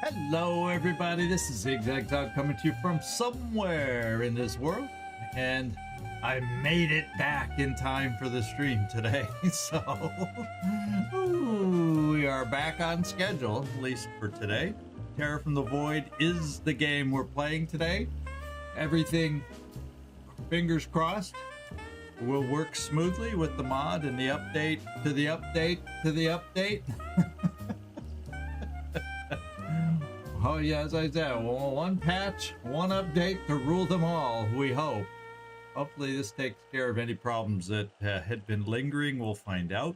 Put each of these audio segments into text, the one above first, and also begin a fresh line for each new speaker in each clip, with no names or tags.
Hello everybody, this is ZigZagZog coming to you from somewhere in this world, and I made it back in time for the stream today, so we are back on schedule, at least for today. Terror from the Void is the game we're playing today. Everything, fingers crossed, will work smoothly with the mod and the update to the update to the update. Oh yeah, as I said, one patch, one update to rule them all, we hope. Hopefully this takes care of any problems that had been lingering. We'll find out.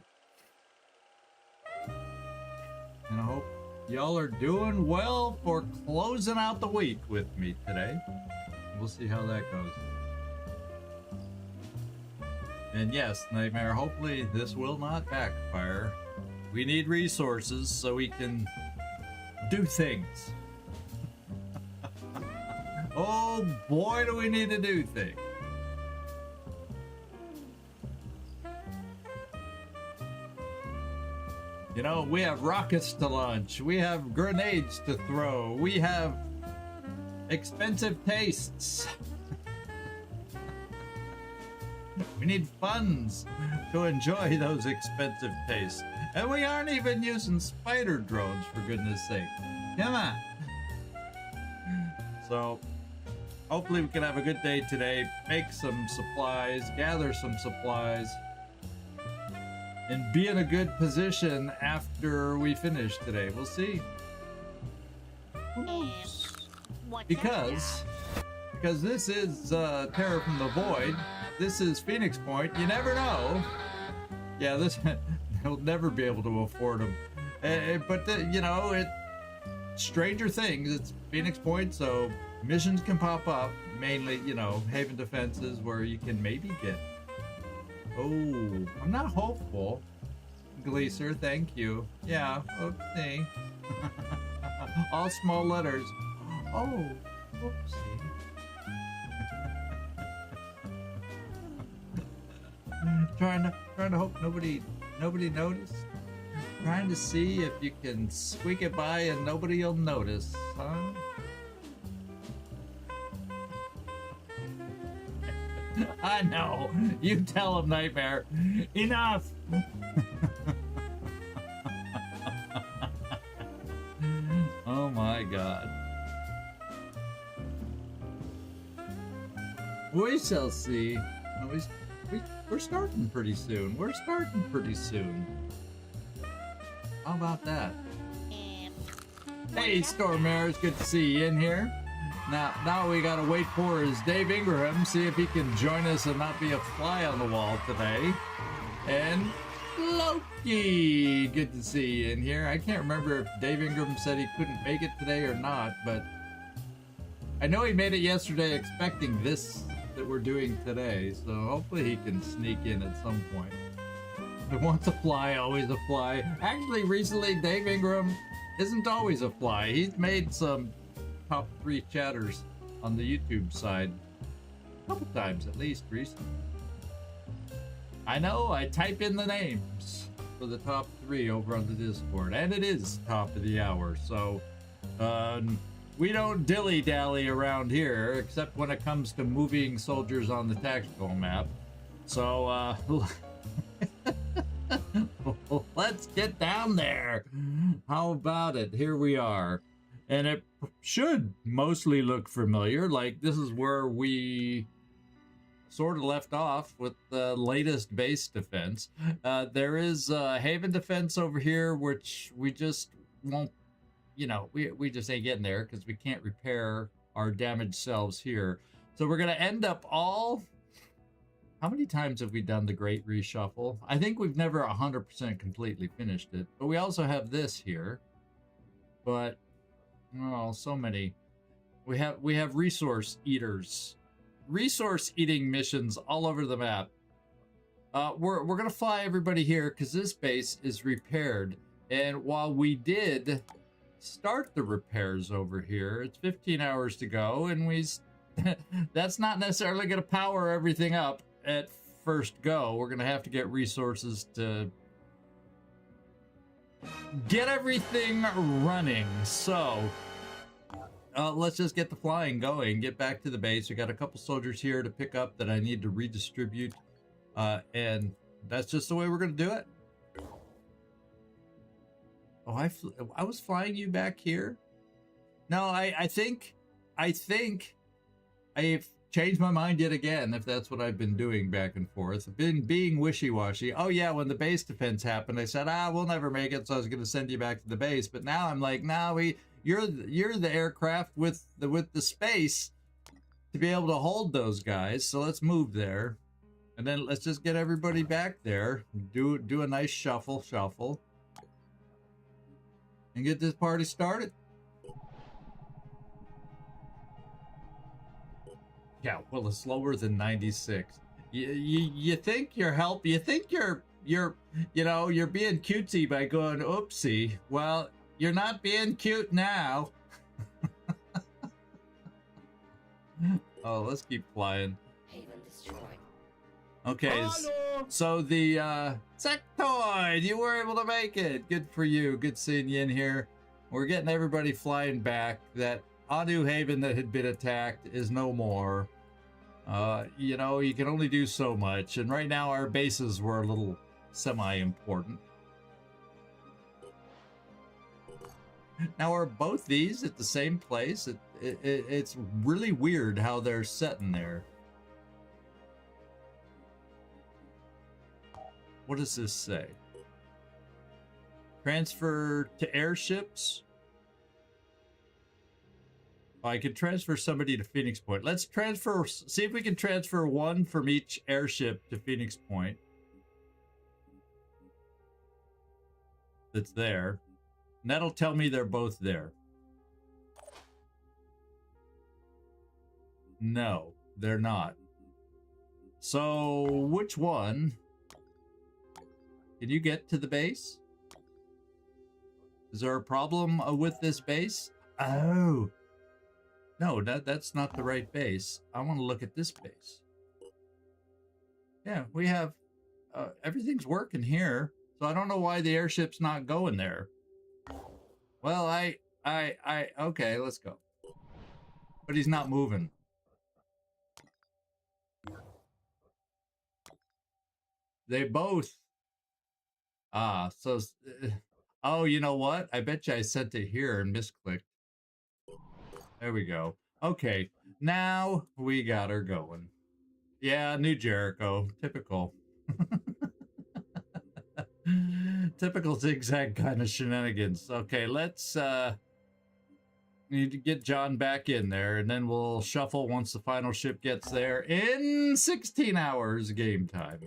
And I hope y'all are doing well for closing out the week with me today. We'll see how that goes. And yes, Nightmare, hopefully this will not backfire. We need resources so we can do things. Oh boy, do we need to do things. You know, we have rockets to launch, we have grenades to throw, we have expensive tastes. We need funds to enjoy those expensive tastes. And we aren't even using spider drones, for goodness sake. Come on. So, hopefully we can have a good day today, make some supplies, gather some supplies, and be in a good position after we finish today. We'll see. Who knows? Because this is Terror from the Void. This is Phoenix Point. You never know. Yeah, this he'll never be able to afford them. But you know, Stranger Things. It's Phoenix Point, so missions can pop up. Mainly, you know, Haven defenses where you can maybe get. Oh, I'm not hopeful. Gleaser, thank you. Yeah, oopsie. All small letters. Oh, oopsie. trying to hope nobody noticed. Trying to see if you can squeak it by and nobody will notice, huh? I know. You tell him, Nightmare. Enough. Oh my God. We shall see. We're starting pretty soon. We're starting pretty soon. How about that? Hey, Stormare, it's good to see you in here. Now we gotta wait for is Dave Ingram, see if he can join us and not be a fly on the wall today. And Loki, good to see you in here. I can't remember if Dave Ingram said he couldn't make it today or not, but I know he made it yesterday expecting this that we're doing today, so hopefully he can sneak in at some point. If once a fly, always a fly. Actually, recently Dave Ingram isn't always a fly. He's made some top 3 chatters on the YouTube side a couple times at least recently. I know, I type in the names for the top 3 over on the Discord, and it is top of the hour, so we don't dilly-dally around here except when it comes to moving soldiers on the tactical map. So let's get down there. How about it? Here we are. And it should mostly look familiar, like this is where we sort of left off with the latest base defense. There is a Haven defense over here, which we just won't, you know, we just ain't getting there because we can't repair our damaged selves here. So we're going to end up all... How many times have we done the Great Reshuffle? I think we've never 100% completely finished it, but we also have this here. But... oh, so many. We have resource eaters, resource eating missions all over the map. We're gonna fly everybody here because this base is repaired, and while we did start the repairs over here, it's 15 hours to go, and that's not necessarily gonna power everything up at first go. We're gonna have to get resources to get everything running. So let's just get the flying going, get back to the base. We got a couple soldiers here to pick up that I need to redistribute, and that's just the way we're gonna do it. Oh, I was flying you back here. No, I think I've changed my mind yet again, if that's what I've been doing back and forth. I've been being wishy-washy. Oh yeah, when the base defense happened, I said, we'll never make it, so I was going to send you back to the base. But now I'm like, no, you're the aircraft with the space to be able to hold those guys. So let's move there, and then let's just get everybody back there. Do a nice shuffle, and get this party started. Yeah, well, it's slower than 96. You think you're you think you're being cutesy by going oopsie. Well, you're not being cute now. Oh, let's keep flying.
Haven destroyed.
Okay, so the sectoid, you were able to make it. Good for you. Good seeing you in here. We're getting everybody flying back. That Anu Haven that had been attacked is no more. You can only do so much, and right now our bases were a little semi-important. Now, are both these at the same place? It's really weird how they're sitting there. What does this say? Transfer to airships? I could transfer somebody to Phoenix Point. Let's see if we can transfer one from each airship to Phoenix Point. That's there. And that'll tell me they're both there. No, they're not. So, which one? Can you get to the base? Is there a problem with this base? Oh. No, that's not the right base. I want to look at this base. Yeah, we have everything's working here, so I don't know why the airship's not going there. Well, okay, let's go. But he's not moving. They both. Oh, you know what? I bet you I sent it here and misclicked. There we go. Okay, now we got her going. Yeah, New Jericho. Typical. Typical zigzag kind of shenanigans. Okay, let's need to get John back in there, and then we'll shuffle once the final ship gets there in 16 hours game time.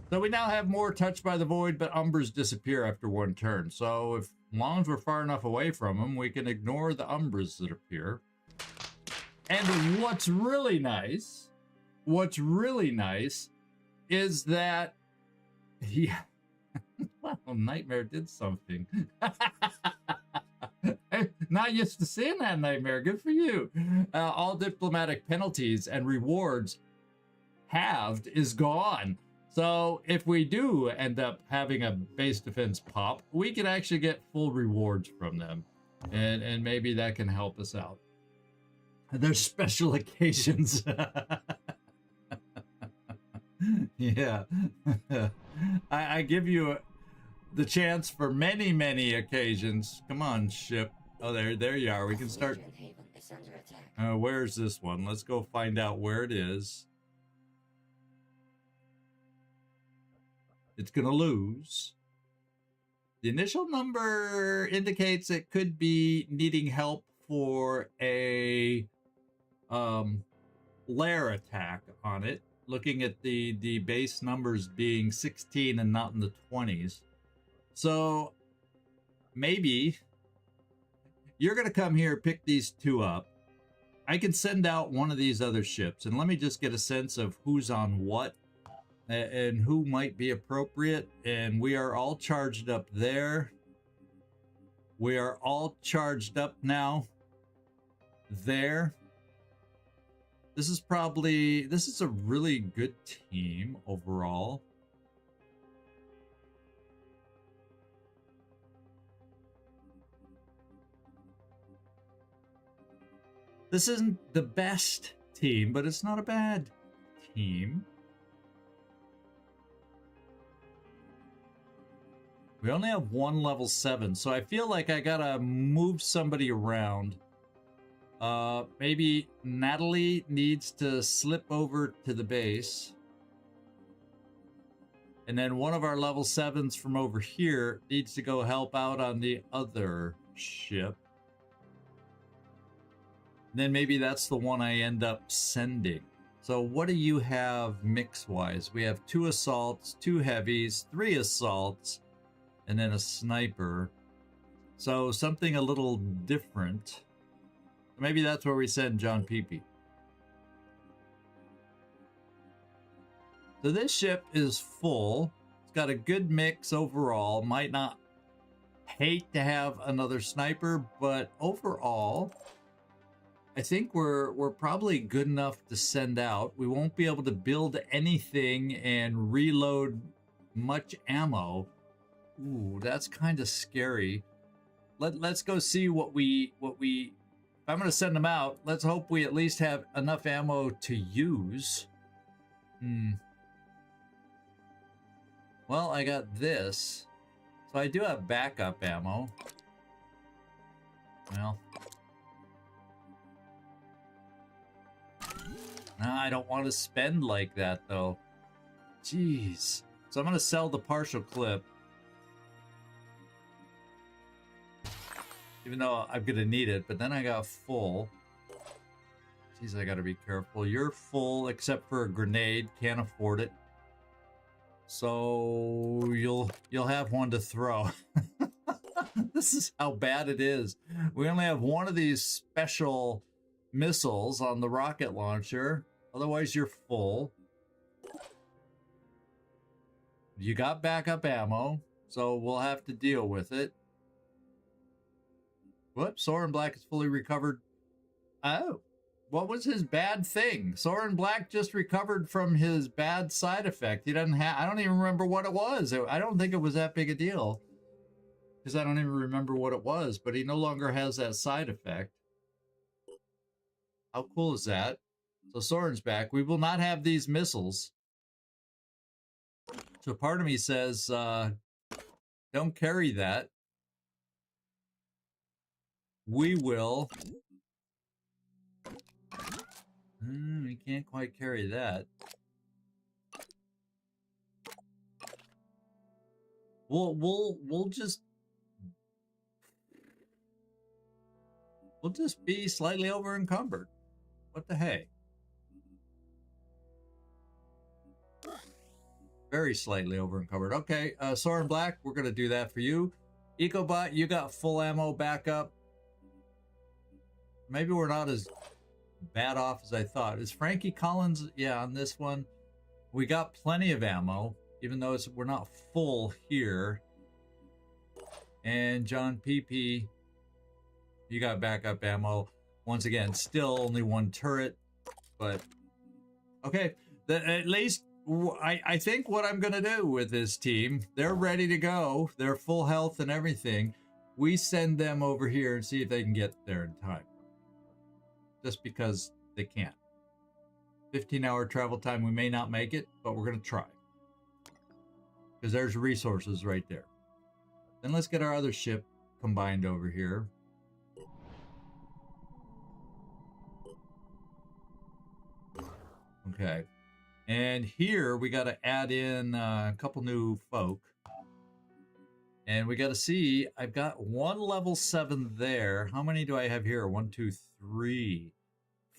So we now have more touched by the void, but umbras disappear after one turn. So as long as we're far enough away from them, we can ignore the umbras that appear. And what's really nice is that, yeah, well, Nightmare did something. Not used to seeing that, Nightmare. Good for you. All diplomatic penalties and rewards halved is gone. So if we do end up having a base defense pop, we can actually get full rewards from them. And maybe that can help us out. There's special occasions. Yeah. I give you the chance for many, many occasions. Come on, ship. Oh, there you are. We can start. Where's this one? Let's go find out where it is. It's going to lose. The initial number indicates it could be needing help for a lair attack on it. Looking at the base numbers being 16 and not in the 20s. So maybe you're going to come here, pick these two up. I can send out one of these other ships, and let me just get a sense of who's on what and who might be appropriate. And we are all charged up there. We are all charged up now there. This is a really good team overall. This isn't the best team, but it's not a bad team. We only have one level 7, so I feel like I gotta move somebody around. Maybe Natalie needs to slip over to the base. And then one of our level 7s from over here needs to go help out on the other ship. And then maybe that's the one I end up sending. So what do you have mix-wise? We have 2 assaults, 2 heavies, 3 assaults, and then a sniper. So something a little different. Maybe that's where we send John Peepee. So this ship is full. It's got a good mix overall. Might not hate to have another sniper, but overall, I think we're probably good enough to send out. We won't be able to build anything and reload much ammo. Ooh, that's kind of scary. Let's go see what we if I'm going to send them out, let's hope we at least have enough ammo to use. Well, I got this. So I do have backup ammo. Well. I don't want to spend like that, though. Jeez. So I'm going to sell the partial clip. Even though I'm going to need it, but then I got full. Jeez, I got to be careful. You're full except for a grenade. Can't afford it. So you'll have one to throw. This is how bad it is. We only have one of these special missiles on the rocket launcher. Otherwise, you're full. You got backup ammo, so we'll have to deal with it. Whoops, Soren Black is fully recovered. Oh, what was his bad thing? Soren Black just recovered from his bad side effect. He doesn't have, I don't even remember what it was. I don't think it was that big a deal. Because I don't even remember what it was, but he no longer has that side effect. How cool is that? So Soren's back. We will not have these missiles. So part of me says, don't carry that. We will. We can't quite carry that. We'll just be slightly over encumbered. What the hey? Very slightly over encumbered. Okay, Soren Black, we're gonna do that for you. EcoBot, you got full ammo backup. Maybe we're not as bad off as I thought. Is Frankie Collins? Yeah, on this one, we got plenty of ammo, even though we're not full here. And John PP, you got backup ammo. Once again, still only one turret, but okay. At least I think what I'm gonna do with this team, they're ready to go. They're full health and everything. We send them over here and see if they can get there in time. Just because they can't. 15-hour travel time, we may not make it, but we're going to try. Because there's resources right there. Then let's get our other ship combined over here. Okay. And here we got to add in a couple new folk. And we got to see, I've got one level 7 there. How many do I have here? 1, 2, 3,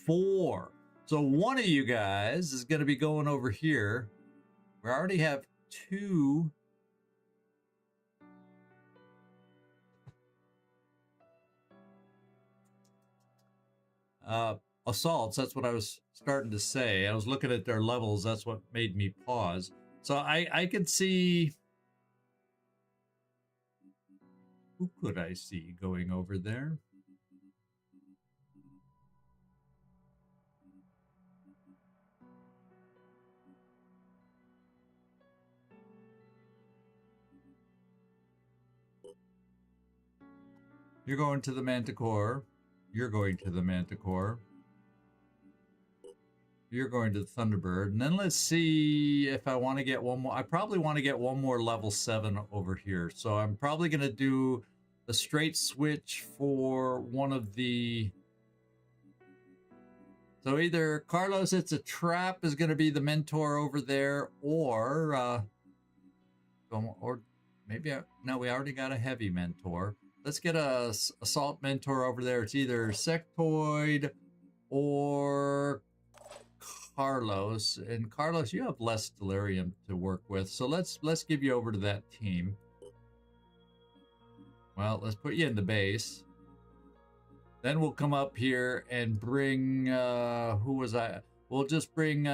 4. So one of you guys is going to be going over here. We already have 2. Assaults. That's what I was starting to say. I was looking at their levels. That's what made me pause. So I could see... Who could I see going over there? You're going to the Manticore. You're going to the Manticore. You're going to the Thunderbird. And then let's see if I want to get one more. I probably want to get one more level 7 over here. So I'm probably going to do a straight switch for one of the... So either Carlos, it's a trap, is going to be the mentor over there, or maybe, no, we already got a heavy mentor. Let's get a assault mentor over there. It's either Sectoid or Carlos. And Carlos, you have less delirium to work with, so let's give you over to that team. Well, let's put you in the base. Then we'll come up here and bring, who was I? We'll just bring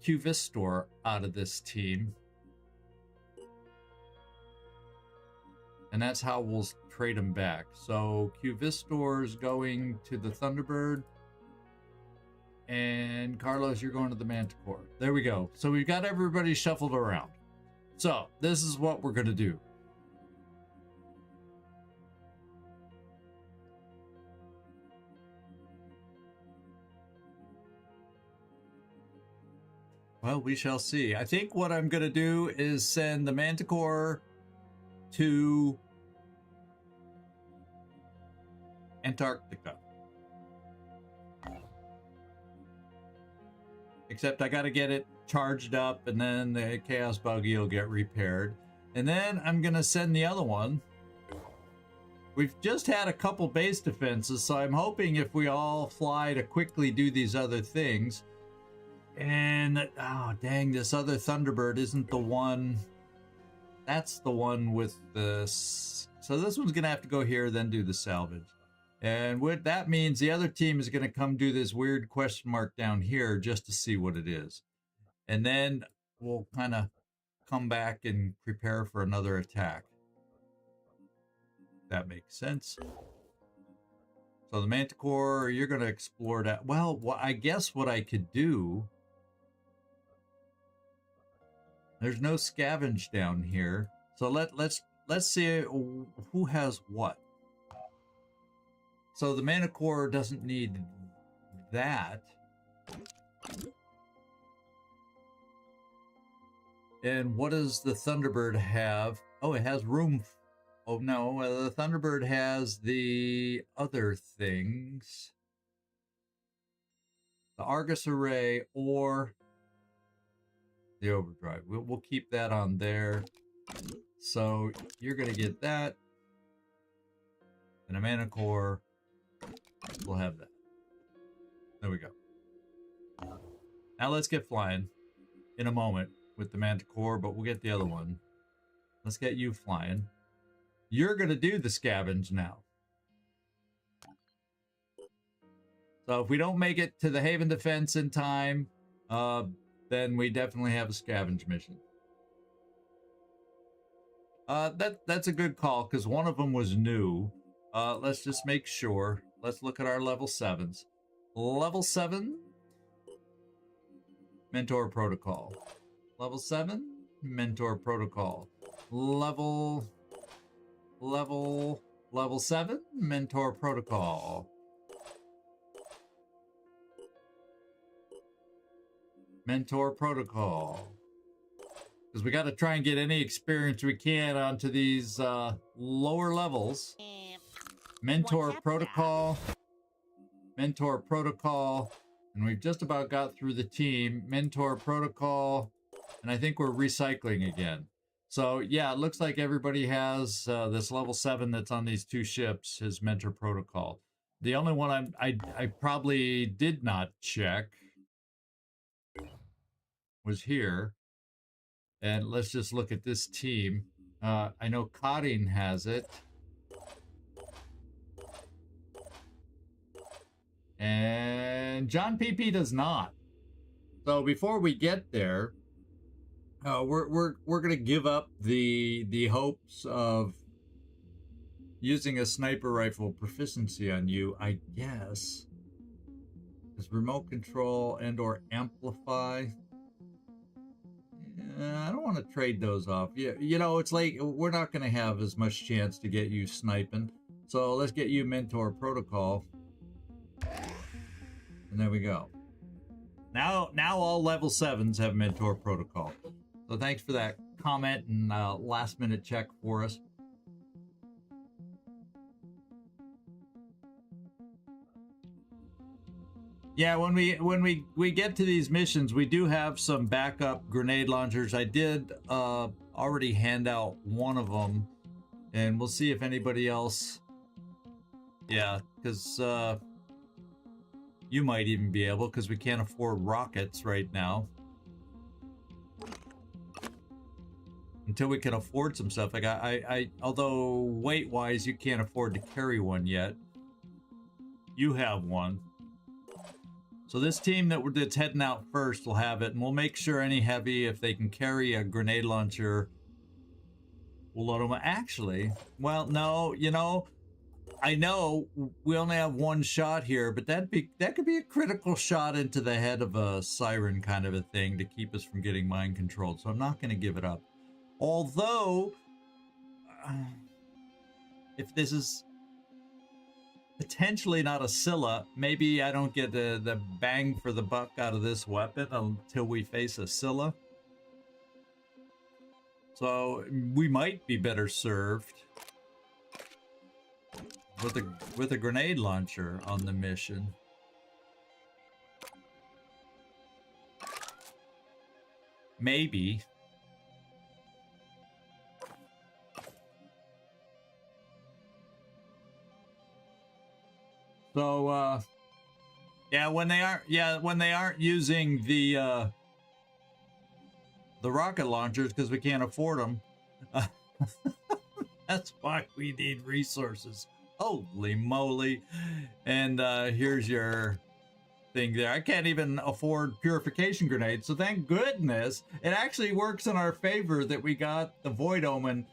Q-Vistor out of this team. And that's how we'll trade him back. So Q-Vistor is going to the Thunderbird. And Carlos, you're going to the Manticore. There we go. So we've got everybody shuffled around. So this is what we're going to do. Well, we shall see. I think what I'm going to do is send the Manticore to Antarctica. Except I got to get it charged up, and then the Chaos Buggy will get repaired. And then I'm going to send the other one. We've just had a couple base defenses, so I'm hoping if we all fly to quickly do these other things. And, oh, dang, this other Thunderbird isn't the one. That's the one with the... So this one's going to have to go here, then do the salvage. And what that means, the other team is going to come do this weird question mark down here just to see what it is. And then we'll kind of come back and prepare for another attack. That makes sense. So the Manticore, you're going to explore that. Well, I guess what I could do... There's no scavenge down here. So let's see who has what. So the Manticore doesn't need that. And what does the Thunderbird have? Oh, it has room. Oh no, the Thunderbird has the other things. The Argus Array or the Overdrive. We'll keep that on there. So you're going to get that. And a Manticore. We'll have that. There we go. Now let's get flying in a moment with the Manticore, but we'll get the other one. Let's get you flying. You're going to do the scavenge now. So if we don't make it to the Haven Defense in time, then we definitely have a scavenge mission. That's a good call, because one of them was new. Let's just make sure. Let's look at our level 7s. Level 7, Mentor Protocol. Level 7, Mentor Protocol. Level 7, Mentor Protocol. Mentor Protocol. Because we got to try and get any experience we can onto these lower levels. Mentor Protocol. Mentor Protocol. And we've just about got through the team. Mentor Protocol. And I think we're recycling again. So yeah, it looks like everybody has this level 7 that's on these two ships, his Mentor Protocol. The only one I probably did not check was here. And let's just look at this team. I know Cotting has it. And John PP does not. So before we get there, we're gonna give up the hopes of using a sniper rifle proficiency on you, I guess. Is remote control and or amplify. I don't want to trade those off. You know, it's like we're not going to have as much chance to get you sniping. So let's get you Mentor Protocol. And there we go. Now all level 7s have mentor protocol. So thanks for that comment and last minute check for us. Yeah, when we get to these missions, we do have some backup grenade launchers. I did already hand out one of them, and we'll see if anybody else. Yeah, because you might even be able, because we can't afford rockets right now. Until we can afford some stuff. Like I although weight-wise you can't afford to carry one yet. You have one. So this team that's heading out first will have it, and we'll make sure any heavy, if they can carry a grenade launcher, we'll let them. Actually, well, no, you know, I know we only have one shot here, but that could be a critical shot into the head of a siren kind of a thing to keep us from getting mind controlled. So I'm not going to give it up. Although, if this is potentially not a Scylla, maybe I don't get the bang for the buck out of this weapon until we face a Scylla. So we might be better served with a grenade launcher on the mission. Maybe. So yeah, when they aren't using the rocket launchers because we can't afford them. That's why we need resources. Holy moly. And here's your thing there. I can't even afford purification grenades, so thank goodness it actually works in our favor that we got the Void Omen,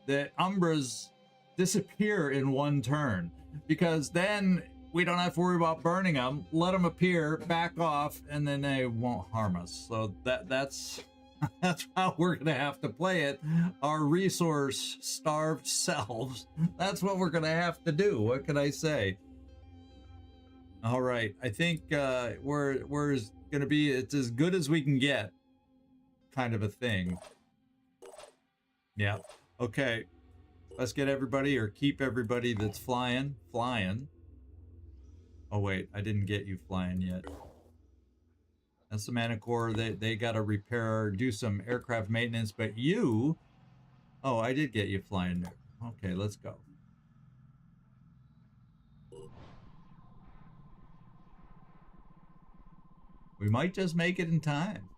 that Umbras disappear in one turn, because then we don't have to worry about burning them. Let them appear, back off, and then they won't harm us. So that's how we're gonna have to play it. Our resource-starved selves. That's what we're gonna have to do. What can I say? All right, I think we're gonna be. It's as good as we can get, kind of a thing. Yeah. Okay. Let's get everybody, or keep everybody that's flying. Oh wait, I didn't get you flying yet. That's the Manicore. They got to repair, do some aircraft maintenance, but you... Oh, I did get you flying there. Okay, let's go. We might just make it in time.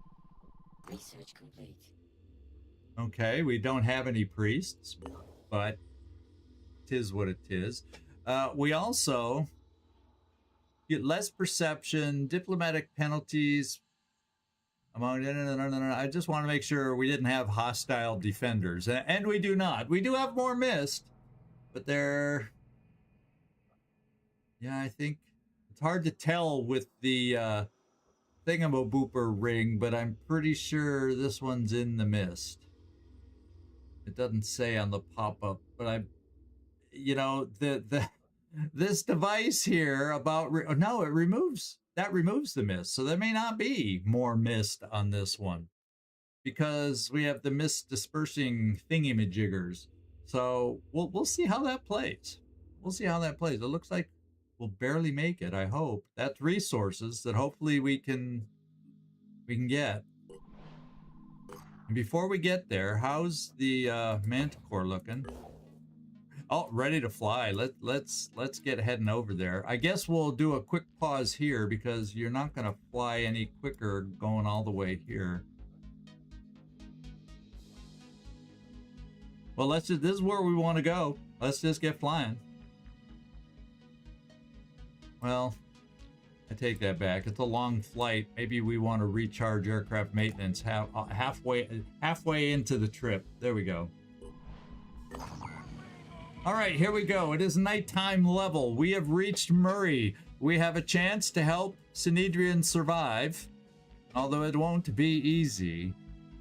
Research complete.
Okay, we don't have any priests, but 'tis what it is. We also get less perception, diplomatic penalties. I just want to make sure we didn't have hostile defenders, and we do not. We do have more mist, but they're... Yeah, I think it's hard to tell with the thingamabooper ring, but I'm pretty sure this one's in the mist. It doesn't say on the pop-up, but this device here about no, it removes the mist, so there may not be more mist on this one because we have the mist dispersing thingy-majiggers. So we'll see how that plays. It looks like we'll barely make it. I hope that's resources that hopefully we can get. And before we get there, how's the Manticore looking? Oh, ready to fly. Let's get heading over there. I guess we'll do a quick pause here because you're not going to fly any quicker going all the way here. Well, this is where we want to go. Let's just get flying. Well, I take that back. It's a long flight. Maybe we want to recharge aircraft maintenance halfway into the trip. There we go. All right, here we go. It is nighttime level. We have reached Murray. We have a chance to help Synedrian survive, although it won't be easy.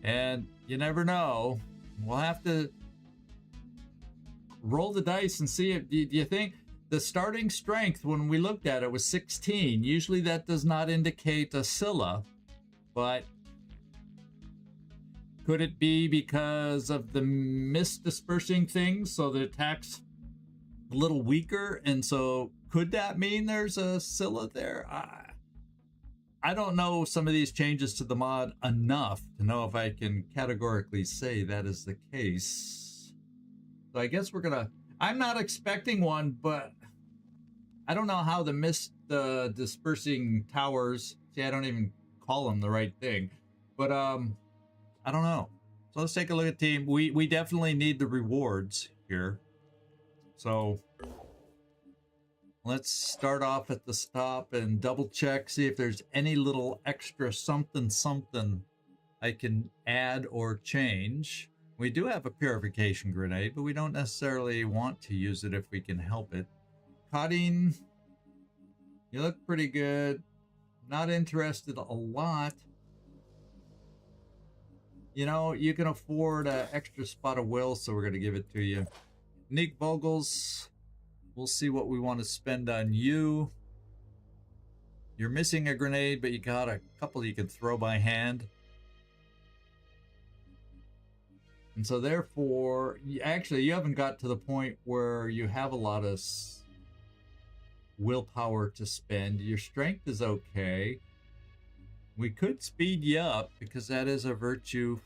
And you never know. We'll have to roll the dice and see if... Do you think the starting strength when we looked at it was 16. Usually that does not indicate a Scylla, but could it be because of the mist dispersing things, so the attack's a little weaker, and so could that mean there's a Scylla there? I don't know some of these changes to the mod enough to know if I can categorically say that is the case. So I guess we're gonna... I'm not expecting one, but I don't know how the mist dispersing towers... See, I don't even call them the right thing. But, I don't know. So let's take a look at team. We definitely need the rewards here. So let's start off at the top and double check, see if there's any little extra something I can add or change. We do have a purification grenade, but we don't necessarily want to use it if we can help it. Cutting, you look pretty good. Not interested a lot. You know, you can afford an extra spot of will, so we're going to give it to you. Nick Vogels, we'll see what we want to spend on you. You're missing a grenade, but you got a couple you can throw by hand. And so therefore, actually, you haven't got to the point where you have a lot of willpower to spend. Your strength is okay. We could speed you up because that is a virtue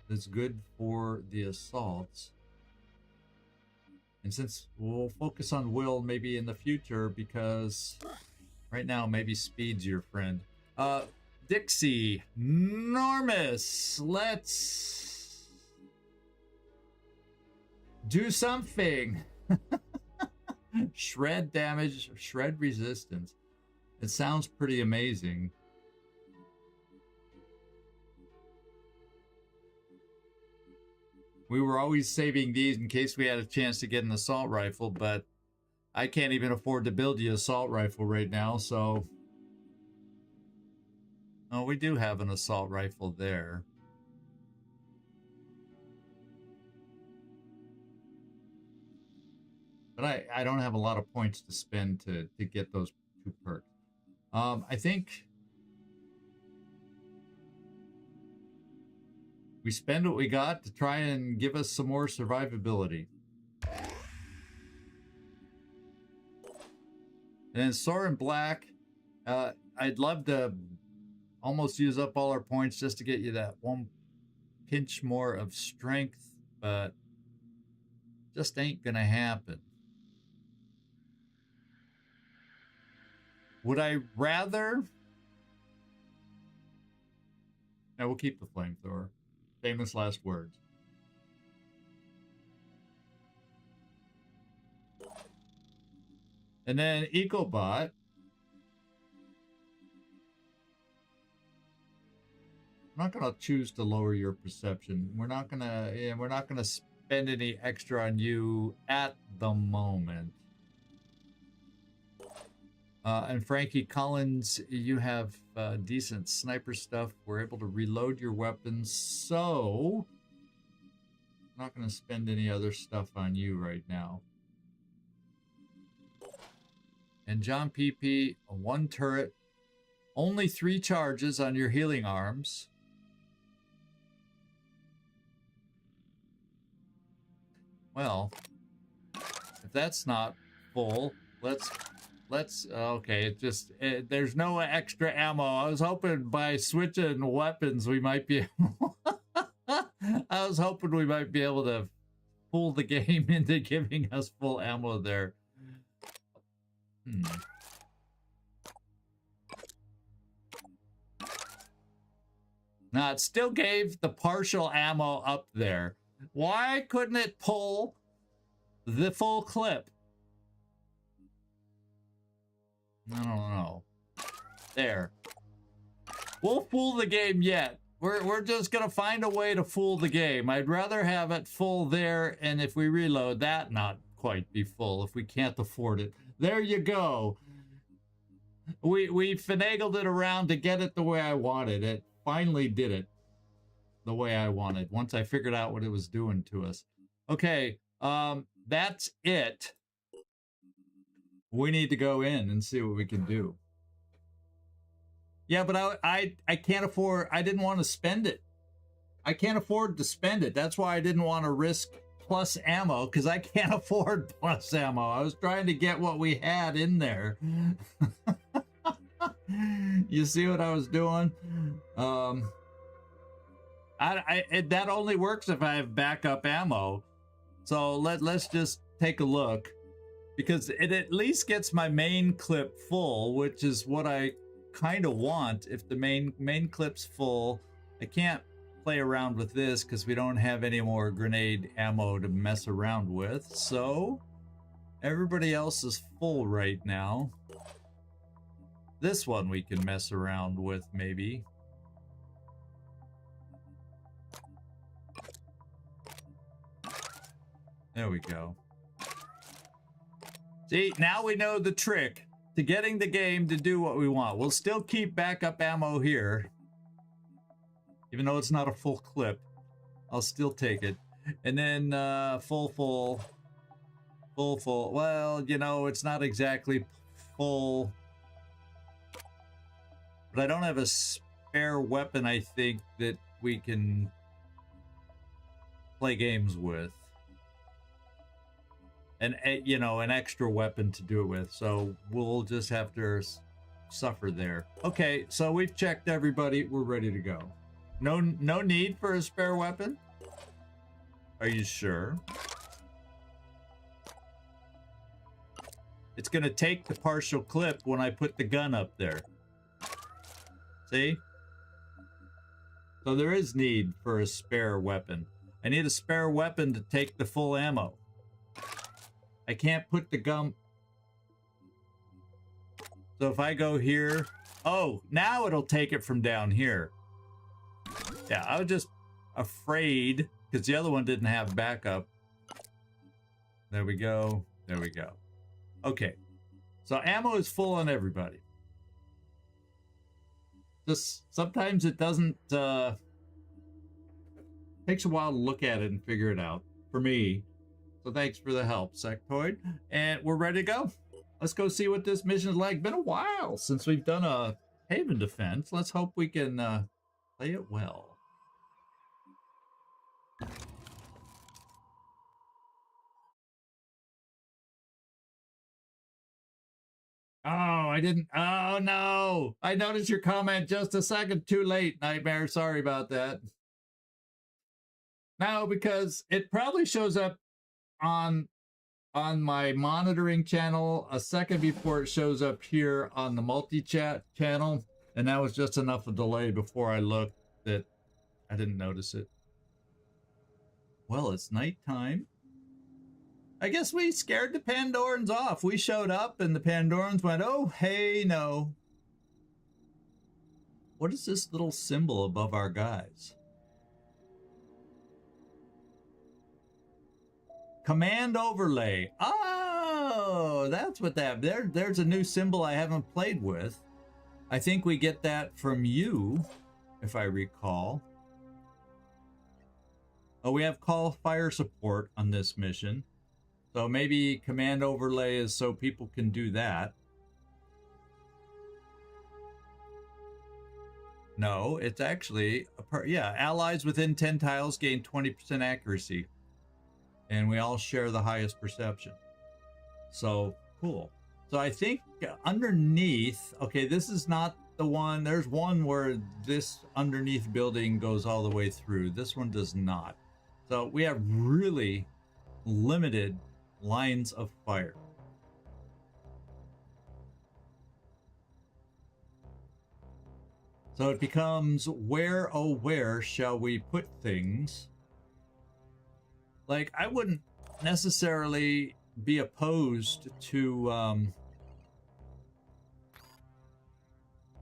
that's good for the assaults. And since we'll focus on will maybe in the future, because right now maybe speed's your friend. Dixie, Normus, let's do something. Shred damage, shred resistance. It sounds pretty amazing. We were always saving these in case we had a chance to get an assault rifle, but I can't even afford to build you an assault rifle right now, so... Oh, we do have an assault rifle there. But I don't have a lot of points to spend to get those 2 perks. I think... we spend what we got to try and give us some more survivability. And then Soren Black, I'd love to almost use up all our points just to get you that 1 pinch more of strength, but just ain't gonna happen. Would I rather... No, we'll keep the flamethrower. Famous last words. And then EcoBot. I'm not gonna choose to lower your perception. We're not gonna spend any extra on you at the moment. And Frankie Collins, you have decent sniper stuff. We're able to reload your weapons, so I'm not going to spend any other stuff on you right now. And John PP, 1 turret, only 3 charges on your healing arms. Well, if that's not full, let's okay, there's no extra ammo. I was hoping by switching weapons we might be I was hoping we might be able to fool the game into giving us full ammo there. Now it still gave the partial ammo up there. Why couldn't it pull the full clip? I don't know. There. We'll fool the game yet. We're just gonna find a way to fool the game. I'd rather have it full there, and if we reload, that not quite be full if we can't afford it. There you go. We finagled it around to get it the way I wanted. It finally did it the way I wanted once I figured out what it was doing to us. Okay, that's it. We need to go in and see what we can do. Yeah, but I can't afford, I didn't want to spend it. I can't afford to spend it. That's why I didn't want to risk plus ammo, because I can't afford plus ammo. I was trying to get what we had in there. You see what I was doing? That only works if I have backup ammo. So let's just take a look, because it at least gets my main clip full, which is what I kind of want. If the main clip's full, I can't play around with this because we don't have any more grenade ammo to mess around with. So everybody else is full right now. This one we can mess around with maybe. There we go. See, now we know the trick to getting the game to do what we want. We'll still keep backup ammo here. Even though it's not a full clip, I'll still take it. And then full. Well, you know, it's not exactly full. But I don't have a spare weapon, I think, that we can play games with. And, you know, an extra weapon to do it with. So we'll just have to suffer there. Okay, so we've checked everybody. We're ready to go. No need for a spare weapon? Are you sure? It's going to take the partial clip when I put the gun up there. See? So there is need for a spare weapon. I need a spare weapon to take the full ammo. I can't put the gun... So if I go here... Oh, now it'll take it from down here. Yeah, I was just afraid because the other one didn't have backup. There we go. There we go. Okay. So ammo is full on everybody. Just sometimes it doesn't... takes a while to look at it and figure it out. For me. So thanks for the help, Sectoid. And we're ready to go. Let's go see what this mission is like. Been a while since we've done a Haven defense. Let's hope we can play it well. Oh, I didn't. Oh, no. I noticed your comment just a second too late, Nightmare. Sorry about that. No, because it probably shows up on my monitoring channel a second before it shows up here on the multi-chat channel, and that was just enough of a delay before I looked that I didn't notice it. Well, it's nighttime. I guess we scared the Pandorans off. We showed up and the Pandorans went, oh, hey, no. What is this little symbol above our guys? Command overlay. Oh, that's what that... There's a new symbol I haven't played with. I think we get that from you, if I recall. Oh, we have call fire support on this mission. So maybe command overlay is so people can do that. No, it's actually... yeah, allies within 10 tiles gain 20% accuracy. And we all share the highest perception. So, cool. So I think underneath... Okay, this is not the one... There's one where this underneath building goes all the way through. This one does not. So we have really limited lines of fire. So it becomes where, oh, where shall we put things? Like, I wouldn't necessarily be opposed to...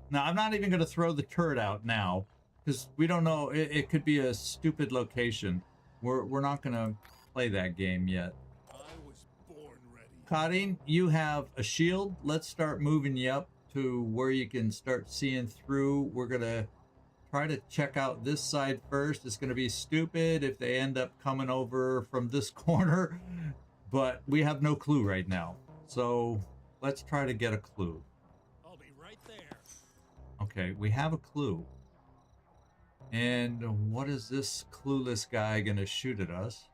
Now, I'm not even going to throw the turret out now, because we don't know. It could be a stupid location. We're not going to play that game yet.
I was born ready.
Cotting, you have a shield. Let's start moving you up to where you can start seeing through. We're going to try to check out this side first. It's going to be stupid if they end up coming over from this corner, but we have no clue right now. So let's try to get a clue.
I'll be right there.
Okay, we have a clue. And what is this clueless guy gonna shoot at us?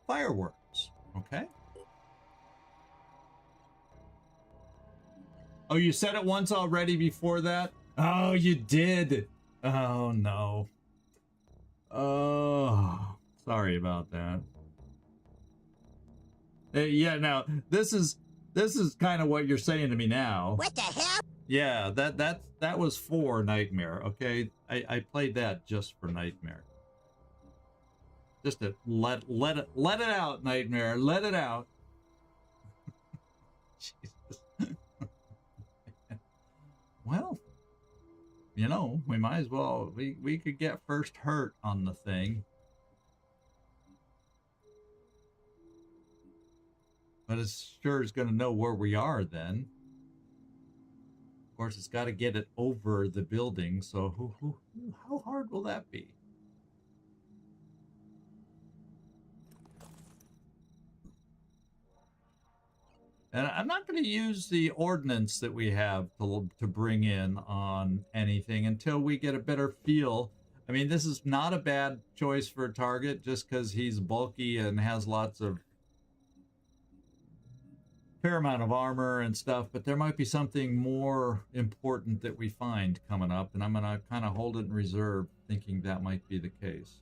Fireworks. Okay. Oh, you said it once already before that? Oh, you did. Oh, no. Oh, sorry about that. Yeah, now, this is kind of what you're saying to me now.
What the hell?
Yeah, that was for Nightmare, okay? I played that just for Nightmare. Just to let it out, Nightmare. Let it out. Jesus. Well, you know, we might as well. We could get first hurt on the thing. But it sure is going to know where we are then. Of course, it's got to get it over the building, so how hard will that be? And I'm not going to use the ordnance that we have to bring in on anything until we get a better feel. I mean, this is not a bad choice for a target just because he's bulky and has lots of fair amount of armor and stuff, but there might be something more important that we find coming up, and I'm going to kind of hold it in reserve thinking that might be the case.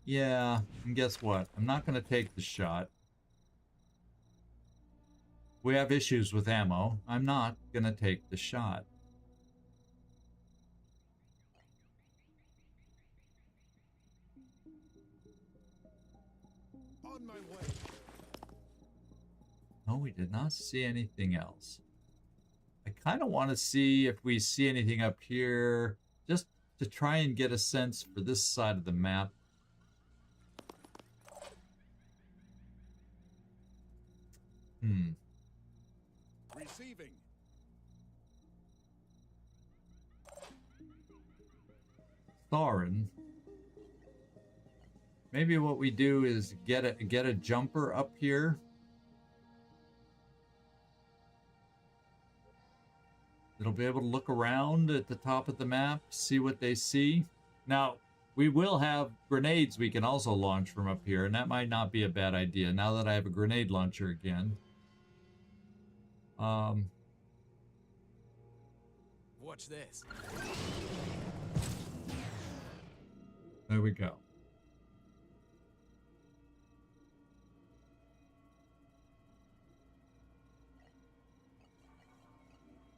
Yeah, and guess what? I'm not going to take the shot. We have issues with ammo. I'm not going to take the shot.
On my way.
No, we did not see anything else. I kind of want to see if we see anything up here, just to try and get a sense for this side of the map.
Receiving.
Thorin. Maybe what we do is get a jumper up here. It'll be able to look around at the top of the map, see what they see. Now, we will have grenades we can also launch from up here, and that might not be a bad idea now that I have a grenade launcher again.
Watch this.
There we go.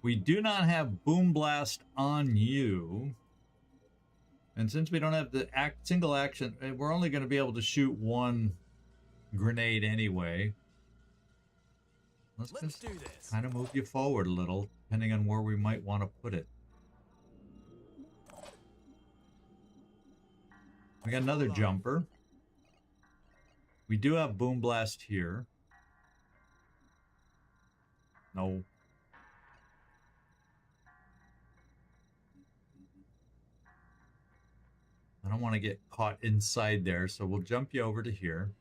We do not have Boom Blast on you. And since we don't have the single action, we're only going to be able to shoot one grenade anyway. Let's just
do this.
kind of move you forward a little, depending on where we might want to put it. We got another jumper. We do have Boom Blast here. No. I don't want to get caught inside there, so we'll jump you over to here.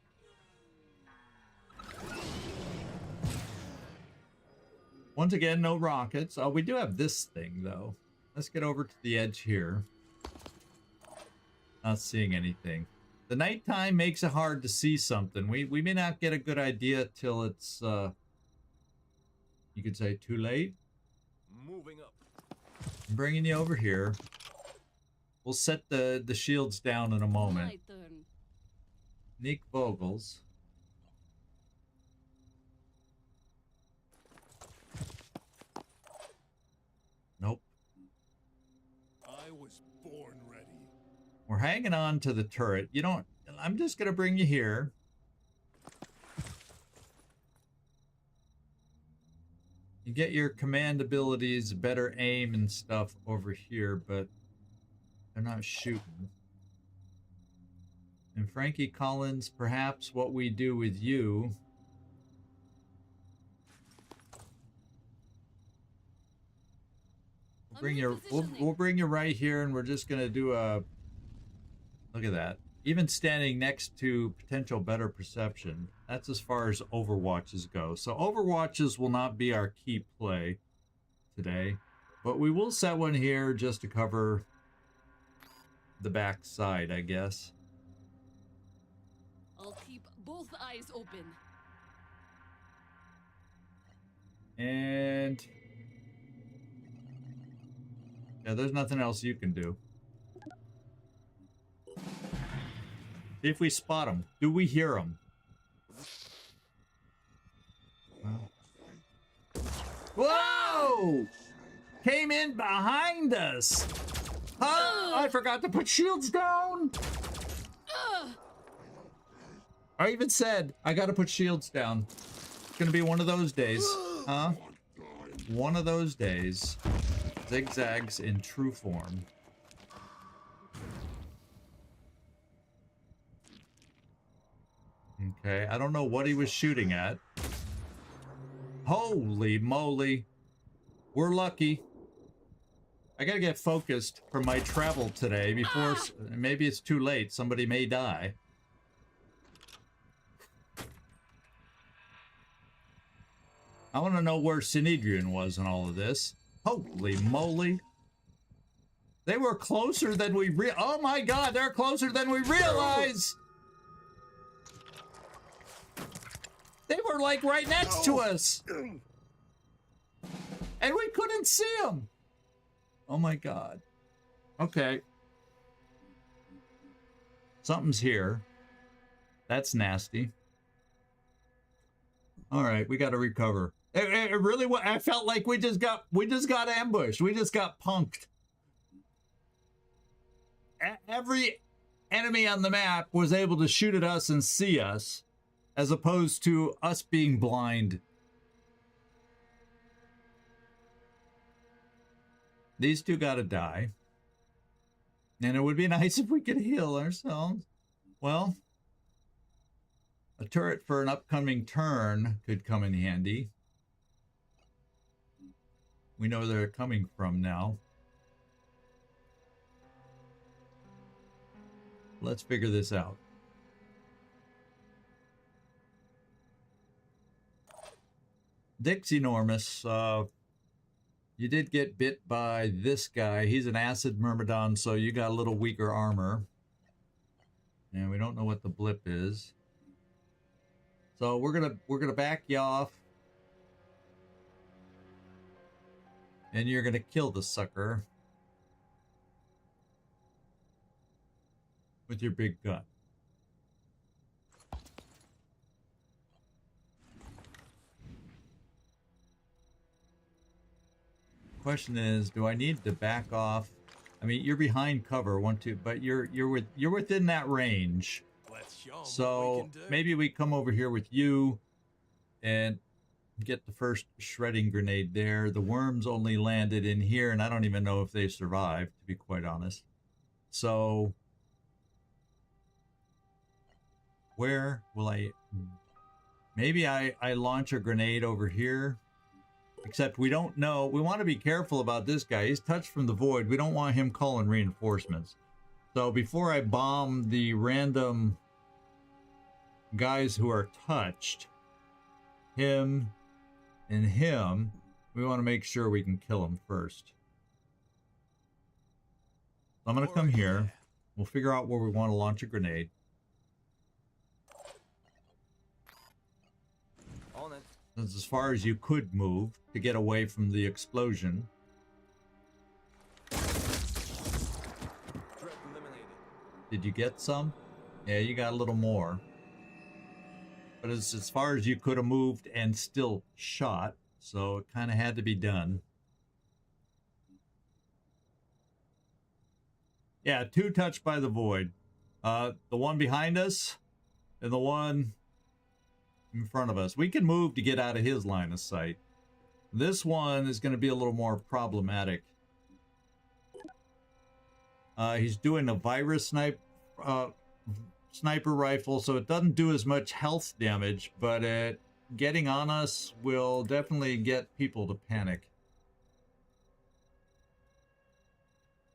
Once again, no rockets. Oh, we do have this thing, though. Let's get over to the edge here. Not seeing anything. The nighttime makes it hard to see something. We may not get a good idea till it's, you could say, too late.
Moving up.
I'm bringing you over here. We'll set the shields down in a moment.
My turn.
Nick Vogels. Nope.
I was born ready.
We're hanging on to the turret. You don't... I'm just going to bring you here. You get your command abilities, better aim and stuff over here, but they're not shooting. And Frankie Collins, perhaps what we do with you... bring you. We'll bring you right here, and we're just gonna do a. Look at that. Even standing next to potential better perception. That's as far as overwatches go. So overwatches will not be our key play today, but we will set one here just to cover the back side, I guess.
I'll keep both eyes open.
And yeah, there's nothing else you can do. See if we spot them. Do we hear them? Whoa! Came in behind us. Oh, I forgot to put shields down. I even said I got to put shields down. It's gonna be one of those days, huh? One of those days. Zigzags in true form. Okay, I don't know what he was shooting at. Holy moly. We're lucky. I gotta get focused for my travel today before... Maybe it's too late. Somebody may die. I want to know where Synedrian was in all of this. Holy moly. They were closer than we oh my god, they're closer than we realize! They were like right next to us! And we couldn't see them! Oh my god. Okay. Something's here. That's nasty. Alright, we gotta recover. It really, I felt like we just got ambushed. We just got punked. Every enemy on the map was able to shoot at us and see us, as opposed to us being blind. These two gotta die. And it would be nice if we could heal ourselves. Well, a turret for an upcoming turn could come in handy. We know where they're coming from now. Let's figure this out. Dick's enormous. You did get bit by this guy. He's an acid myrmidon, so you got a little weaker armor. And we don't know what the blip is. So we're gonna back you off. And you're gonna kill the sucker with your big gun. Question is, do I need to back off? I mean, you're behind cover, 1, 2, but you're within that range.
Let's show 'em what we
So
can do.
maybe we come over here with you and get the first shredding grenade there. The worms only landed in here, and I don't even know if they survived, to be quite honest. So where will I... Maybe I launch a grenade over here. Except we don't know. We want to be careful about this guy. He's touched from the void. We don't want him calling reinforcements. So before I bomb the random guys who are touched, him and him, we want to make sure we can kill him first. I'm going to come here. We'll figure out where we want to launch a grenade.
On it.
That's as far as you could move to get away from the explosion.
Threat eliminated.
Did you get some? Yeah, you got a little more. But it's as far as you could have moved and still shot, so it kind of had to be done. Yeah, 2 touched by the void. The one behind us and the one in front of us. We can move to get out of his line of sight. This one is going to be a little more problematic. He's doing a virus sniper rifle, so it doesn't do as much health damage, but getting on us will definitely get people to panic.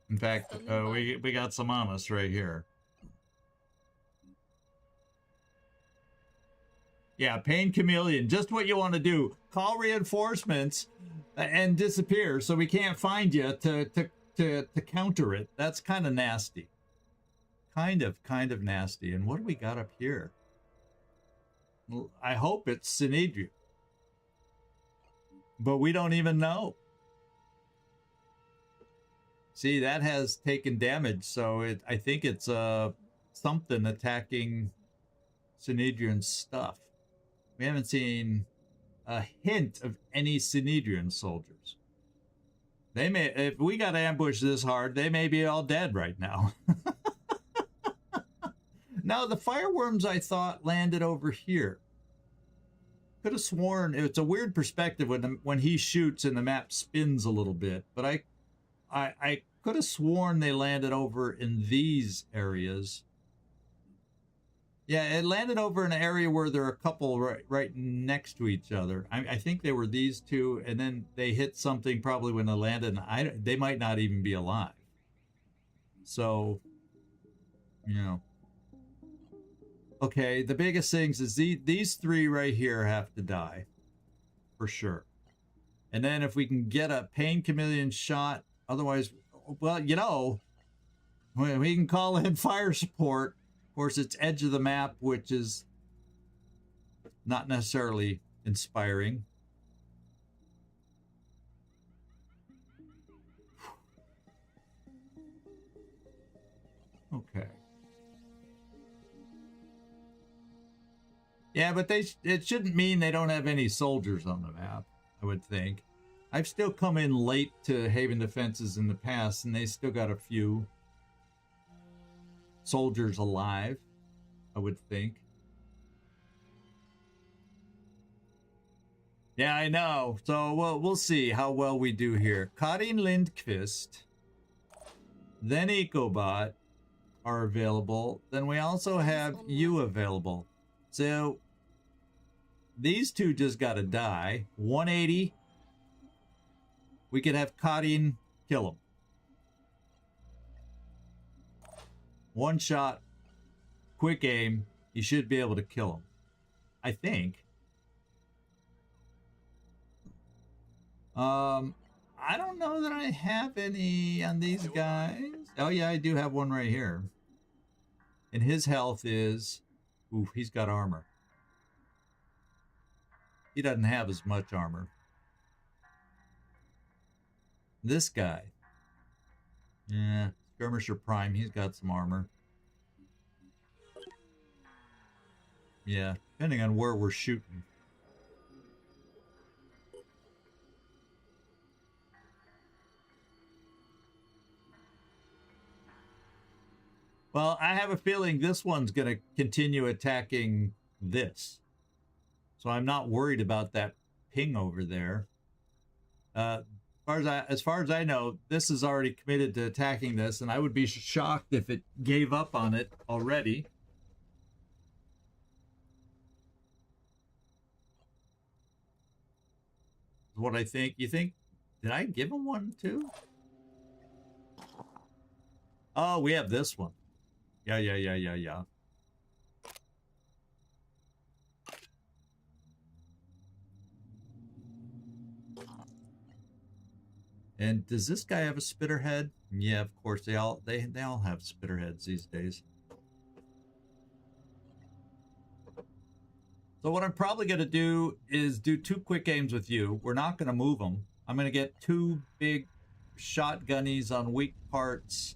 In fact, we got some on us right here. Yeah, Pain Chameleon, just what you want to do. Call reinforcements and disappear so we can't find you to counter it. That's kind of nasty. Kind of nasty. And what do we got up here? Well, I hope it's Synedria. But we don't even know. See, that has taken damage, so I think it's something attacking Synedrian's stuff. We haven't seen a hint of any Synedrian soldiers. They may, if we got ambushed this hard, they may be all dead right now. Now, the fireworms I thought landed over here. Could have sworn it's a weird perspective when he shoots and the map spins a little bit, but I could have sworn they landed over in these areas. Yeah, it landed over in an area where there are a couple right next to each other. I think they were these two, and then they hit something probably when they landed, and they might not even be alive. So, you know. Okay, the biggest things is these three right here have to die. For sure. And then if we can get a Pain Chameleon shot, otherwise, well, you know, we can call in fire support. Of course, it's edge of the map, which is not necessarily inspiring. Okay. Yeah, but it shouldn't mean they don't have any soldiers on the map, I would think. I've still come in late to Haven defenses in the past, and they still got a few soldiers alive, I would think. Yeah, I know. So we'll see how well we do here. Karin Lindqvist, then Ecobot are available. Then we also have you available. So these two just got to die. 180. We could have Karin kill him. One shot, quick aim. You should be able to kill him, I think. I don't know that I have any on these guys. Oh yeah, I do have one right here. And his health is, oof, he's got armor. He doesn't have as much armor. This guy. Yeah, Skirmisher Prime, he's got some armor. Yeah, depending on where we're shooting. Well, I have a feeling this one's going to continue attacking this. So I'm not worried about that ping over there. As far as I know, this is already committed to attacking this, and I would be shocked if it gave up on it already. What I think. You think, did I give him one too? Oh, we have this one. Yeah. And does this guy have a spitter head? Yeah, of course. They all have spitter heads these days. So what I'm probably going to do is do 2 quick aims with you. We're not going to move them. I'm going to get 2 big shotgunnies on weak parts.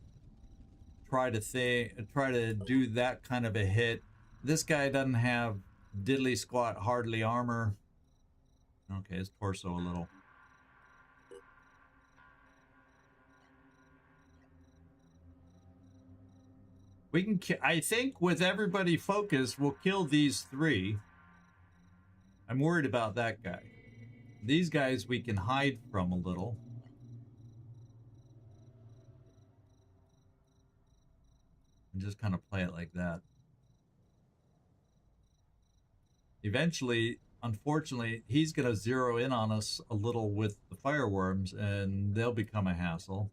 Try to do that kind of a hit. This guy doesn't have diddly squat hardly armor. Okay, his torso a little. We can, I think with everybody focused, we'll kill these 3. I'm worried about that guy. These guys we can hide from a little. And just kind of play it like that. Eventually, unfortunately, he's going to zero in on us a little with the fireworms, and they'll become a hassle.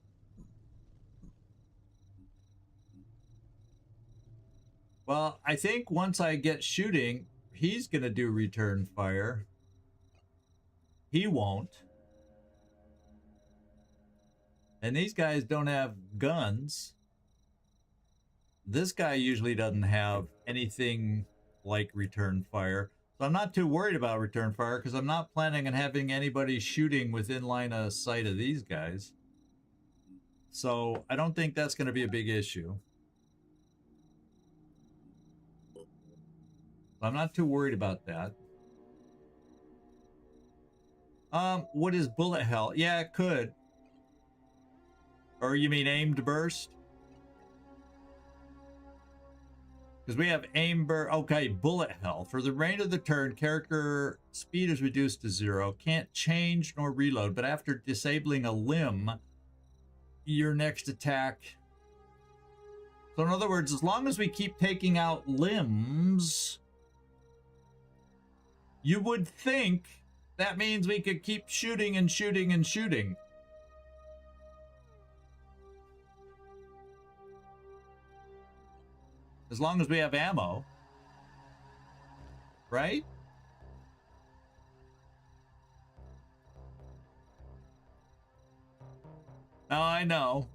Well, I think once I get shooting, he's going to do return fire. He won't. And these guys don't have guns. This guy usually doesn't have anything like return fire. So I'm not too worried about return fire because I'm not planning on having anybody shooting within line of sight of these guys. So I don't think that's going to be a big issue. I'm not too worried about that. What is bullet hell? Yeah, it could. Or you mean aimed burst? Because we have aim burst. Okay, bullet hell. For the remainder of the turn, character speed is reduced to 0. Can't change nor reload, but after disabling a limb, your next attack. So in other words, as long as we keep taking out limbs, you would think that means we could keep shooting and shooting and shooting. As long as we have ammo. Right? Oh, I know.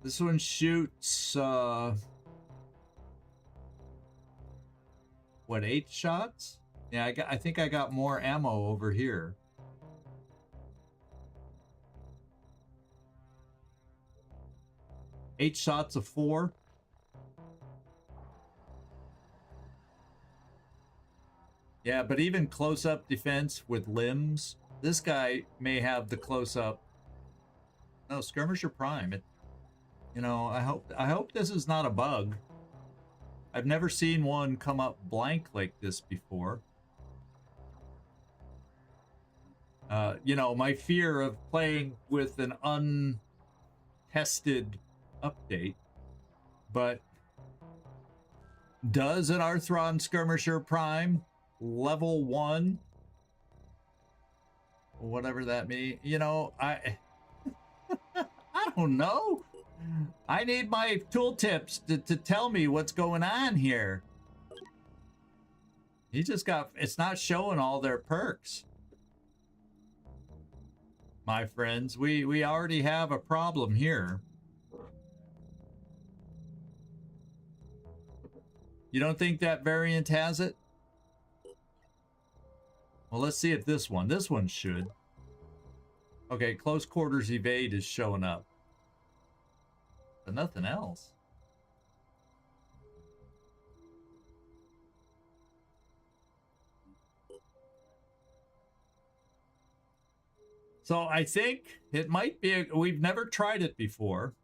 This one shoots, what, 8 shots? Yeah, I think I got more ammo over here. Eight shots of 4. Yeah, but even close-up defense with limbs, this guy may have the close-up. No, Skirmisher Prime. You know, I hope this is not a bug. I've never seen one come up blank like this before. You know, my fear of playing with an untested update, but does an Arthron Skirmisher Prime level 1, whatever that means, you know, I don't know. I need my tooltips to tell me what's going on here. He just got, it's not showing all their perks. My friends, we already have a problem here. You don't think that variant has it? Well, let's see if this one should. Okay, close quarters evade is showing up. But nothing else. So I think it might be, we've never tried it before.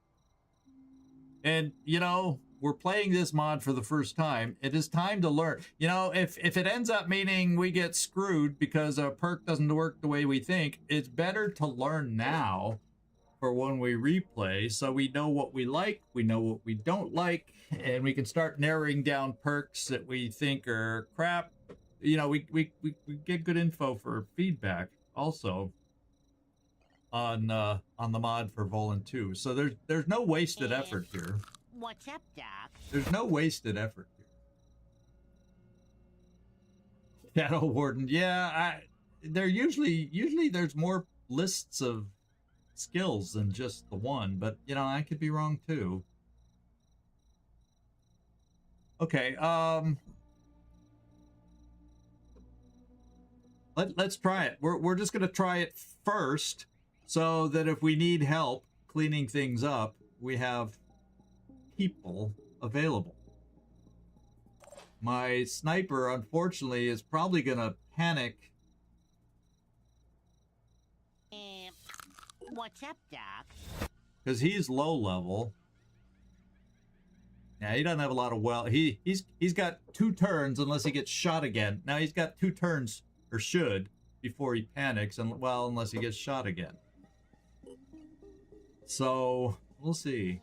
And, you know, we're playing this mod for the first time. It is time to learn. You know, if it ends up meaning we get screwed because a perk doesn't work the way we think, it's better to learn now for when we replay, so we know what we like, we know what we don't like, and we can start narrowing down perks that we think are crap. You know, we get good info for feedback also on the mod for Volan 2. So there's no wasted effort here.
What's up, Doc?
There's no wasted effort here. Shadow Warden, yeah, they're usually there's more lists of skills than just the one, but you know, I could be wrong too. Okay, let's try it. We're just gonna try it first, so that if we need help cleaning things up, we have people available. My sniper, unfortunately, is probably gonna panic.
What's up, Doc?
Because he's low level. Yeah, he doesn't have a lot of he's got 2 turns unless he gets shot again. Now he's got 2 turns, or should, before he panics, and well, unless he gets shot again. So we'll see.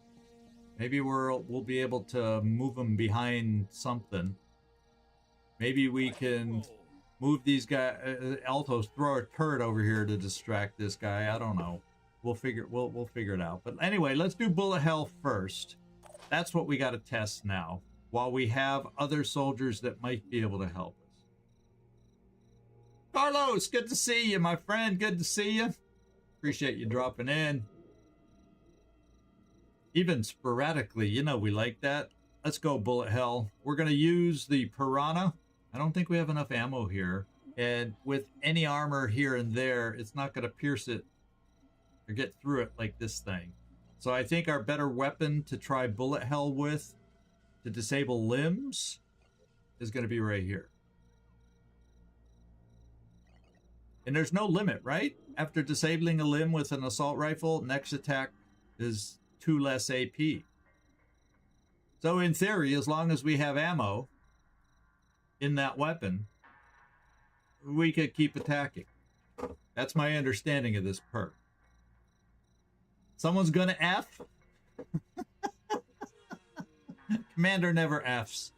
Maybe we'll be able to move him behind something. Maybe we can move these guys. Altos throw a turret over here to distract this guy. I don't know. we'll figure it out. But anyway, let's do bullet hell first. That's what we got to test now, while we have other soldiers that might be able to help us. Carlos, good to see you, my friend. Good to see you. Appreciate you dropping in. Even sporadically, you know we like that. Let's go bullet hell. We're going to use the Piranha. I don't think we have enough ammo here. And with any armor here and there, it's not going to pierce it or get through it like this thing. So I think our better weapon to try bullet hell with to disable limbs is going to be right here. And there's no limit, right? After disabling a limb with an assault rifle, next attack is 2 less AP. So in theory, as long as we have ammo in that weapon, we could keep attacking. That's my understanding of this perk. Someone's gonna F? Commander never Fs.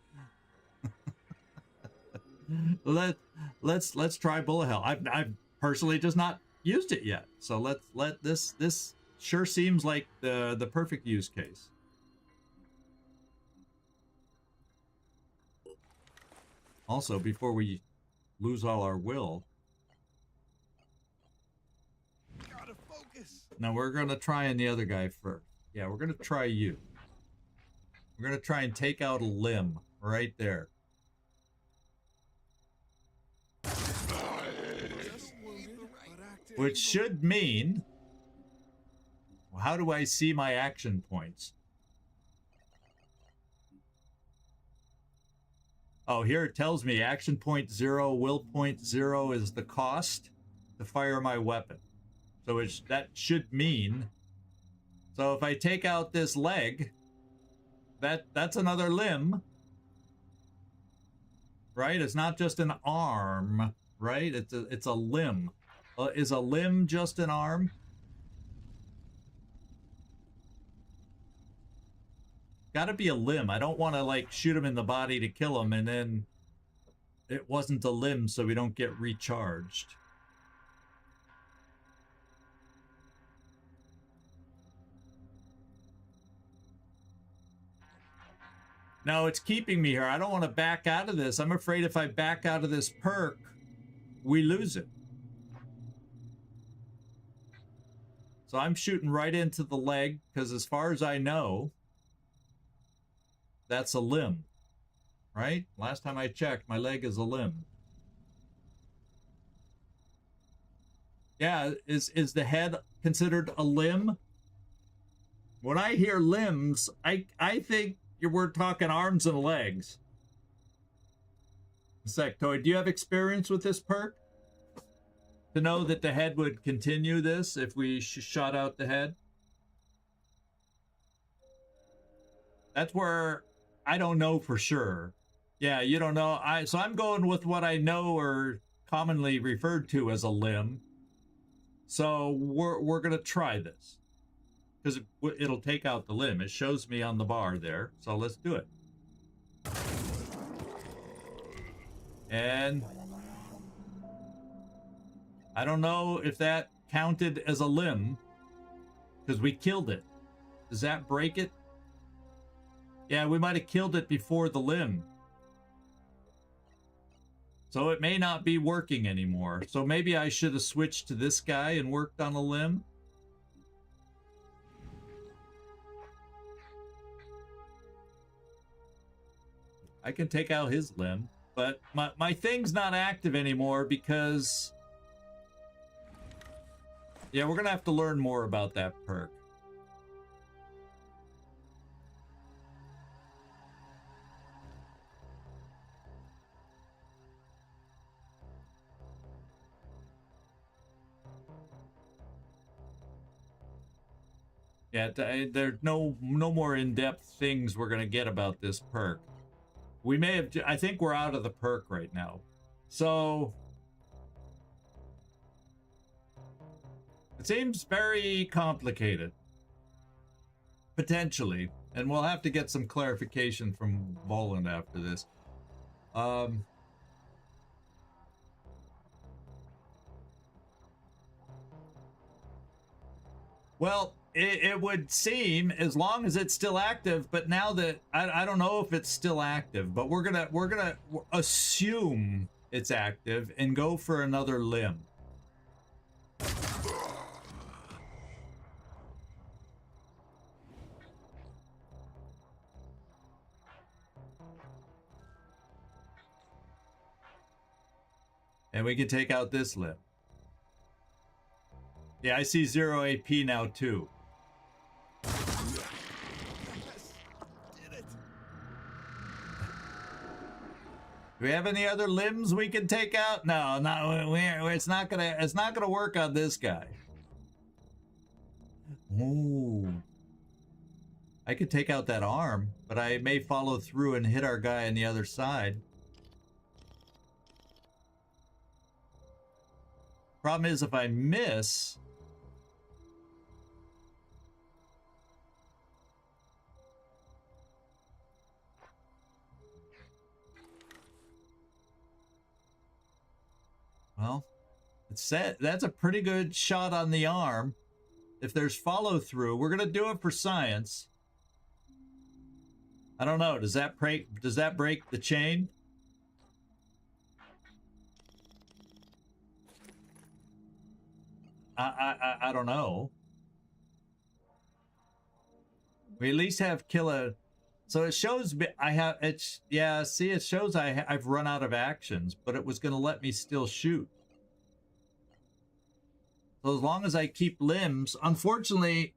Let's try bullet hell. I've personally just not used it yet. So let this sure seems like the perfect use case. Also, before we lose all our will,
Gotta focus.
now we're gonna try and the other guy first. Yeah, we're gonna try you. We're gonna try and take out a limb right there.
Just wounded, but active.
Which should mean, well, how do I see my action points? Oh, here it tells me action point 0, will point 0 is the cost to fire my weapon. So that should mean, so if I take out this leg, that's another limb, right? It's not just an arm, right? It's a limb. Is a limb just an arm? Gotta be a limb. I don't want to like shoot him in the body to kill him and then it wasn't a limb so we don't get recharged. No, it's keeping me here. I don't want to back out of this. I'm afraid if I back out of this perk, we lose it. So I'm shooting right into the leg because as far as I know, that's a limb, right? Last time I checked, my leg is a limb. Yeah, is the head considered a limb? When I hear limbs, I think we're talking arms and legs. Sectoid, do you have experience with this perk? To know that the head would continue this if we shot out the head? That's where I don't know for sure. Yeah, you don't know. So I'm going with what I know or commonly referred to as a limb. So we're gonna try this because it'll take out the limb. It shows me on the bar there. So let's do it. And I don't know if that counted as a limb because we killed it. Does that break it? Yeah, we might have killed it before the limb. So it may not be working anymore. So maybe I should have switched to this guy and worked on a limb. I can take out his limb, but my thing's not active anymore because... Yeah, we're gonna have to learn more about that perk. Yeah, there's no more in-depth things we're gonna get about this perk. We may have, I think we're out of the perk right now. So it seems very complicated. Potentially. And we'll have to get some clarification from Voland after this. Well, it would seem as long as it's still active, but now that I don't know if it's still active, but we're gonna assume it's active and go for another limb. And we can take out this limb. Yeah, I see 0 AP now too.
Yes! Did it!
Do we have any other limbs we can take out? No, it's not gonna work on this guy. Ooh. I could take out that arm, but I may follow through and hit our guy on the other side. Problem is, if I miss, well, it's set. That's a pretty good shot on the arm. If there's follow through, we're gonna do it for science. I don't know. Does that break the chain? I don't know. We at least have killer. So it shows I have it's yeah, see it shows I've run out of actions, but it was going to let me still shoot. So as long as I keep limbs, unfortunately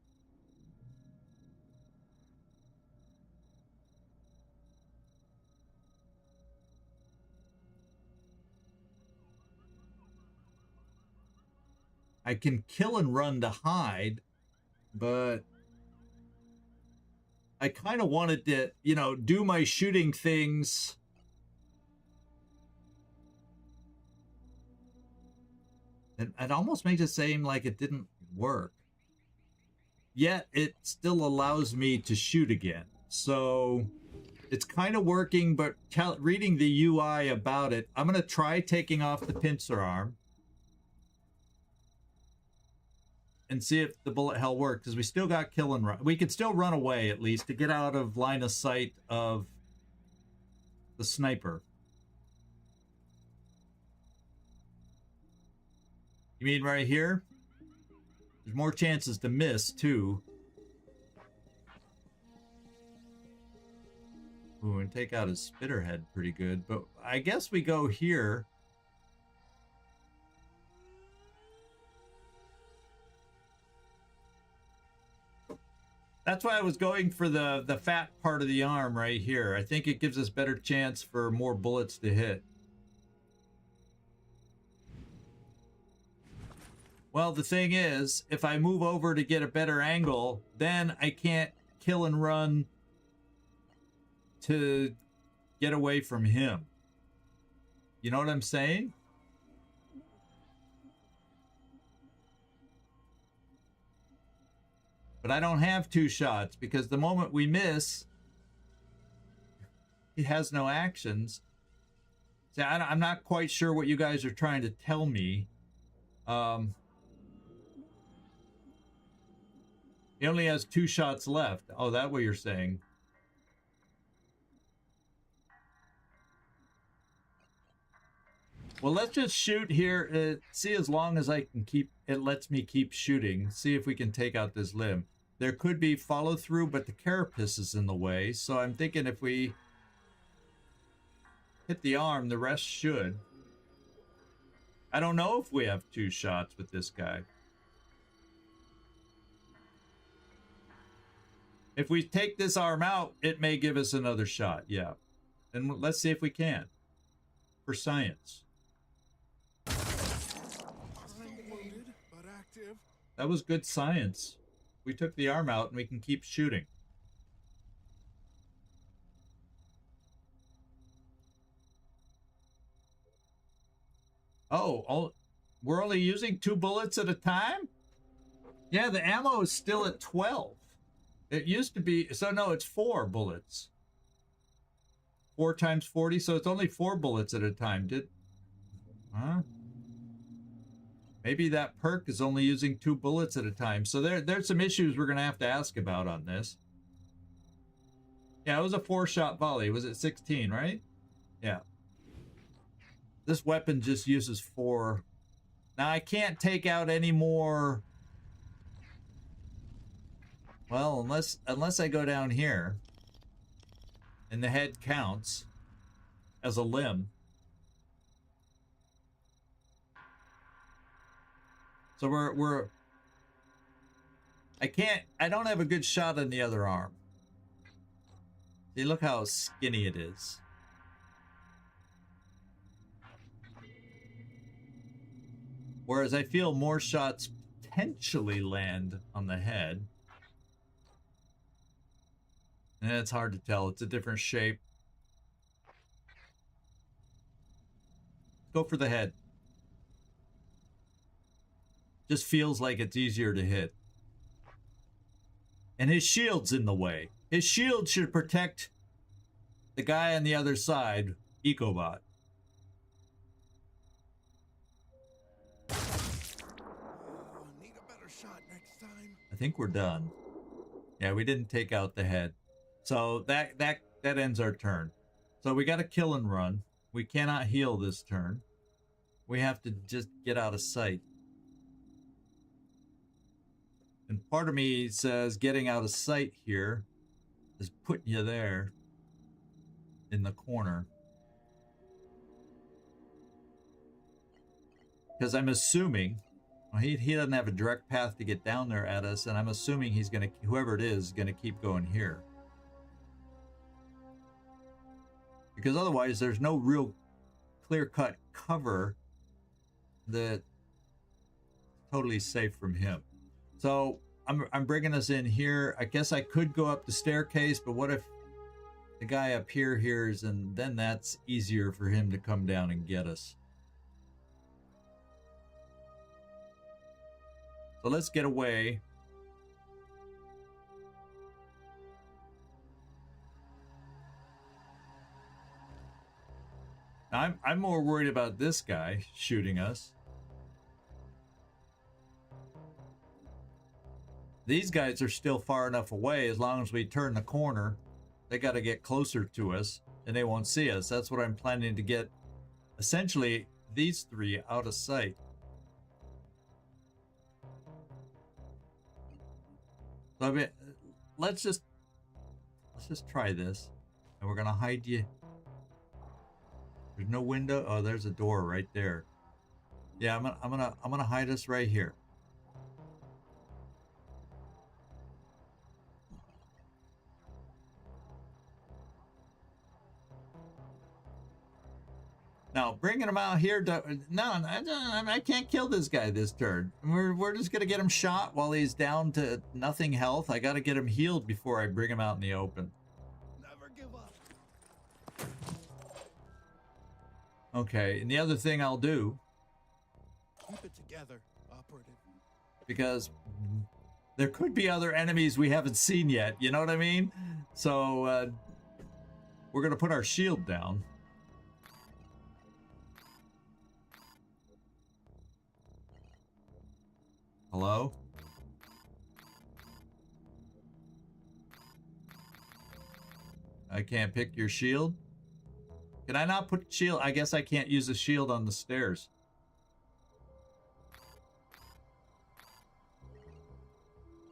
I can kill and run to hide, but I kind of wanted to, you know, do my shooting things. And it almost makes it seem like it didn't work. Yet it still allows me to shoot again. So it's kind of working, but reading the UI about it, I'm going to try taking off the pincer arm and see if the bullet hell works, because we still got kill and run. We can still run away, at least, to get out of line of sight of the sniper. You mean right here? There's more chances to miss, too. Ooh, and take out his spitter head pretty good, but I guess we go here. That's why I was going for the fat part of the arm right here. I think it gives us better chance for more bullets to hit. Well, the thing is, if I move over to get a better angle, then I can't kill and run to get away from him. You know what I'm saying? But I don't have two shots, because the moment we miss, he has no actions. See, I'm not quite sure what you guys are trying to tell me. He only has 2 shots left. Oh, that's what you're saying. Well, let's just shoot here. See, as long as I can keep, it lets me keep shooting. See if we can take out this limb. There could be follow through, but the carapace is in the way. So I'm thinking if we hit the arm, the rest should. I don't know if we have 2 shots with this guy. If we take this arm out, it may give us another shot. Yeah. And let's see if we can. For science.
Unloaded, but active.
That was good science. We took the arm out and we can keep shooting. Oh, we're only using 2 bullets at a time? Yeah, the ammo is still at 12. It used to be, so no, it's 4 bullets. 4 times 40, so it's only 4 bullets at a time. Huh? Maybe that perk is only using 2 bullets at a time. So there's some issues we're going to have to ask about on this. Yeah, it was a 4-shot volley. Was it 16, right? Yeah. This weapon just uses 4. Now, I can't take out any more... Well, unless I go down here and the head counts as a limb. So I don't have a good shot on the other arm. See, look how skinny it is. Whereas I feel more shots potentially land on the head. And it's hard to tell. It's a different shape. Go for the head. Just feels like it's easier to hit. And his shield's in the way. His shield should protect the guy on the other side, EcoBot.
Need a better shot next time.
I think we're done. Yeah, we didn't take out the head. So that ends our turn. So we got to kill and run. We cannot heal this turn. We have to just get out of sight. And part of me says getting out of sight here is putting you there in the corner. Because I'm assuming, well, he doesn't have a direct path to get down there at us, and I'm assuming he's going to, whoever it is going to keep going here. Because otherwise there's no real clear-cut cover that totally safe from him. So I'm bringing us in here. I guess I could go up the staircase, but what if the guy up here hears, and then that's easier for him to come down and get us. So let's get away. I'm more worried about this guy shooting us. These guys are still far enough away. As long as we turn the corner, they got to get closer to us and they won't see us. That's what I'm planning to get, essentially, these 3 out of sight. So I mean, let's just try this, and we're gonna hide you. There's no window. Oh, there's a door right there. Yeah, I'm gonna hide us right here. Now, bringing him out here, I can't kill this guy this turn. We're just going to get him shot while he's down to nothing health. I got to get him healed before I bring him out in the open.
Never give up.
Okay, and the other thing I'll do,
Keep it together, operative.
because there could be other enemies we haven't seen yet, you know what I mean? So, we're going to put our shield down. Hello? I can't pick your shield? Can I not put shield? I guess I can't use a shield on the stairs.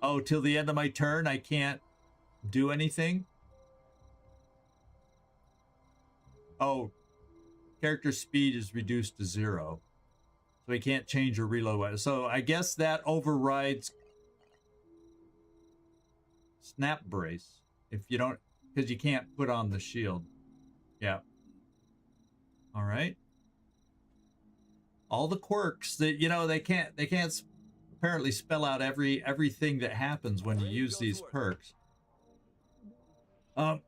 Oh, till the end of my turn, I can't do anything? Oh, character speed is reduced to 0. So he can't change or reload. So I guess that overrides Snap Brace. If you don't, because you can't put on the shield. Yeah. All right. All the quirks that, you know, they can't apparently spell out everything that happens when you use these perks.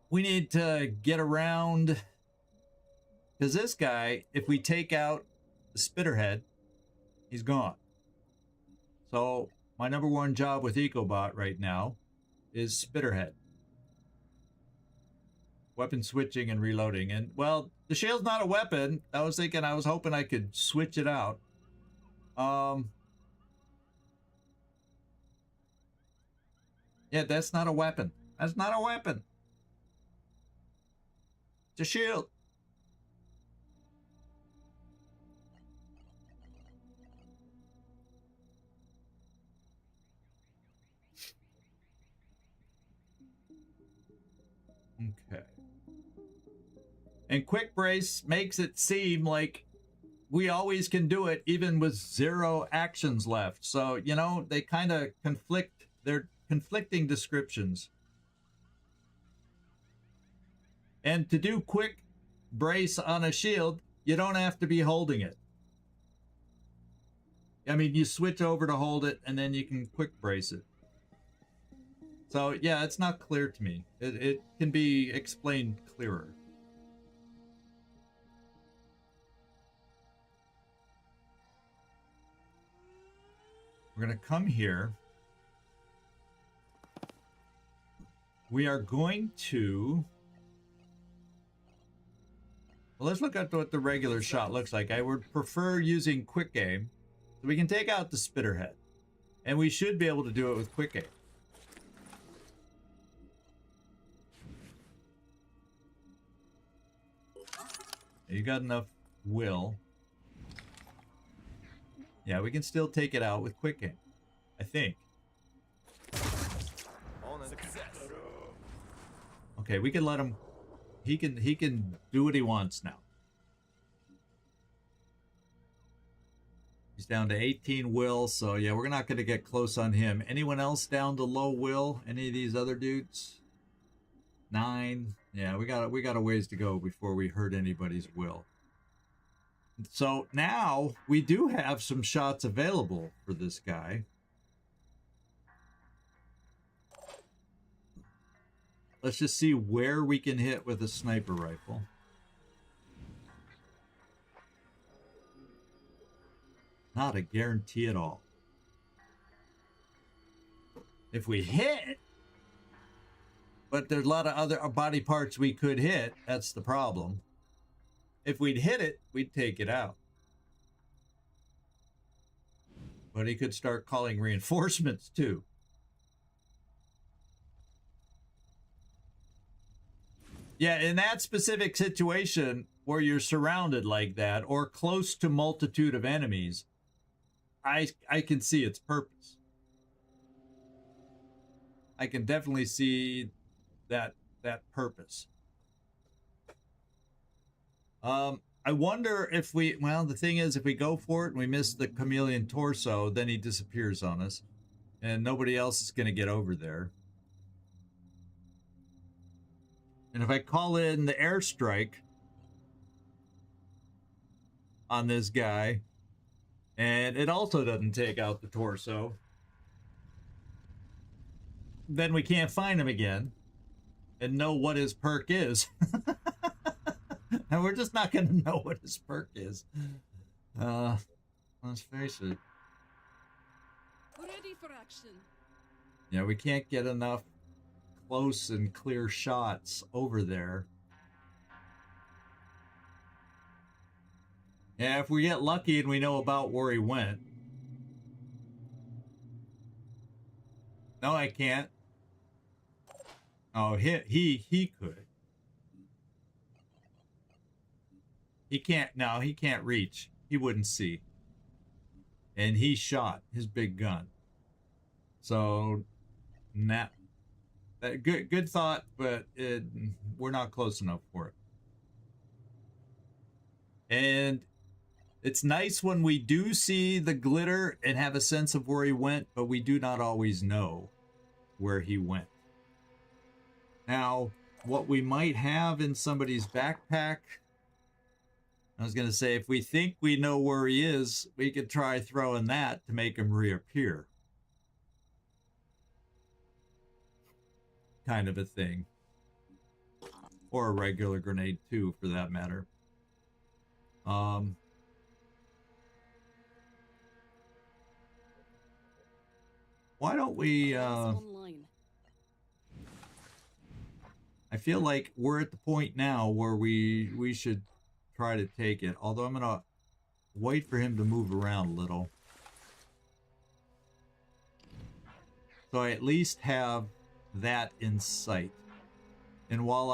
We need to get around, because this guy, if we take out the Spitterhead, he's gone. So my number 1 job with EcoBot right now is Spitterhead. Weapon switching and reloading. And, well, the shield's not a weapon. I was hoping I could switch it out. Yeah, that's not a weapon. That's not a weapon. It's a shield. Okay. And quick brace makes it seem like we always can do it even with 0 actions left. So, you know, they kind of conflict. They're conflicting descriptions. And to do quick brace on a shield, you don't have to be holding it. I mean, you switch over to hold it and then you can quick brace it. So, yeah, it's not clear to me. It can be explained clearer. We're going to come here. We are going to... Well, let's look at what the regular shot looks like. I would prefer using quick aim. So we can take out the spitterhead. And we should be able to do it with quick aim. You got enough will. Yeah, we can still take it out with quick aim, I think. Okay, we can let him. He can do what he wants now. He's down to 18 will, so yeah, we're not going to get close on him. Anyone else down to low will? Any of these other dudes? 9. Yeah, we got a ways to go before we hurt anybody's will. So now we do have some shots available for this guy. Let's just see where we can hit with a sniper rifle. Not a guarantee at all. If we hit, but there's a lot of other body parts we could hit, that's the problem. If we'd hit it, we'd take it out. But he could start calling reinforcements too. Yeah, in that specific situation where you're surrounded like that or close to multitude of enemies, I can see its purpose. I can definitely see that purpose. I wonder if we, well, the thing is, if we go for it and we miss the chameleon torso, then he disappears on us and nobody else is going to get over there. And if I call in the airstrike on this guy and it also doesn't take out the torso, then we can't find him again and know what his perk is. And we're just not going to know what his perk is. Let's face it.
Ready for action.
Yeah, we can't get enough close and clear shots over there. Yeah, if we get lucky and we know about where he went. No, I can't. Oh, he could. He can't, no, he can't reach. He wouldn't see. And he shot his big gun. So, nah. Good thought, but we're not close enough for it. And it's nice when we do see the glitter and have a sense of where he went, but we do not always know where he went. Now, what we might have in somebody's backpack, I was going to say, if we think we know where he is, we could try throwing that to make him reappear. Kind of a thing. Or a regular grenade too, for that matter. Why don't we, I feel like we're at the point now where we should try to take it. Although I'm going to wait for him to move around a little. So I at least have that in sight. And while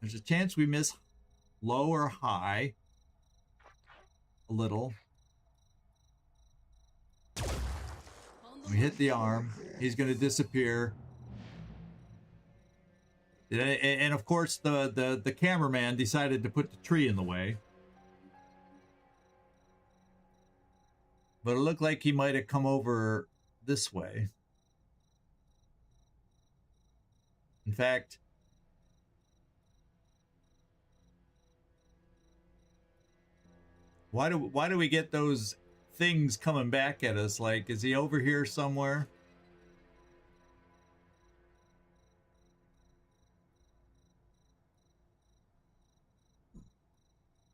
there's a chance we miss low or high a little. We hit the arm. He's going to disappear. And of course, the cameraman decided to put the tree in the way. But it looked like he might have come over this way. In fact, why do we get those things coming back at us? Like, is he over here somewhere?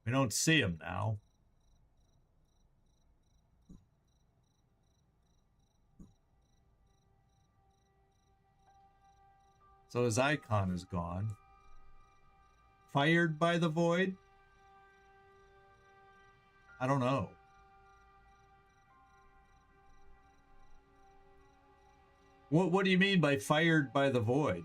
We don't see him now. So his icon is gone. Fired by the void? I don't know. What do you mean by fired by the void?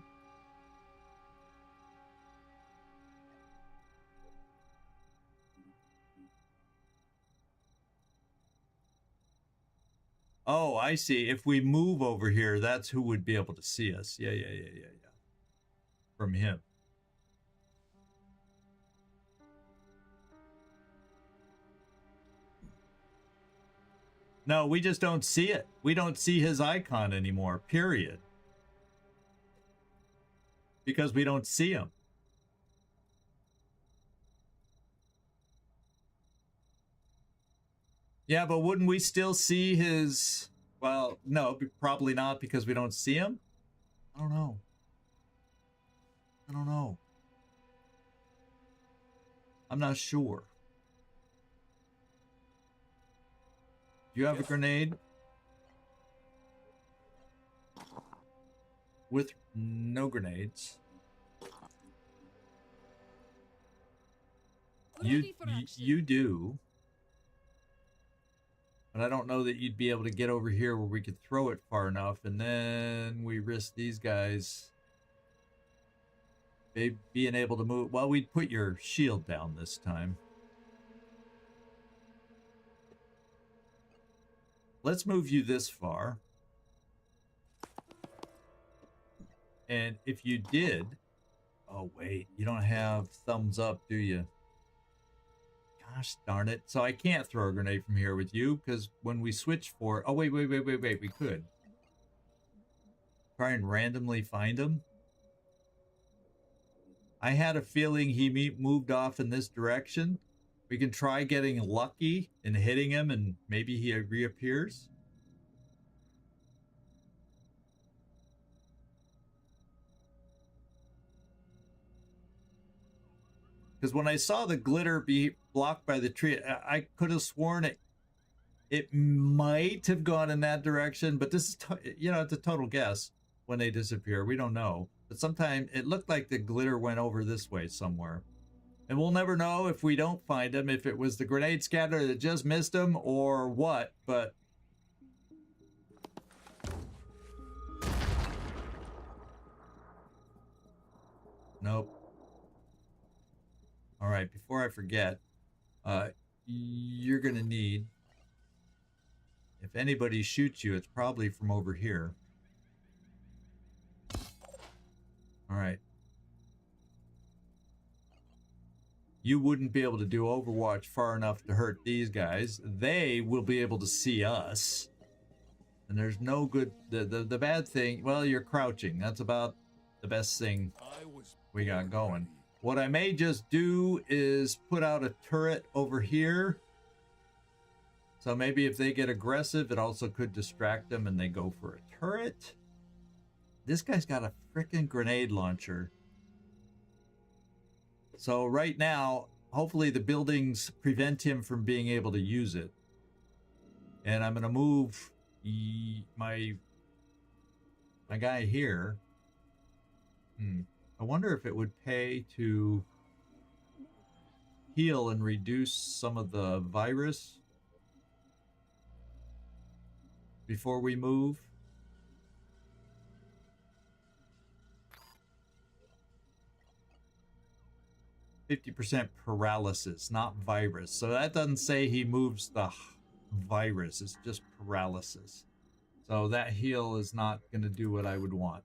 Oh, I see. If we move over here, that's who would be able to see us. Yeah. From him. No, we just don't see it. We don't see his icon anymore, period. Because we don't see him. Yeah, but wouldn't we still see his... Well, no, probably not because we don't see him? I don't know. I'm not sure. Do you have a grenade? With no grenades. You do. But I don't know that you'd be able to get over here where we could throw it far enough, and then we risk these guys being able to move. Well, we'd put your shield down this time. Let's move you this far. And if you did... Oh, wait. You don't have thumbs up, do you? Gosh darn it. So I can't throw a grenade from here with you, because when we switch for... Oh, wait. We could. Try and randomly find him. I had a feeling he moved off in this direction. We can try getting lucky and hitting him, and maybe he reappears. Because when I saw the glitter be blocked by the tree, I could have sworn it might have gone in that direction. But this is, it's a total guess when they disappear. We don't know. But sometimes it looked like the glitter went over this way somewhere. And we'll never know if we don't find him, if it was the grenade scatter that just missed him or what. But nope. All right, before I forget, you're going to need, if anybody shoots you, it's probably from over here. All right. You wouldn't be able to do Overwatch far enough to hurt these guys. They will be able to see us. And there's no good... The bad thing... Well, you're crouching. That's about the best thing we got going. What I may just do is put out a turret over here. So maybe if they get aggressive, it also could distract them and they go for a turret. This guy's got a freaking grenade launcher. So right now, hopefully the buildings prevent him from being able to use it. And I'm going to move my guy here. I wonder if it would pay to heal and reduce some of the virus. before we move. %, paralysis, not virus. So that doesn't say he moves the virus. It's just paralysis. So that heal is not going to do what I would want.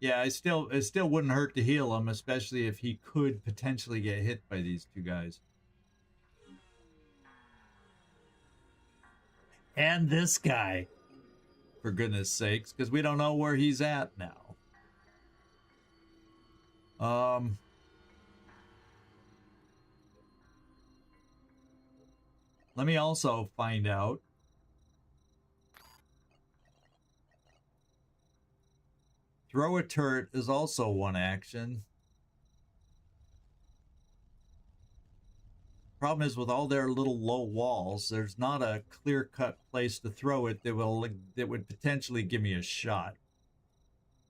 Yeah, it still wouldn't hurt to heal him, especially if he could potentially get hit by these two guys. And this guy, for goodness sakes, because we don't know where he's at now. Let me also find out. Throw a turret is also one action. Problem is, with all their little low walls, there's not a clear-cut place to throw it that would potentially give me a shot.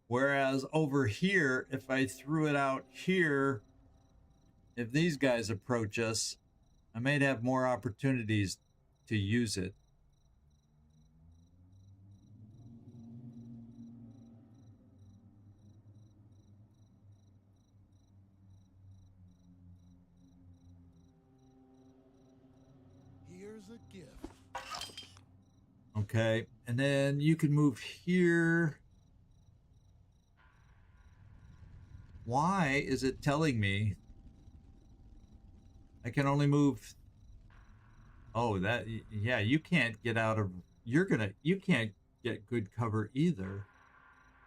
Whereas over here, if I threw it out here, if these guys approach us, I might have more opportunities to use it.
Here's a gift.
Okay, and then you can move here. Why is it telling me I can only move? Oh, that, yeah, you can't get out of, you can't get good cover either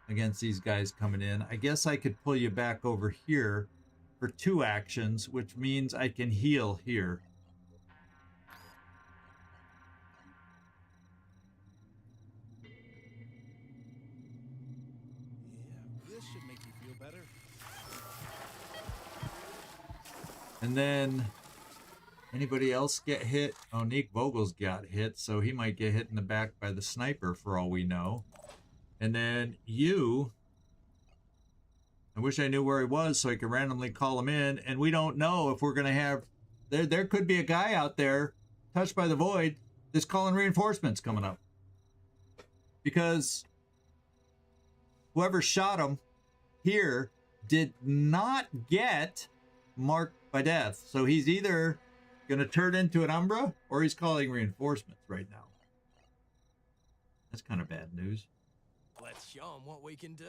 against these guys coming in. I guess I could pull you back over here for 2 actions, which means I can heal here.
Yeah, this should make you feel better.
And then anybody else get hit? Oh, Nick Vogel's got hit, so he might get hit in the back by the sniper for all we know. And then you, I wish I knew where he was so I could randomly call him in, and we don't know if we're going to have, there could be a guy out there touched by the void that's calling reinforcements coming up. Because whoever shot him here did not get marked by death. So he's either going to turn into an Umbra or he's calling reinforcements right now. That's kind of bad news.
Let's show them what we can do.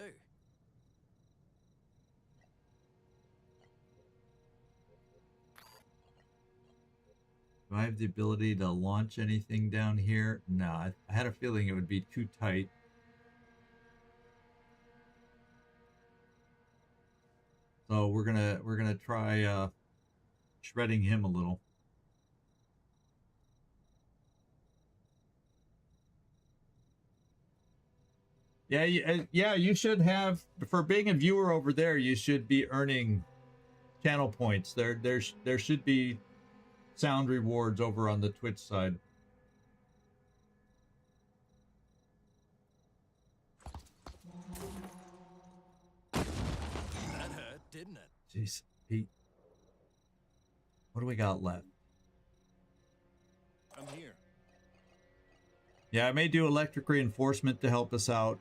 Do I have the ability to launch anything down here? No, I had a feeling it would be too tight. So we're gonna try shredding him a little. Yeah, yeah, you should have, for being a viewer over there, you should be earning channel points. There should be sound rewards over on the Twitch side.
That hurt, didn't it?
Jeez, Pete. What do we got left?
I'm here.
Yeah, I may do electric reinforcement to help us out.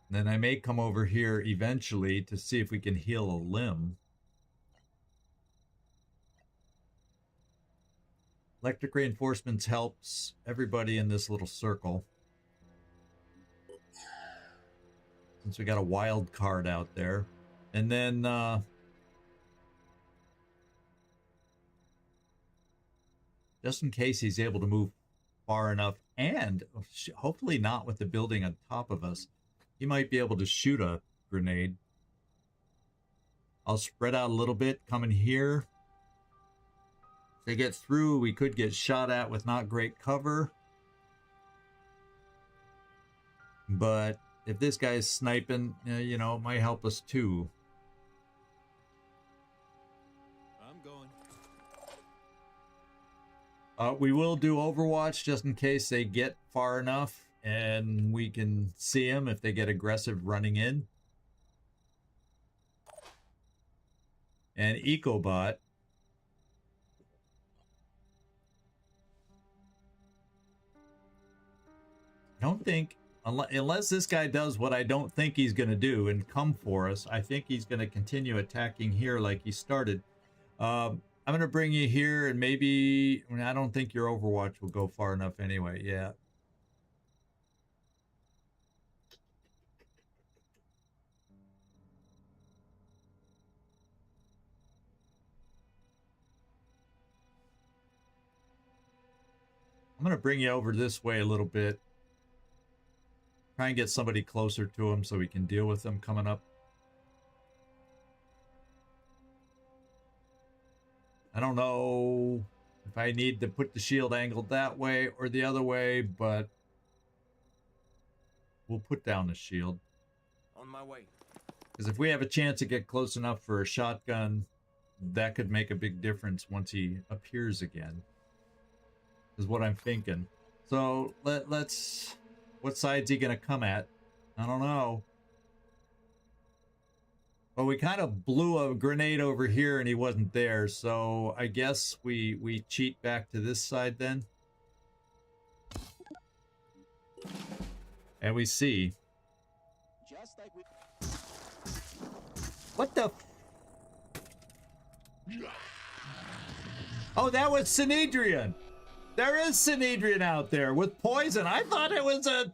Then I may come over here eventually to see if we can heal a limb. Electric reinforcements helps everybody in this little circle. Since we got a wild card out there. And then just in case he's able to move far enough, and hopefully not with the building on top of us, he might be able to shoot a grenade. I'll spread out a little bit coming here. If they get through, we could get shot at with not great cover. But if this guy's sniping, you know, it might help us too.
I'm going.
We will do Overwatch just in case they get far enough and we can see them if they get aggressive running in. and EcoBot. I don't think, unless this guy does what I don't think he's going to do and come for us, I think he's going to continue attacking here like he started. I'm going to bring you here, and maybe, I mean, I don't think your Overwatch will go far enough anyway. Yeah. I'm going to bring you over this way a little bit. Try and get somebody closer to him so we can deal with them coming up. I don't know if I need to put the shield angled that way or the other way, but we'll put down the shield.
On my way.
Because if we have a chance to get close enough for a shotgun, that could make a big difference once he appears again. Is what I'm thinking. So let's... What side's he gonna come at? I don't know. But we kind of blew a grenade over here and he wasn't there, so I guess we cheat back to this side then. And we see.
Just like we...
What the... Oh, that was Synedrian! There is Synedrian out there with poison. I thought it was a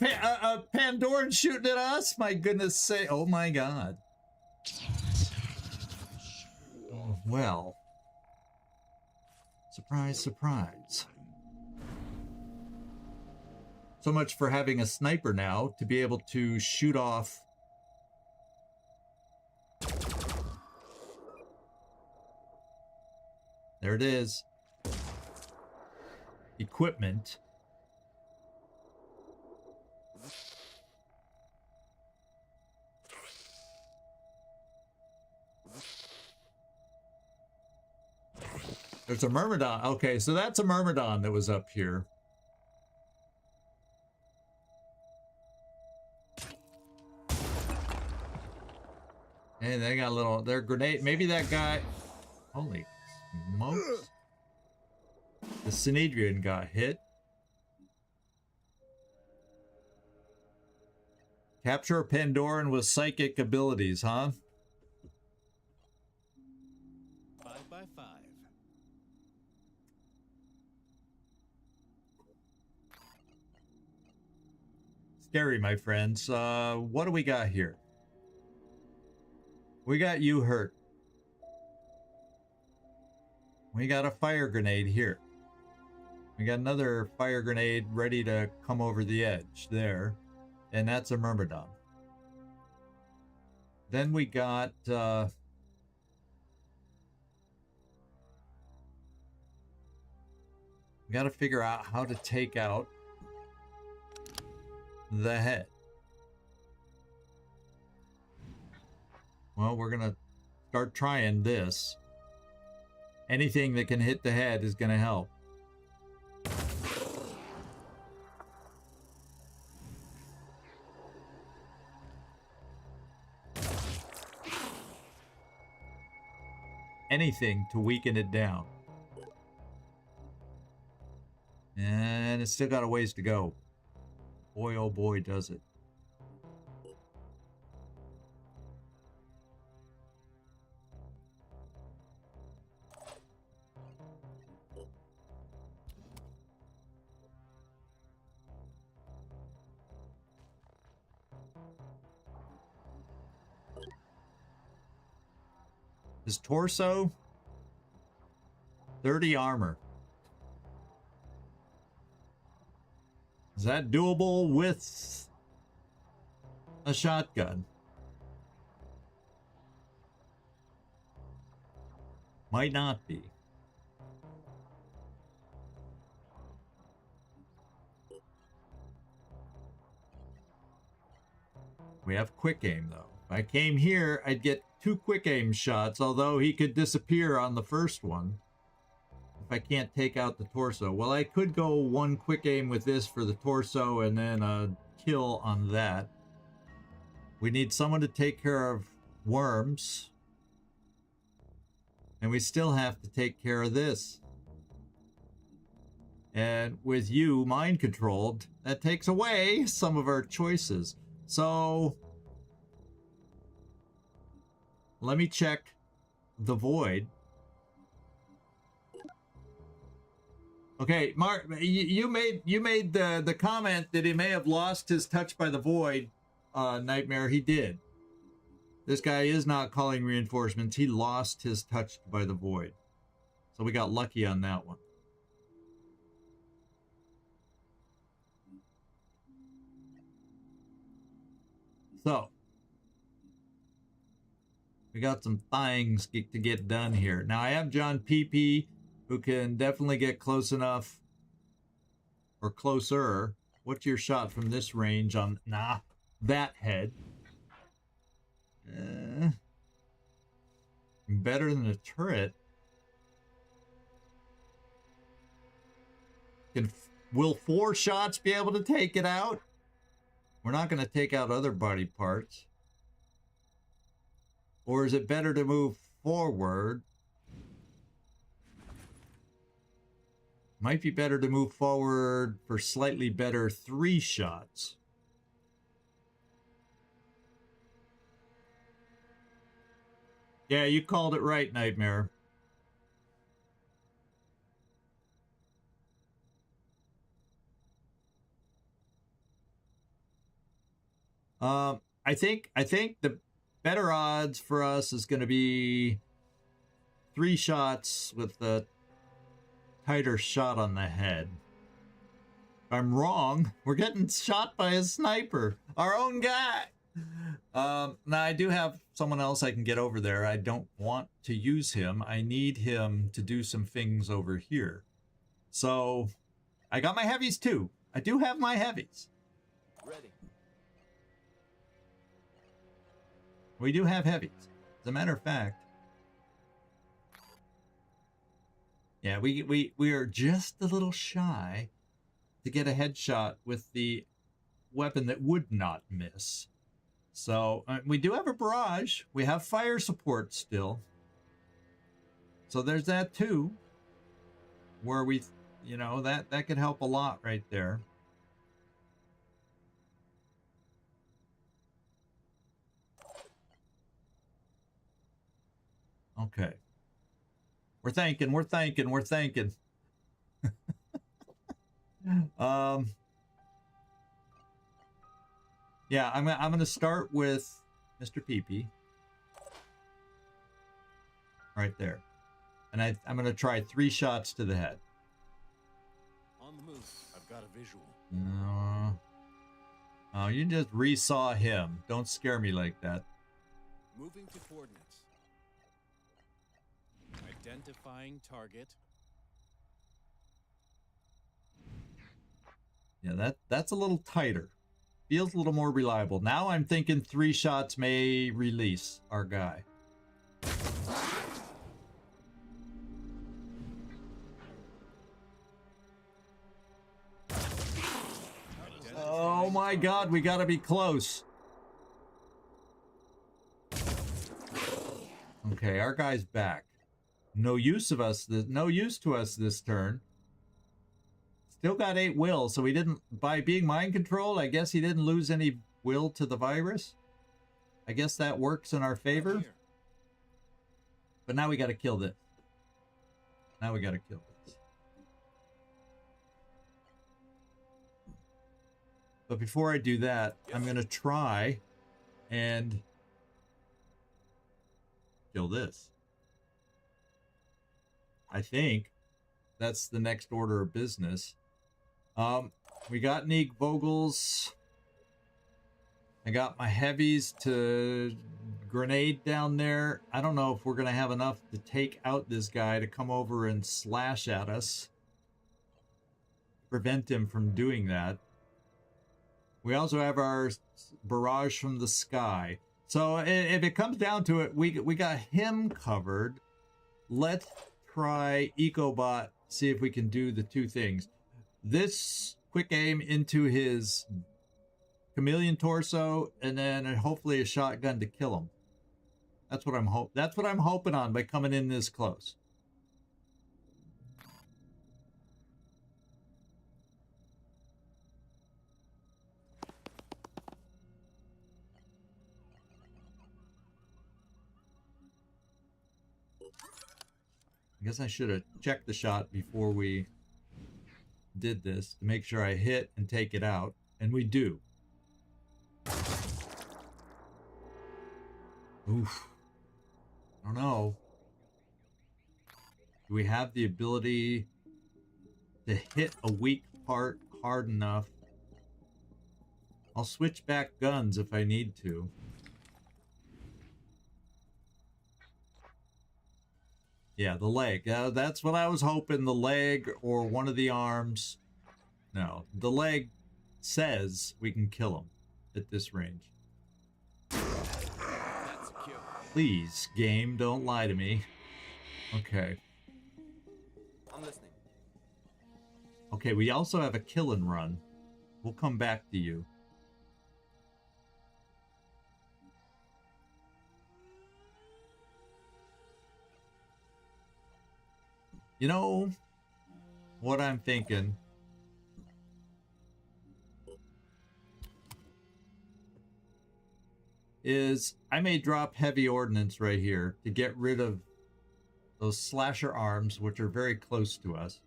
Pandoran shooting at us. My goodness sake. Oh my god. Oh, well. Surprise, surprise. So much for having a sniper now to be able to shoot off. There it is. Equipment. There's a Myrmidon. Okay, so that's a Myrmidon that was up here. Hey, they got a little... Their grenade... Maybe that guy... Holy smokes. The Synedrian got hit. Capture a Pandoran with psychic abilities, huh?
5 by 5.
Scary, my friends. What do we got here? We got you hurt. We got a fire grenade here. We got another fire grenade ready to come over the edge there. And that's a Myrmidon. Then we got... we got to figure out how to take out the head. Well, we're going to start trying this. Anything that can hit the head is going to help. Anything to weaken it down. And it's still got a ways to go. Boy, oh boy, does it. His torso, 30 armor. Is that doable with a shotgun? Might not be. We have quick aim though. If I came here, I'd get 2 quick aim shots, although he could disappear on the first one if I can't take out the torso. Well, I could go 1 quick aim with this for the torso and then a kill on that. We need someone to take care of worms. And we still have to take care of this. And with you mind controlled, that takes away some of our choices. So let me check the void. Okay, Mark, you made the comment that he may have lost his touch by the void, Nightmare. He did. This guy is not calling reinforcements. He lost his touch by the void. So we got lucky on that one. So we got some things to get done here. Now I have John PP, who can definitely get close enough, or closer. What's your shot from this range on that head? Better than a turret. Will 4 shots be able to take it out? We're not going to take out other body parts. Or is it better to move forward? Might be better to move forward for slightly better 3 shots. Yeah, you called it right, Nightmare. I think the better odds for us is going to be 3 shots with the tighter shot on the head. If I'm wrong, we're getting shot by a sniper, our own guy. Now I do have someone else I can get over there. I don't want to use him. I need him to do some things over here. So I got my heavies too. I do have my heavies.
Ready.
We do have heavies. As a matter of fact, yeah, we are just a little shy to get a headshot with the weapon that would not miss. So we do have a barrage. We have fire support still. So there's that too, where we, you know, that could help a lot right there. Okay. We're thinking. Yeah, I'm gonna start with Mr. PP. Right there. And I'm gonna try 3 shots to the head.
On the move. I've got a visual.
No. Oh, you just resaw him. Don't scare me like that.
Moving to coordinates. Identifying target.
Yeah, that's a little tighter. Feels a little more reliable. Now I'm thinking 3 shots may release our guy. Oh my God, we gotta be close. Okay, our guy's back. No use to us this turn. Still got 8 will, so we didn't, by being mind controlled, I guess he didn't lose any will to the virus. I guess that works in our favor. But now we gotta kill this. But before I do that, I'm gonna try and kill this. I think that's the next order of business. We got Neek Vogels. I got my heavies to grenade down there. I don't know if we're going to have enough to take out this guy to come over and slash at us. Prevent him from doing that. We also have our barrage from the sky. So if it comes down to it, we got him covered. Let's try EcoBot, see if we can do the 2 things. This quick aim into his chameleon torso, and then hopefully a shotgun to kill him. That's what I'm hoping on by coming in this close. I guess I should have checked the shot before we did this to make sure I hit and take it out, and we do. Oof. I don't know. Do we have the ability to hit a weak part hard enough? I'll switch back guns if I need to. Yeah, the leg. That's what I was hoping. The leg or one of the arms. No, the leg says we can kill him at this range.
That's a kill.
Please, game, don't lie to me. Okay.
I'm listening.
Okay, we also have a kill and run. We'll come back to you. You know what I'm thinking? Is I may drop heavy ordnance right here to get rid of those slasher arms, which are very close to us.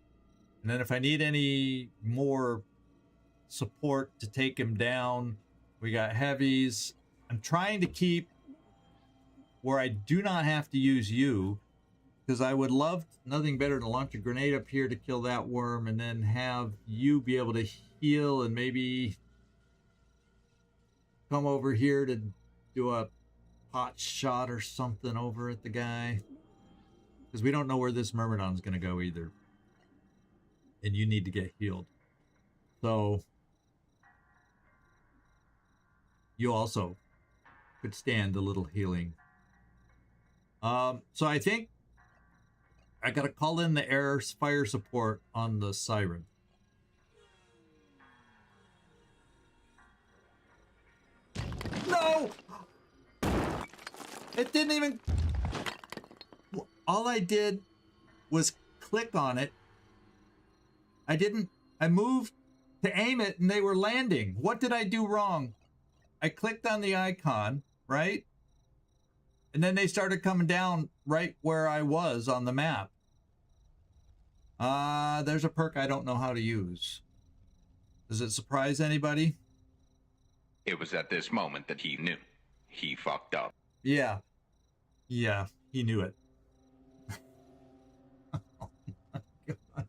And then if I need any more support to take him down, we got heavies. I'm trying to keep where I do not have to use you, because I would love nothing better than launch a grenade up here to kill that worm and then have you be able to heal and maybe come over here to do a pot shot or something over at the guy. Because we don't know where this Myrmidon's going to go either. And you need to get healed. So you also could stand a little healing. So I think I gotta call in the air fire support on the siren. No! It didn't even... All I did was click on it. I moved to aim it and they were landing. What did I do wrong? I clicked on the icon, right? And then they started coming down right where I was on the map. There's a perk I don't know how to use. Does it surprise anybody?
It was at this moment that he knew. He fucked up.
Yeah. Yeah, he knew it. Oh my God.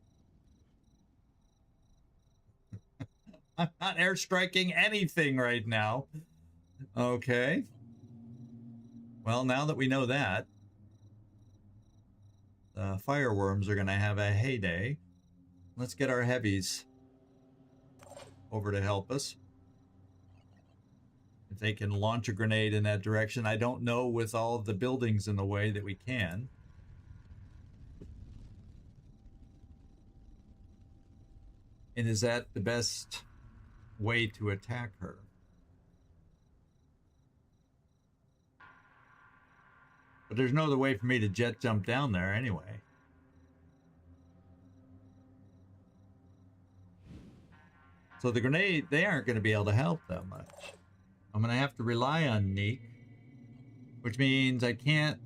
I'm not airstriking anything right now. Okay. Well, now that we know that, the fireworms are going to have a heyday. Let's get our heavies over to help us. If they can launch a grenade in that direction. I don't know with all of the buildings in the way that we can. And is that the best way to attack her? But there's no other way for me to jet jump down there anyway. So the grenade, they aren't going to be able to help that much. I'm going to have to rely on Neek, which means I can't...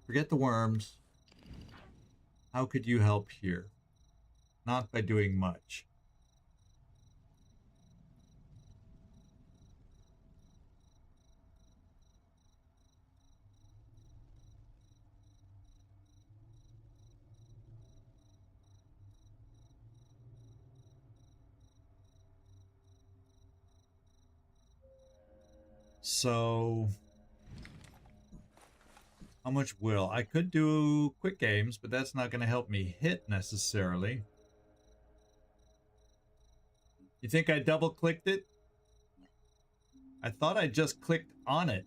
Forget the worms. How could you help here? Not by doing much. So, how much will? I could do quick games, but that's not going to help me hit necessarily. You think I double clicked it? I thought I just clicked on it.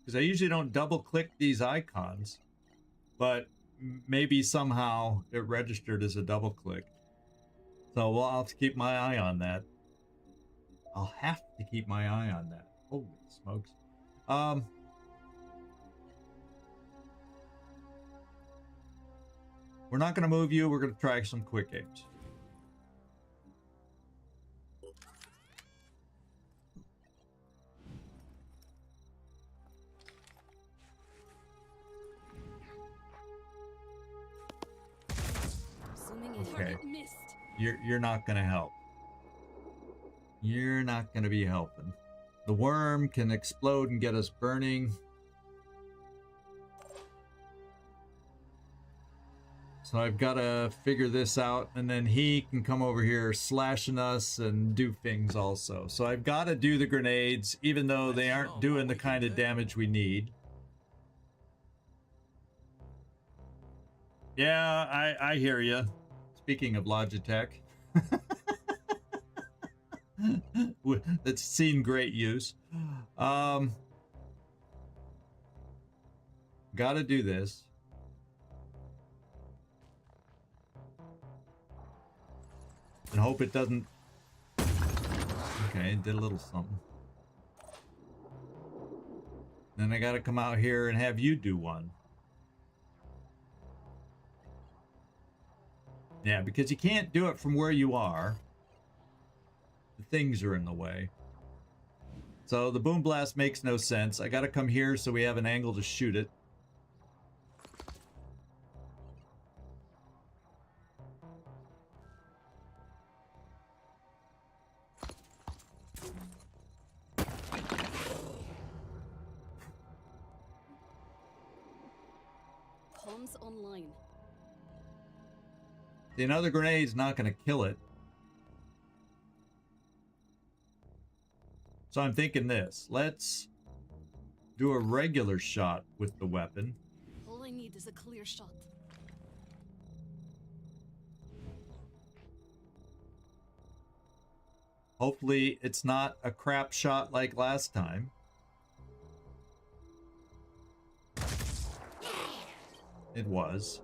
Because I usually don't double click these icons. But maybe somehow it registered as a double click. So I'll have to keep my eye on that. I'll have to keep my eye on that. Holy smokes. We're not going to move you. We're going to try some quick aims. Okay. You're not going to help. You're not going to be helping. The worm can explode and get us burning. So I've got to figure this out, and then he can come over here slashing us and do things also. So I've got to do the grenades, even though they aren't doing the kind of damage we need. Yeah, I hear you. Speaking of Logitech, that's seen great use. Got to do this. And hope it doesn't. Okay, it did a little something. Then I gotta come out here and have you do one. Yeah, because you can't do it from where you are. The things are in the way. So the boom blast makes no sense. I gotta come here so we have an angle to shoot it.
Comms online.
Another grenade's not going to kill it. So I'm thinking this. Let's do a regular shot with the weapon.
All I need is a clear shot.
Hopefully it's not a crap shot like last time. It was.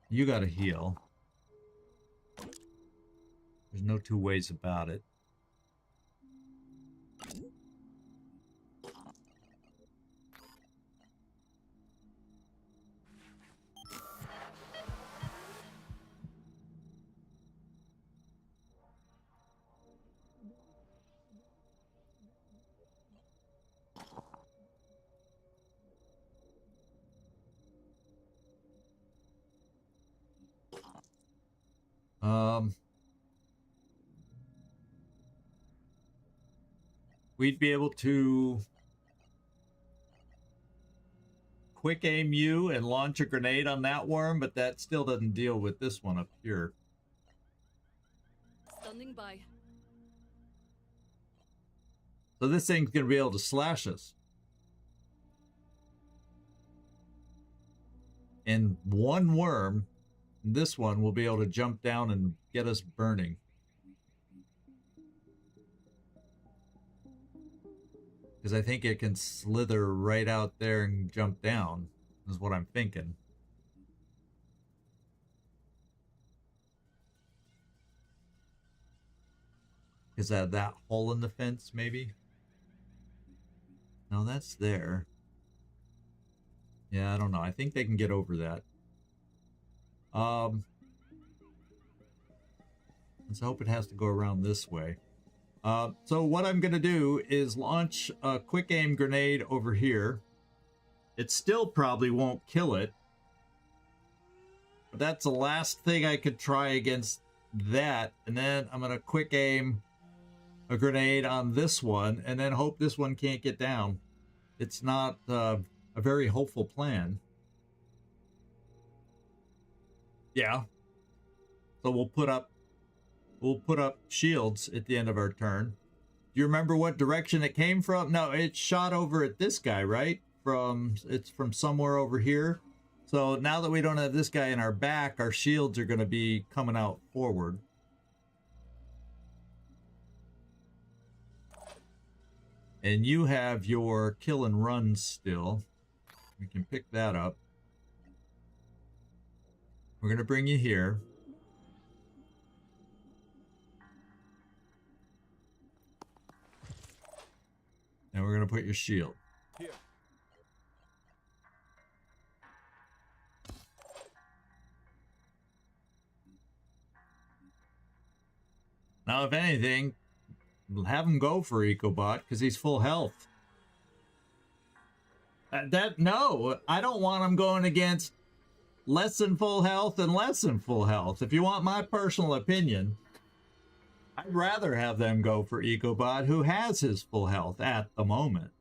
You gotta heal. There's no two ways about it. We'd be able to quick aim you and launch a grenade on that worm, but that still doesn't deal with this one up here.
Standing by.
So this thing's gonna be able to slash us. And one worm, this one, will be able to jump down and get us burning. Because I think it can slither right out there and jump down, is what I'm thinking. Is that hole in the fence, maybe? No, that's there. Yeah, I don't know. I think they can get over that. Let's hope it has to go around this way. So what I'm going to do is launch a quick aim grenade over here. It still probably won't kill it. But that's the last thing I could try against that. And then I'm going to quick aim a grenade on this one and then hope this one can't get down. It's not a very hopeful plan. Yeah. So we'll put up shields at the end of our turn. Do you remember what direction it came from? No, it shot over at this guy, right? It's from somewhere over here. So now that we don't have this guy in our back, our shields are going to be coming out forward. And you have your kill and run still. We can pick that up. We're going to bring you here. And we're going to put your shield.
Here.
Now, if anything, have him go for EcoBot because he's full health. No, I don't want him going against less than full health and less than full health. If you want my personal opinion, I'd rather have them go for EcoBot who has his full health at the moment.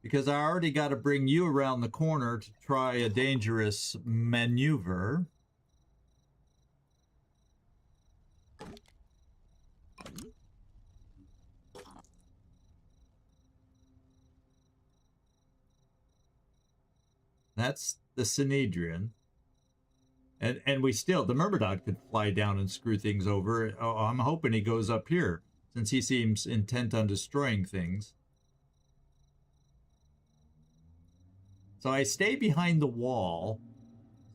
Because I already got to bring you around the corner to try a dangerous maneuver. That's the Synedrian. And we still, the Myrmidon could fly down and screw things over. Oh, I'm hoping he goes up here, since he seems intent on destroying things. So I stay behind the wall.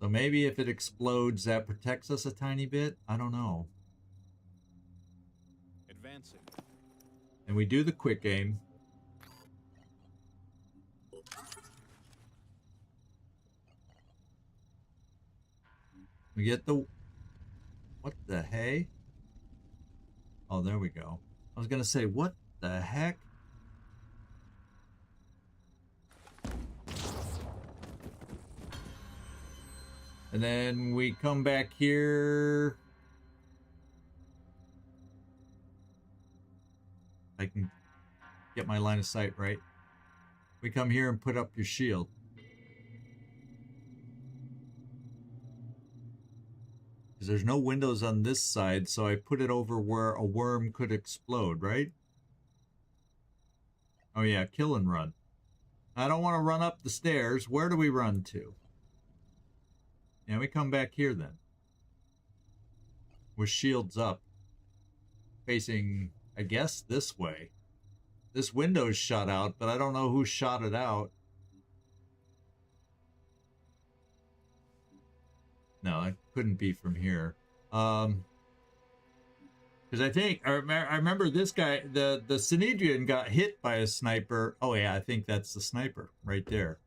So maybe if it explodes, that protects us a tiny bit. I don't know.
Advancing.
And we do the quick aim. We get the... What the hey? Oh, there we go. I was going to say, what the heck? And then we come back here. I can get my line of sight right. We come here and put up your shield. Because there's no windows on this side, so I put it over where a worm could explode, right? Oh yeah, kill and run. I don't want to run up the stairs. Where do we run to? Yeah, we come back here then. With shields up. Facing, I guess, this way. This window's shot out, but I don't know who shot it out. No, it couldn't be from here. Because I think, I remember this guy, the Synedrian got hit by a sniper. Oh yeah, I think that's the sniper right there.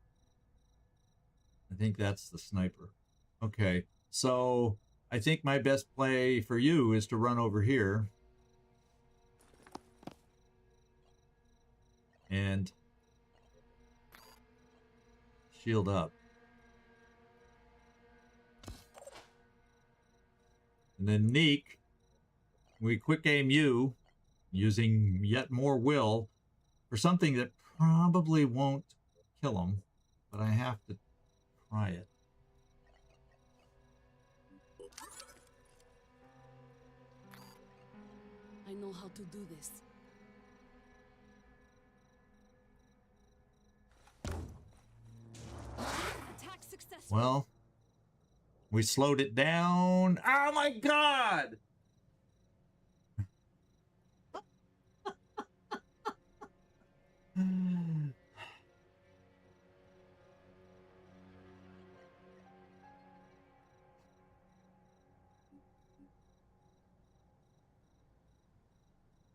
I think that's the sniper. Okay, so I think my best play for you is to run over here. And shield up. And then Neek, we quick aim you using yet more will for something that probably won't kill him, but I have to try it.
I know how to do this. Attack successful.
Well, we slowed it down. Oh my God!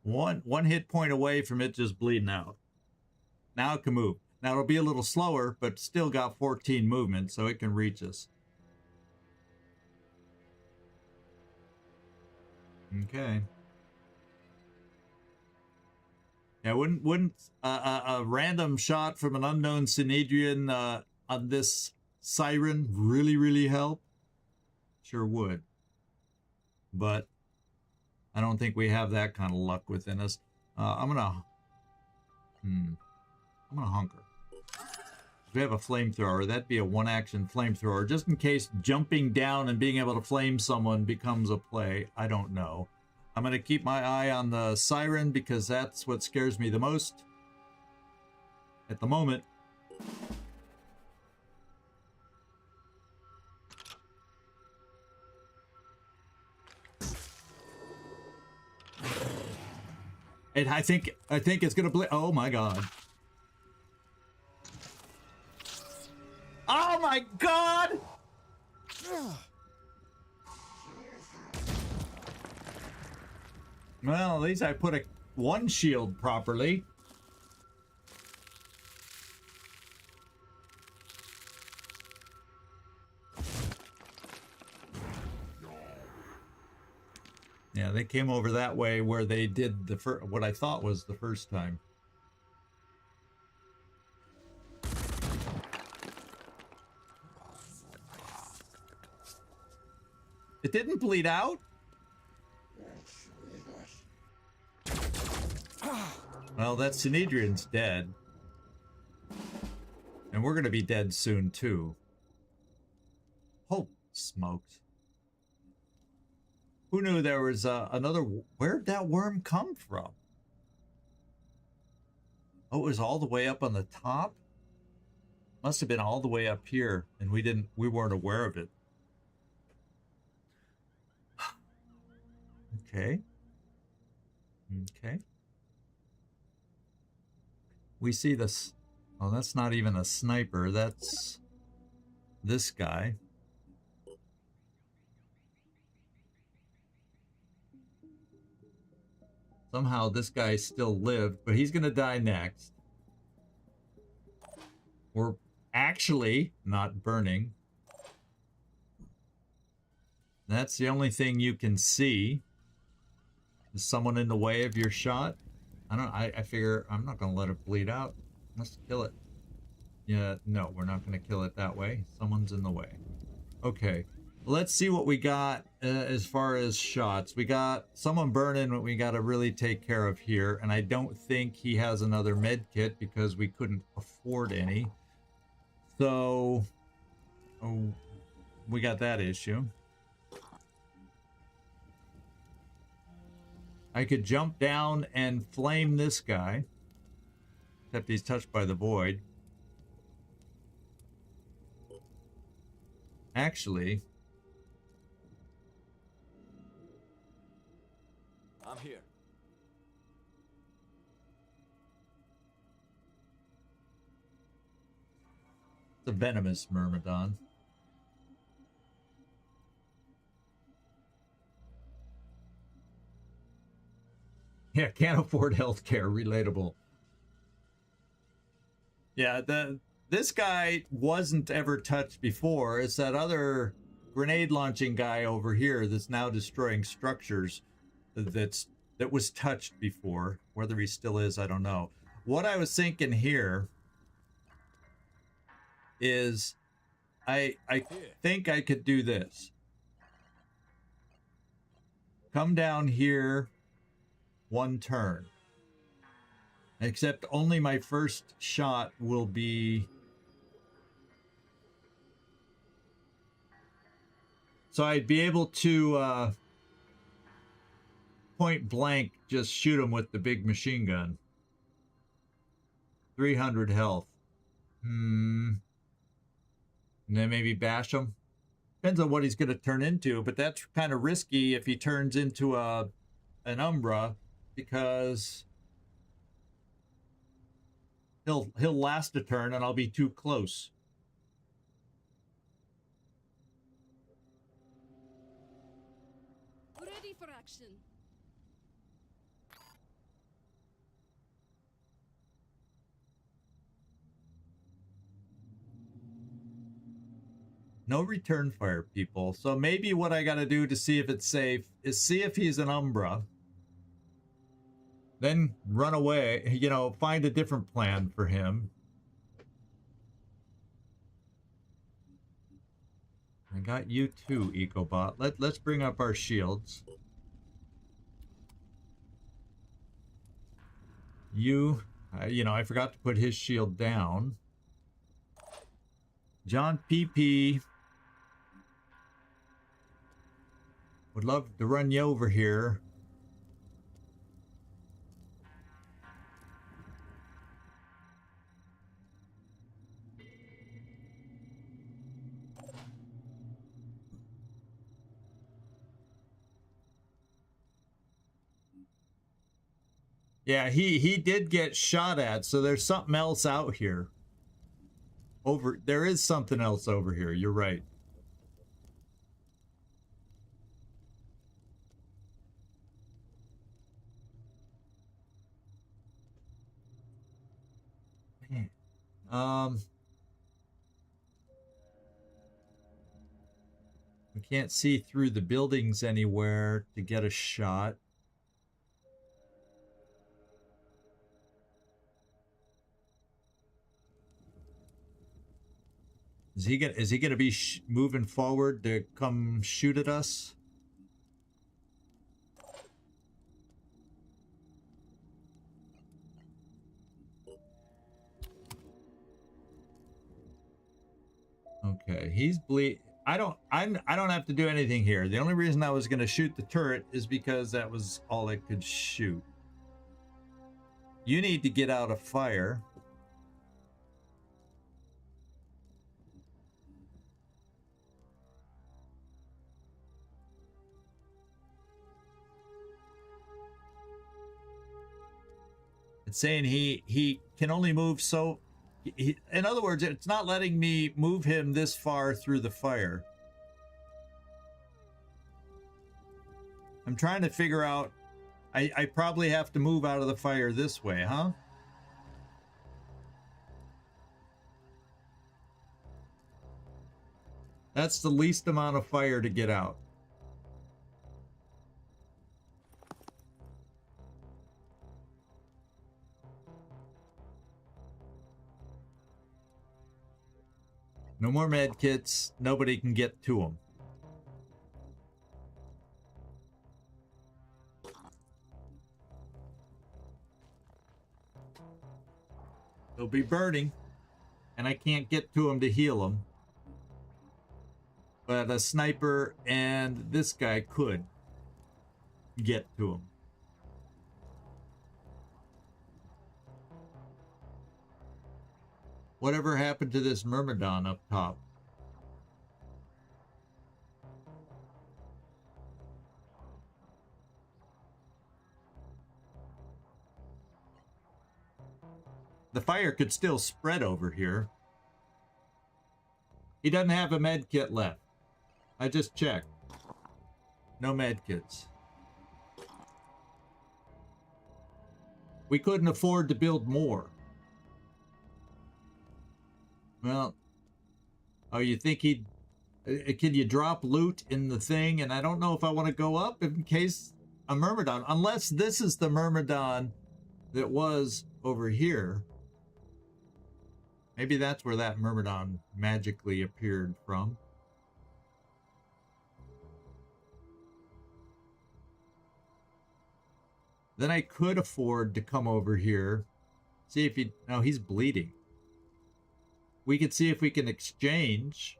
One hit point away from it just bleeding out. Now it can move. Now it'll be a little slower, but still got 14 movement, so it can reach us. Okay. Yeah, wouldn't a random shot from an unknown Synedrian on this siren really help? Sure would. But I don't think we have that kind of luck within us. I'm gonna hunker. If we have a flamethrower, that'd be a one-action flamethrower, just in case jumping down and being able to flame someone becomes a play. I don't know. I'm gonna keep my eye on the siren because that's what scares me the most at the moment. And I think it's gonna oh my God. Oh my God! Well, at least I put one shield properly. Yeah, they came over that way where they did the what I thought was the first time. It didn't bleed out? Well, that Synedrion's dead. And we're gonna be dead soon, too. Holy smokes. Who knew there was another... Where'd that worm come from? Oh, it was all the way up on the top? Must have been all the way up here, and we weren't aware of it. Okay. Okay. We see this. Oh, that's not even a sniper. That's this guy. Somehow this guy still lived, but he's going to die next. We're actually not burning. That's the only thing you can see. Is someone in the way of your shot? I figure I'm not going to let it bleed out. Let's kill it. Yeah, no, we're not going to kill it that way. Someone's in the way. Okay. Let's see what we got as far as shots. We got someone burning what we got to really take care of here. And I don't think he has another med kit because we couldn't afford any. So, we got that issue. I could jump down and flame this guy. Except he's touched by the void. Actually...
I'm here.
It's a venomous Myrmidon. Yeah, can't afford healthcare. Relatable. Yeah, this guy wasn't ever touched before. It's that other grenade launching guy over here that's now destroying structures that was touched before. Whether he still is, I don't know. What I was thinking here is I think I could do this. Come down here one turn. Except only my first shot will be... So I'd be able to point blank just shoot him with the big machine gun. 300 health. And then maybe bash him. Depends on what he's going to turn into, but that's kind of risky if he turns into an Umbra, because he'll last a turn and I'll be too close.
Ready for action.
No return fire, people. So maybe what I got to do to see if it's safe is see if he's an Umbra. Then run away, you know, find a different plan for him. I got you too, EcoBot. Let's bring up our shields. You know, I forgot to put his shield down. John PP. Would love to run you over here. Yeah, he did get shot at, so there's something else out here. There is something else over here, you're right. Man. We can't see through the buildings anywhere to get a shot. Is he gonna be moving forward to come shoot at us? Okay, he's I don't have to do anything here. The only reason I was gonna shoot the turret is because that was all it could shoot. You need to get out of fire. It's saying he can only move so. In other words, it's not letting me move him this far through the fire. I'm trying to figure out. I probably have to move out of the fire this way, huh? That's the least amount of fire to get out. No more med kits. Nobody can get to them. They'll be burning, and I can't get to them to heal them. But a sniper and this guy could get to him. Whatever happened to this Myrmidon up top? The fire could still spread over here. He doesn't have a med kit left. I just checked. No med kits. We couldn't afford to build more. Well, oh, you think he'd... Can you drop loot in the thing? And I don't know if I want to go up in case a Myrmidon... Unless this is the Myrmidon that was over here. Maybe that's where that Myrmidon magically appeared from. Then I could afford to come over here. See if he... No, he's bleeding. We could see if we can exchange.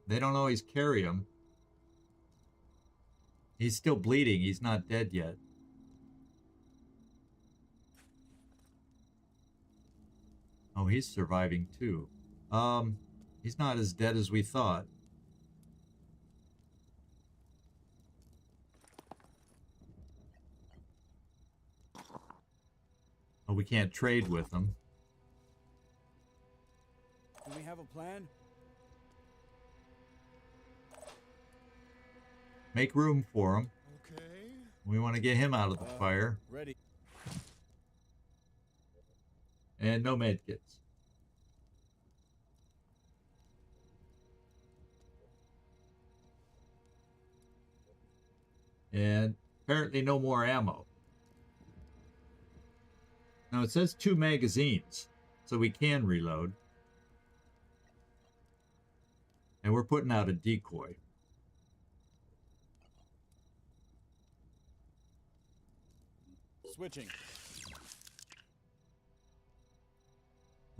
They don't always carry him. He's still bleeding. He's not dead yet. Oh, he's surviving too. He's not as dead as we thought. Oh, we can't trade with him.
Do we have a plan?
Make room for him.
Okay.
We want to get him out of the fire.
Ready.
And no medkits. And apparently no more ammo. Now it says 2 magazines, so we can reload. And we're putting out a decoy.
Switching.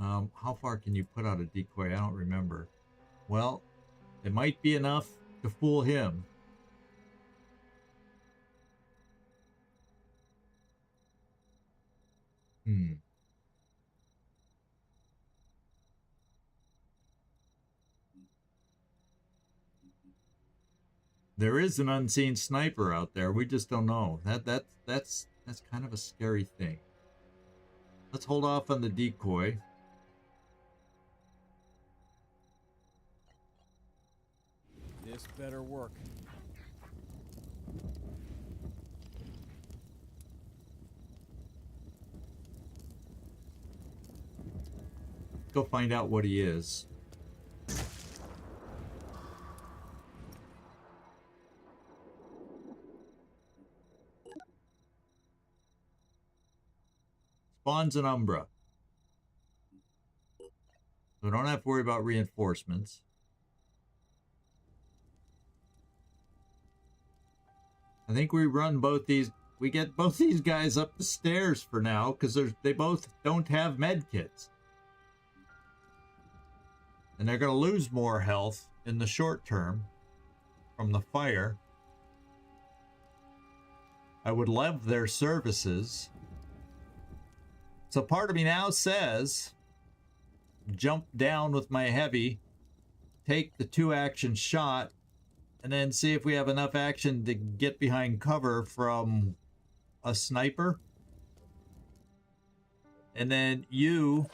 How far can you put out a decoy? I don't remember. Well, it might be enough to fool him. There is an unseen sniper out there. We just don't know. That's kind of a scary thing. Let's hold off on the decoy.
This better work.
go find out what he is. Spawns an Umbra. We don't have to worry about reinforcements. I think we run both these. We get both these guys up the stairs for now because they both don't have med kits. And they're going to lose more health in the short term from the fire. I would love their services. So part of me now says, jump down with my heavy, take the 2-action shot, and then see if we have enough action to get behind cover from a sniper. And then you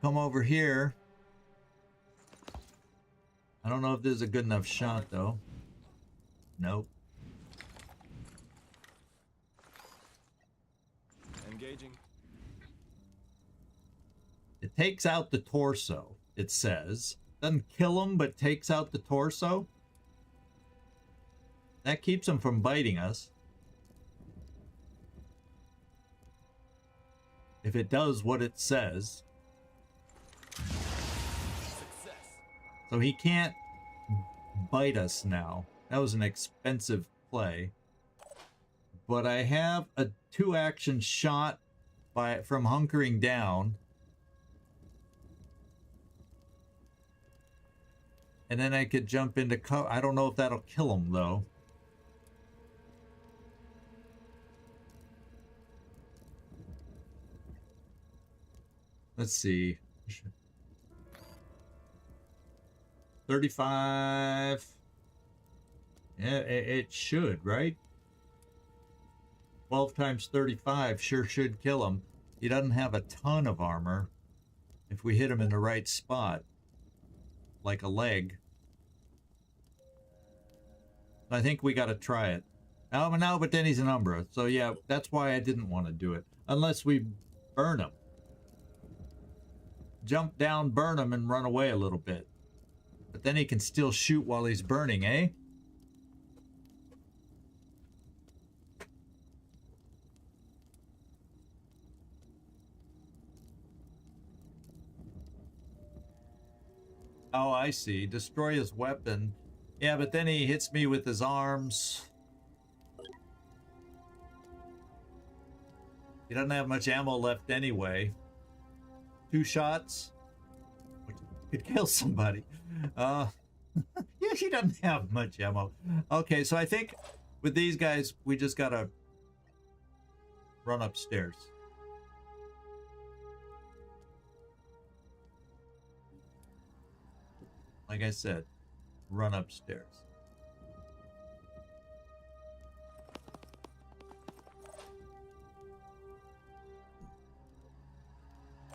come over here. I don't know if this is a good enough shot though. Nope.
Engaging.
It takes out the torso, it says. Doesn't kill him, but takes out the torso. That keeps him from biting us. If it does what it says.
Success.
So he can't bite us now. That was an expensive play. But I have a 2-action shot from hunkering down. And then I could jump into cover. I don't know if that'll kill him, though. Let's see. 35. Yeah, it should, right? 12 times 35 sure should kill him. He doesn't have a ton of armor if we hit him in the right spot. Like a leg. I think we got to try it. No, but then he's an Umbra. So yeah, that's why I didn't want to do it. Unless we burn him. Jump down, burn him, and run away a little bit. But then he can still shoot while he's burning, eh? Oh, I see. Destroy his weapon. Yeah, but then he hits me with his arms. He doesn't have much ammo left anyway. 2 shots? Could kill somebody. Yeah, he doesn't have much ammo. Okay, so I think with these guys, we just gotta run upstairs. Like I said, run upstairs.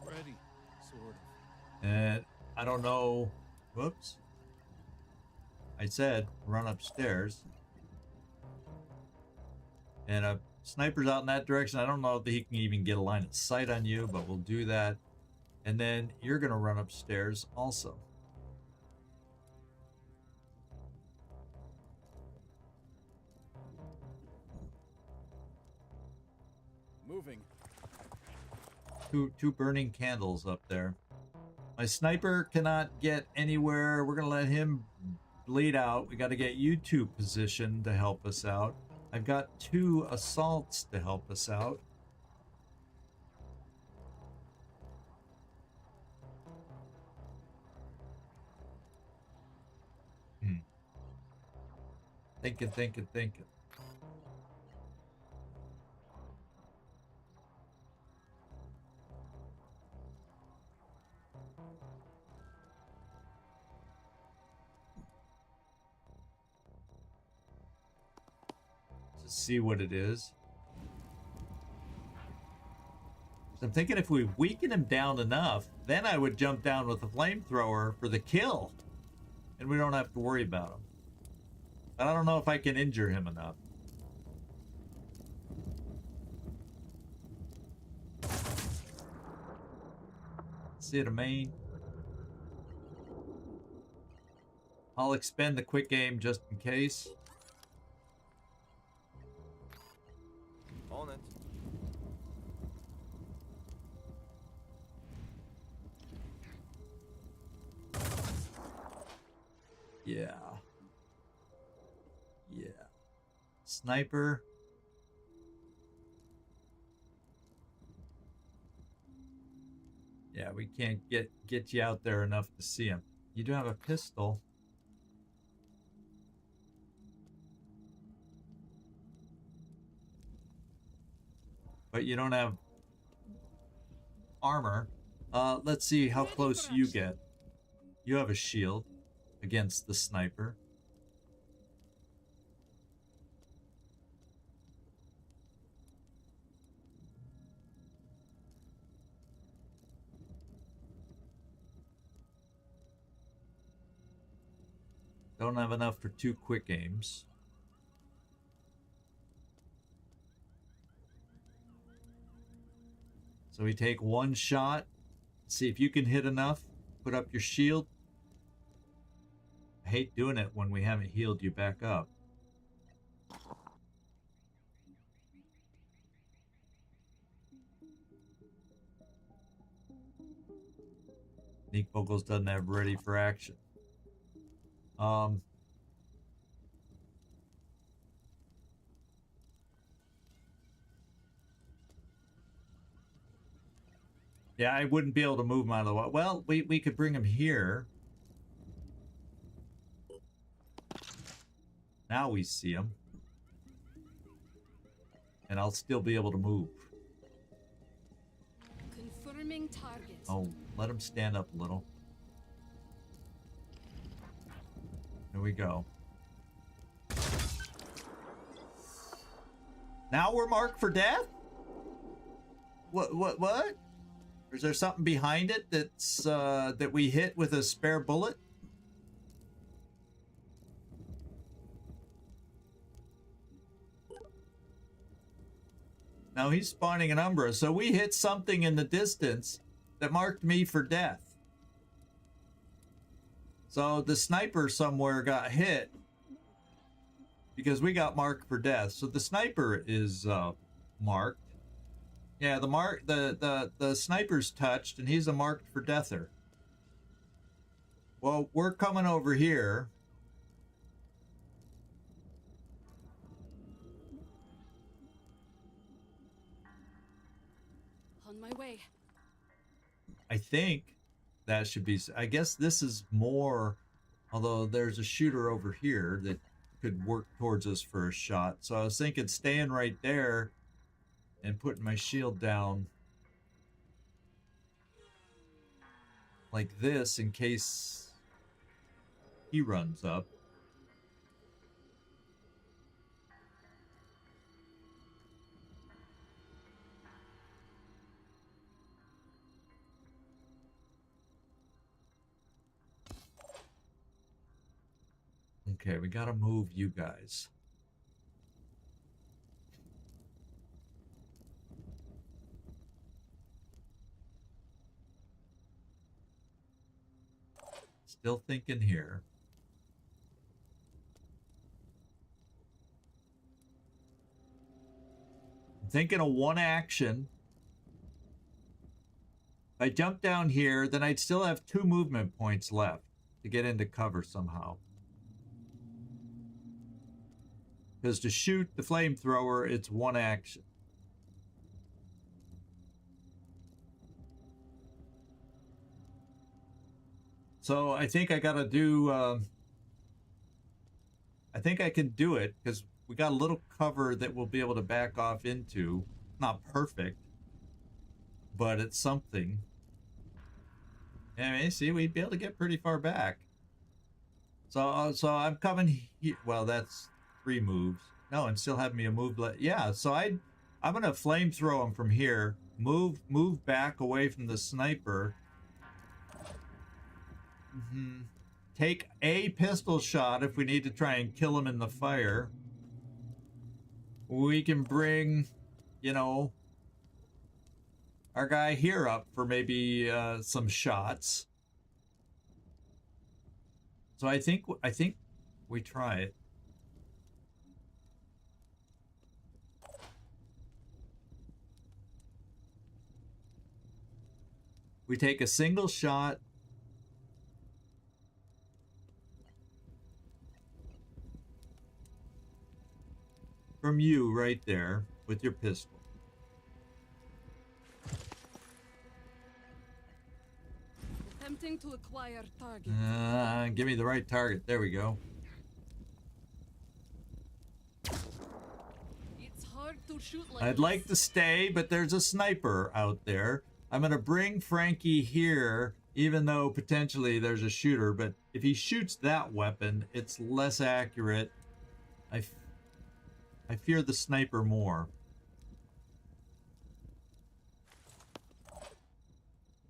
Ready, sort of.
And I don't know. Whoops. I said run upstairs. And a sniper's out in that direction. I don't know if he can even get a line of sight on you, but we'll do that. And then you're going to run upstairs also.
Moving.
Two burning candles up there. My sniper cannot get anywhere. We're going to let him bleed out. We got to get you 2 positioned to help us out. I've got 2 assaults to help us out. Thinking. See what it is. So I'm thinking if we weaken him down enough, then I would jump down with the flamethrower for the kill. And we don't have to worry about him. But I don't know if I can injure him enough. See it a main. I'll expend the quick aim just in case.
On it.
Yeah. Yeah. Sniper. Yeah, we can't get you out there enough to see him. You do have a pistol. But you don't have armor. Let's see how close you get. You have a shield against the sniper. Don't have enough for 2 quick aims. So we take 1 shot. See if you can hit enough. Put up your shield. I hate doing it when we haven't healed you back up. Nick Vocals doesn't have ready for action. Yeah, I wouldn't be able to move him out of the way. Well, we could bring him here. Now we see him. And I'll still be able to move.
Confirming target.
Oh, let him stand up a little. Here we go. Now we're marked for death? What? Or is there something behind it that's that we hit with a spare bullet? Now he's spawning an Umbra, so we hit something in the distance that marked me for death. So the sniper somewhere got hit because we got marked for death. So the sniper is marked. Yeah, the sniper's touched and he's a marked for deather. Well, we're coming over here.
On my way.
I think that should be, I guess this is more, although there's a shooter over here that could work towards us for a shot. So I was thinking staying right there and putting my shield down like this in case he runs up. Okay, we gotta move you guys. Still thinking here. I'm thinking of one action. If I jump down here, then I'd still have 2 movement points left to get into cover somehow. Because to shoot the flamethrower, it's 1 action. So I think I gotta do, I think I can do it because we got a little cover that we'll be able to back off into. Not perfect, but it's something. Anyway, see, we'd be able to get pretty far back. So I'm coming here. Well, that's 3 moves. No, and still have me a move. Yeah, so I'm gonna flamethrow him from here. Move back away from the sniper. Take a pistol shot if we need to try and kill him in the fire. We can bring, you know, our guy here up for maybe some shots. So I think we try it. We take a single shot. From you right there with your pistol.
Attempting to acquire target.
Give me the right target. There we go.
It's hard to shoot like
I'd like to stay, but there's a sniper out there. I'm going to bring Frankie here, even though potentially there's a shooter. But if he shoots that weapon, it's less accurate. I fear the sniper more.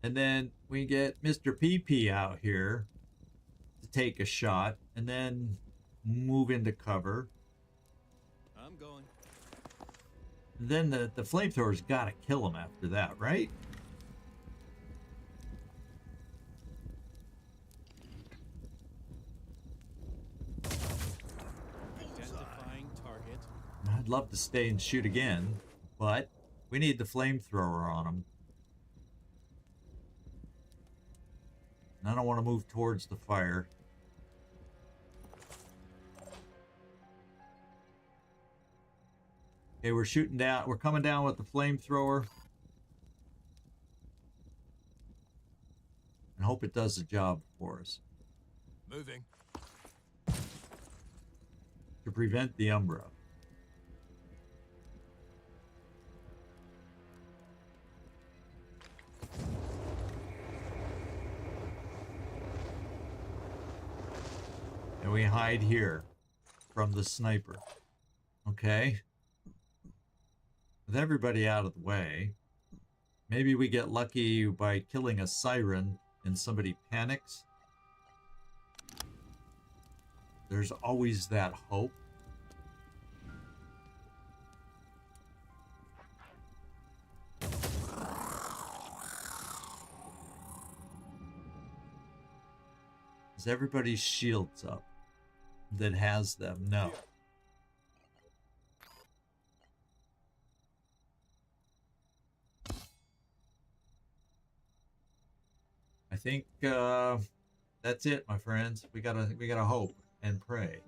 And then we get Mr. PP out here to take a shot and then move into cover.
I'm going.
Then the flamethrower's got to kill him after that, right?
Identifying target.
I'd love to stay and shoot again, but we need the flamethrower on him. I don't want to move towards the fire. Okay, we're shooting down. We're coming down with the flamethrower. And hope it does the job for us.
Moving.
To prevent the Umbra. And we hide here from the sniper. Okay. With everybody out of the way, maybe we get lucky by killing a siren and somebody panics. There's always that hope. Is everybody's shields up that has them? No. I think that's it, my friends. We gotta hope and pray.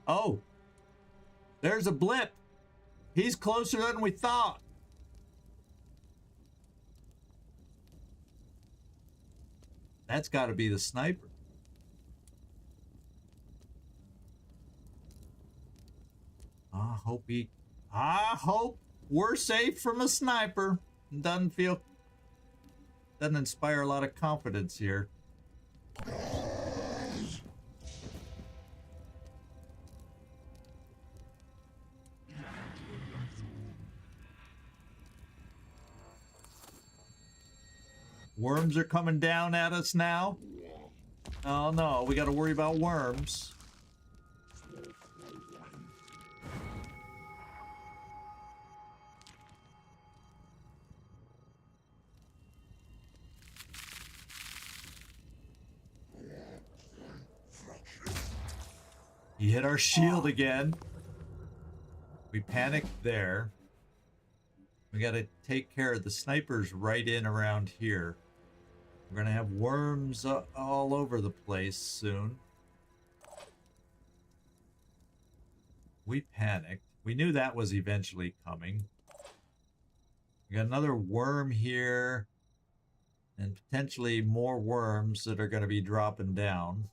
Oh, there's a blip. He's closer than we thought. That's got to be the sniper. I hope we're safe from a sniper. Doesn't inspire a lot of confidence here. Worms are coming down at us now. Oh no, we got to worry about worms. He hit our shield again. We panicked there. We got to take care of the snipers right in around here. We're going to have worms all over the place soon. We panicked. We knew that was eventually coming. We got another worm here. And potentially more worms that are going to be dropping down.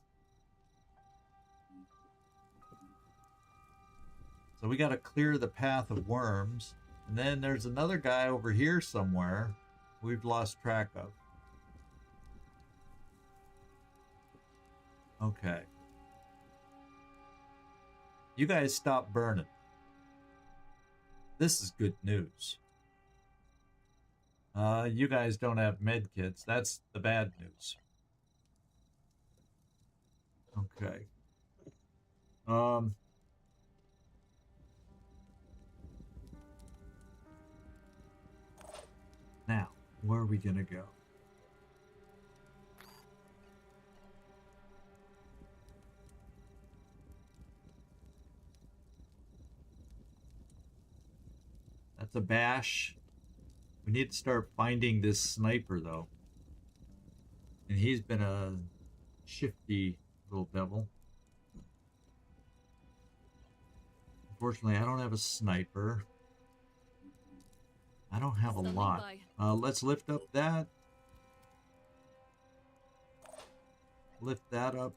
So we got to clear the path of worms. And then there's another guy over here somewhere we've lost track of. Okay. You guys stop burning. This is good news. You guys don't have med kits. That's the bad news. Okay. Now, where are we gonna go? That's a bash. We need to start finding this sniper, though. And he's been a shifty little devil. Unfortunately, I don't have a sniper. I don't have a
Standing
lot.
by.
Let's lift up that. Lift that up.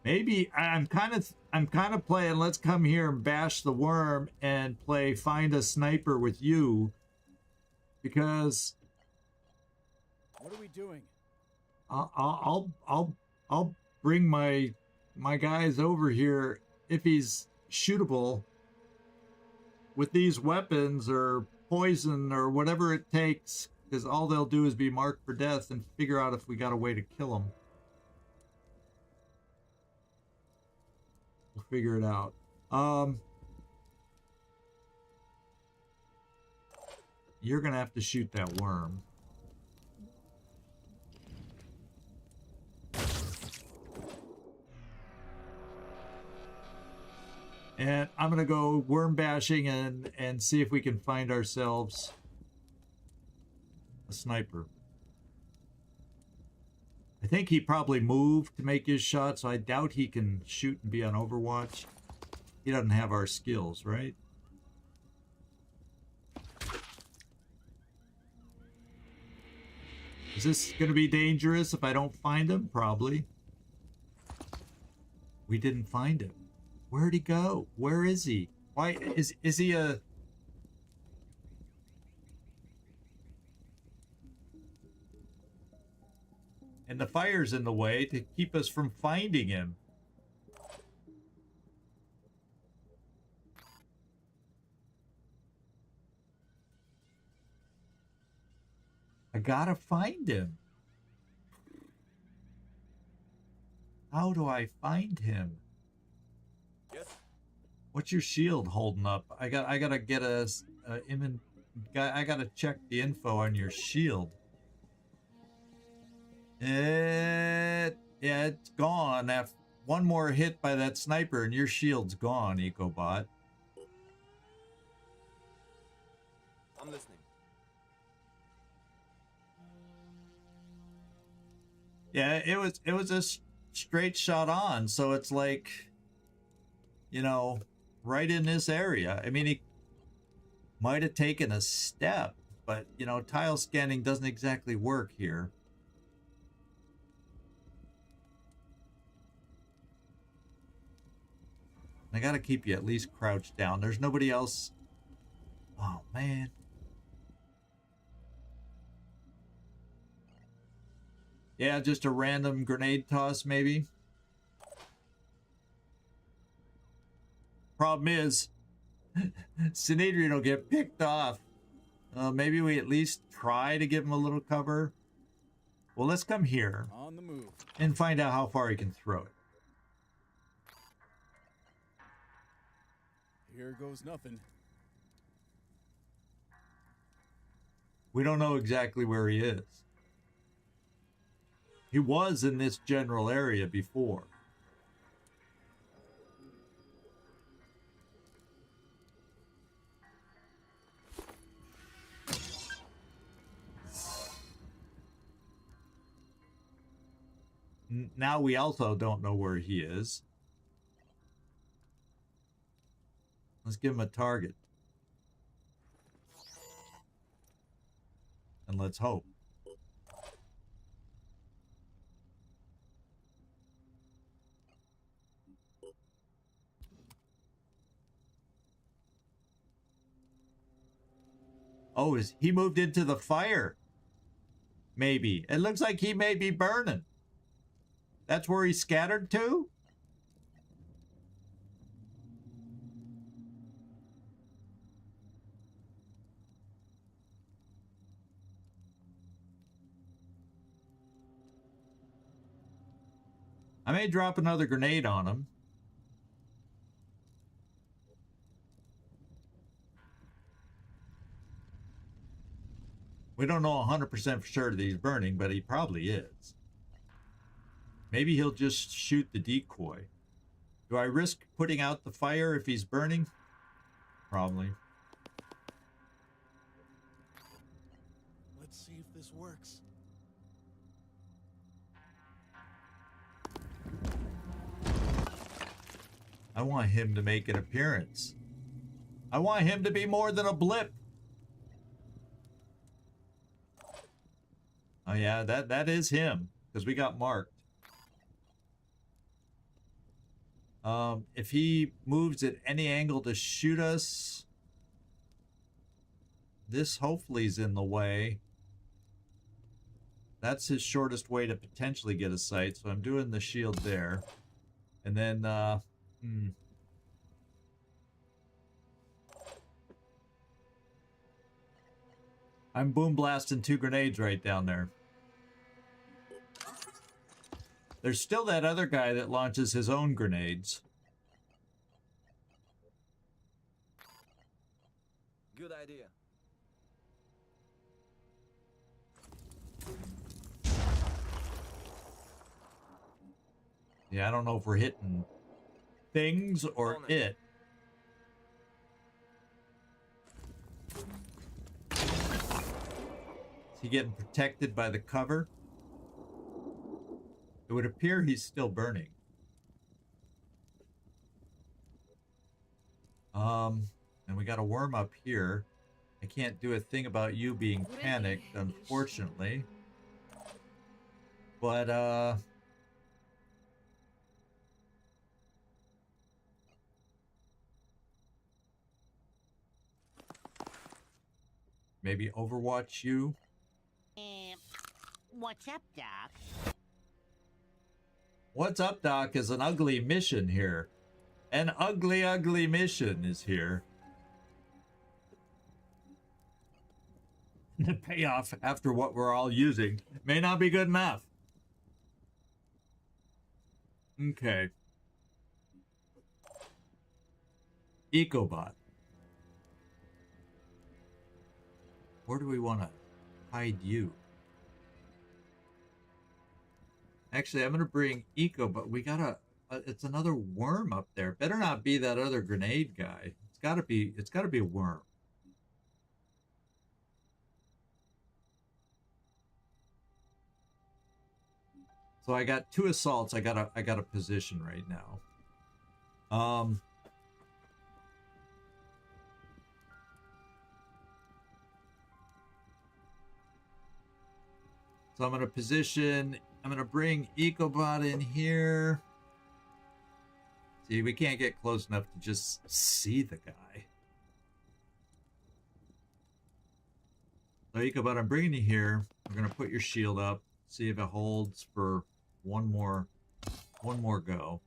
Maybe I'm kind of playing let's come here and bash the worm and play find a sniper with you, because
What are we doing?
I'll bring my guys over here if he's shootable with these weapons or poison or whatever it takes, because all they'll do is be marked for death and figure out if we got a way to kill them. We'll figure it out. You're gonna have to shoot that worm. And I'm gonna go worm bashing and see if we can find ourselves a sniper. I think he probably moved to make his shot, so I doubt he can shoot and be on Overwatch. He doesn't have our skills, right? Is this going to be dangerous if I don't find him? Probably. We didn't find him. Where'd he go? Where is he? Why is he a... And the fire's in the way to keep us from finding him. I gotta find him. How do I find him?
Yes.
What's your shield holding up? I gotta get I gotta check the info on your shield. Yeah, it's gone. After one more hit by that sniper and your shield's gone, EcoBot.
I'm listening.
Yeah, it was a straight shot on, so it's like, you know, right in this area. I mean, he might have taken a step, but, you know, tile scanning doesn't exactly work here. I gotta keep you at least crouched down. There's nobody else. Oh, man. Yeah, just a random grenade toss, maybe. Problem is, Sinedrian will get picked off. Maybe we at least try to give him a little cover. Well, let's come here
On the move.
and find out how far he can throw it.
Here goes nothing.
We don't know exactly where he is. He was in this general area before. Now we also don't know where he is. Let's give him a target. And let's hope. Oh, he moved into the fire? Maybe. It looks like he may be burning. That's where he scattered to? I may drop another grenade on him. We don't know 100% for sure that he's burning, but he probably is. Maybe he'll just shoot the decoy. Do I risk putting out the fire if he's burning? Probably.
Let's see if this works.
I want him to make an appearance. I want him to be more than a blip. Oh yeah, that is him, because we got marked. If he moves at any angle to shoot us, this hopefully is in the way. That's his shortest way to potentially get a sight, so I'm doing the shield there. And then, I'm boom blasting 2 grenades right down there. There's still that other guy that launches his own grenades.
Good idea.
Yeah, I don't know if we're hitting things or it. Is he getting protected by the cover? It would appear he's still burning. And we got a worm up here. I can't do a thing about you being panicked, unfortunately. But, maybe overwatch you.
What's up, Doc?
What's up, Doc, is an ugly mission here. An ugly, ugly mission is here. The payoff after what we're all using may not be good enough. Okay. Ecobot. Where do we want to hide you? Actually, I'm going to bring Ecobot. We got to... it's another worm up there. Better not be that other grenade guy. It's got to be a worm. So I got 2 assaults. I got a position right now. So I'm going to position, I'm going to bring Ecobot in here. See, we can't get close enough to just see the guy. So Ecobot, I'm bringing you here. We're going to put your shield up. See if it holds for one more go.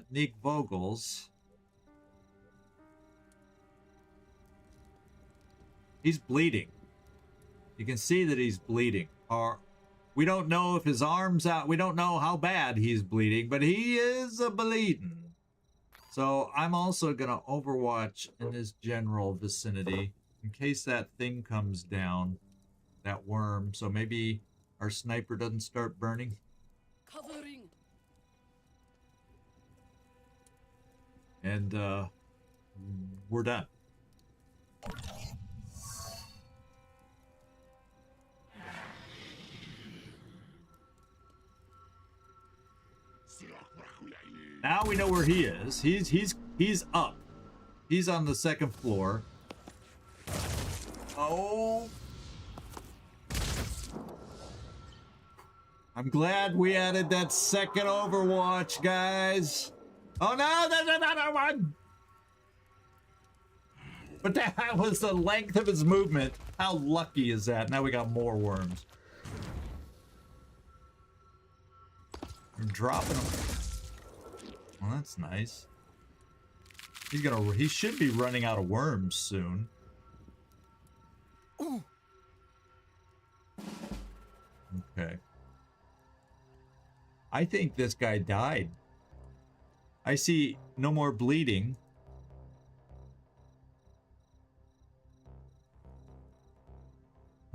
Nick Vogels. He's bleeding. You can see that he's bleeding. We don't know if his arm's out. We don't know how bad he's bleeding, but he is bleeding. So I'm also going to overwatch in his general vicinity in case that thing comes down, that worm. So maybe our sniper doesn't start burning.
Covering.
And we're done. Now we know where he is. He's up. He's on the 2nd floor. Oh. I'm glad we added that 2nd overwatch, guys. Oh no, there's another one. But that was the length of his movement. How lucky is that? Now we got more worms. We're dropping them. Well, that's nice. He should be running out of worms soon.
Ooh.
Okay. I think this guy died. I see no more bleeding.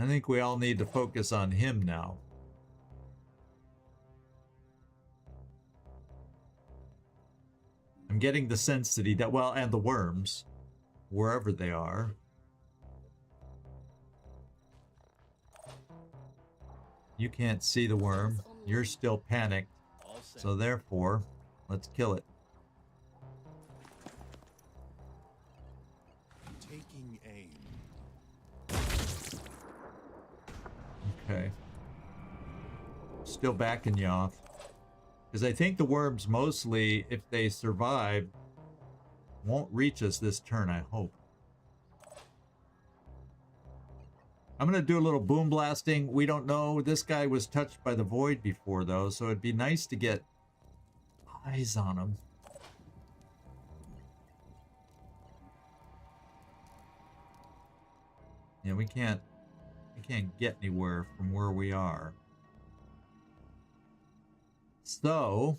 I think we all need to focus on him now. I'm getting the sense that he does, well, and the worms, wherever they are. You can't see the worm. You're still panicked. So therefore, let's kill it.
Taking aim.
Okay. Still backing you off. Because I think the worms mostly, if they survive, won't reach us this turn, I hope. I'm going to do a little boom blasting. We don't know. This guy was touched by the void before, though, so it'd be nice to get eyes on him. Yeah, we can't get anywhere from where we are. So,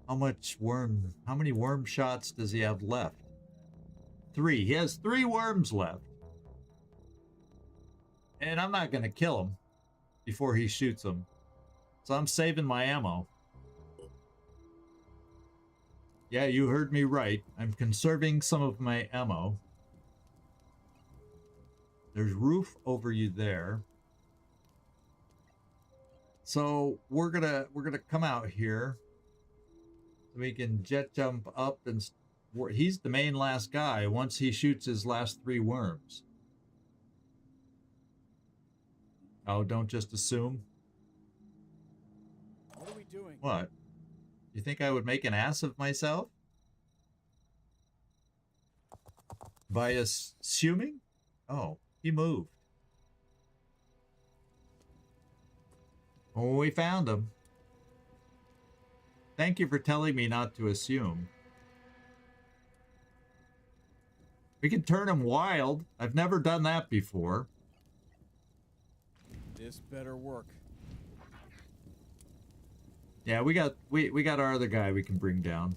how many worm shots does he have left? 3. He has 3 worms left. And I'm not going to kill him before he shoots them. So I'm saving my ammo. Yeah, you heard me right. I'm conserving some of my ammo. There's roof over you there. So we're gonna come out here. So we can jet jump up and he's the main last guy once he shoots his last 3 worms. Oh, don't just assume.
What are we doing?
What? You think I would make an ass of myself? By assuming? Oh, he moved. Oh, we found him. Thank you for telling me not to assume. We can turn him wild. I've never done that before.
This better work.
Yeah, we got our other guy we can bring down.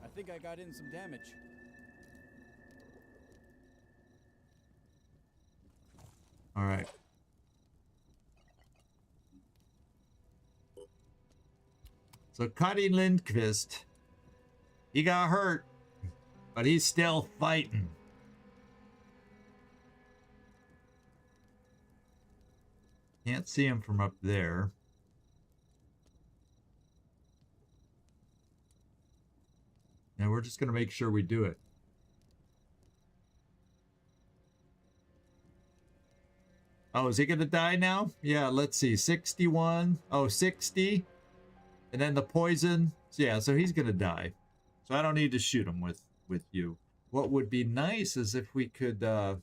I think I got in some damage.
All right. So Kari Lindqvist, he got hurt, but he's still fighting. Can't see him from up there. And we're just going to make sure we do it. Oh, is he going to die now? Yeah, let's see. 61. Oh, 60. And then the poison. Yeah, so he's going to die. So I don't need to shoot him with you. What would be nice is if we could start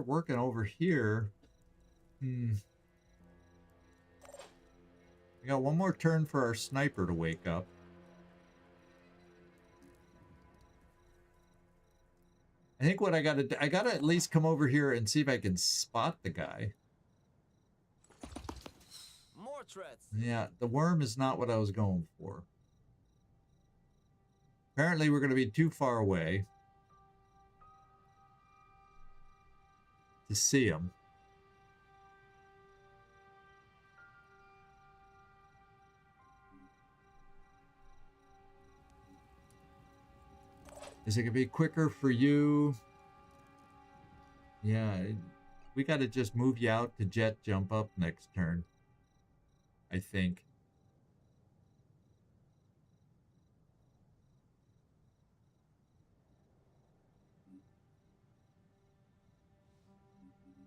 working over here. We got one more turn for our sniper to wake up. I think what I gotta do, I gotta at least come over here and see if I can spot the guy.
More threats.
Yeah, the worm is not what I was going for. Apparently we're gonna be too far away to see him. Is it gonna be quicker for you? Yeah, we gotta just move you out to jet jump up next turn, I think.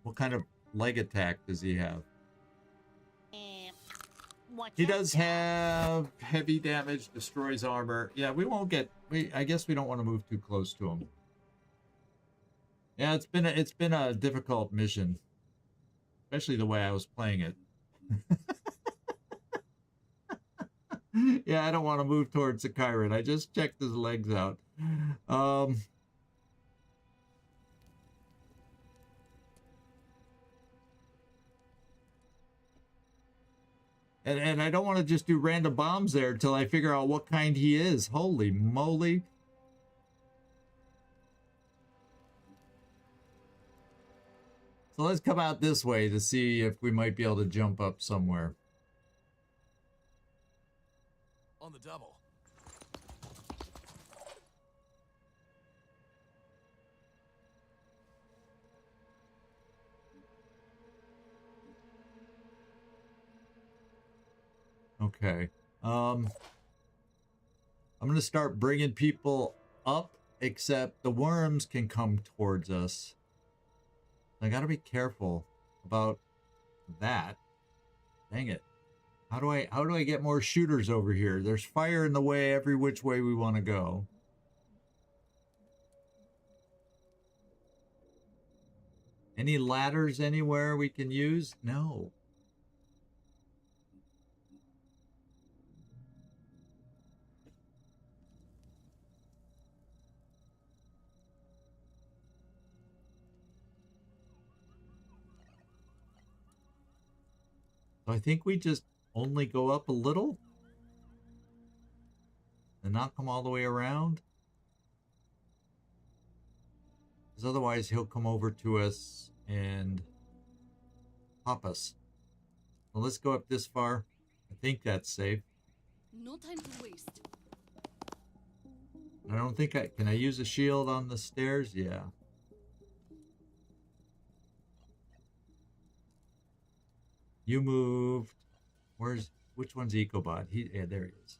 What kind of leg attack does he have? He does have heavy damage, destroys armor. Yeah, we won't get. I guess we don't want to move too close to him. Yeah, it's been a difficult mission, especially the way I was playing it. Yeah, I don't want to move towards the Kyron. I just checked his legs out. And I don't want to just do random bombs there until I figure out what kind he is. Holy moly. So let's come out this way to see if we might be able to jump up somewhere.
On the double.
Okay. I'm going to start bringing people up, except the worms can come towards us. I got to be careful about that. Dang it. How do I get more shooters over here? There's fire in the way every which way we want to go. Any ladders anywhere we can use? No. So I think we just only go up a little and not come all the way around. Because otherwise he'll come over to us and pop us. Well, let's go up this far. I think that's safe.
No time to waste.
I don't think can I use a shield on the stairs? Yeah. You moved. Which one's Ecobot? Yeah, there he is.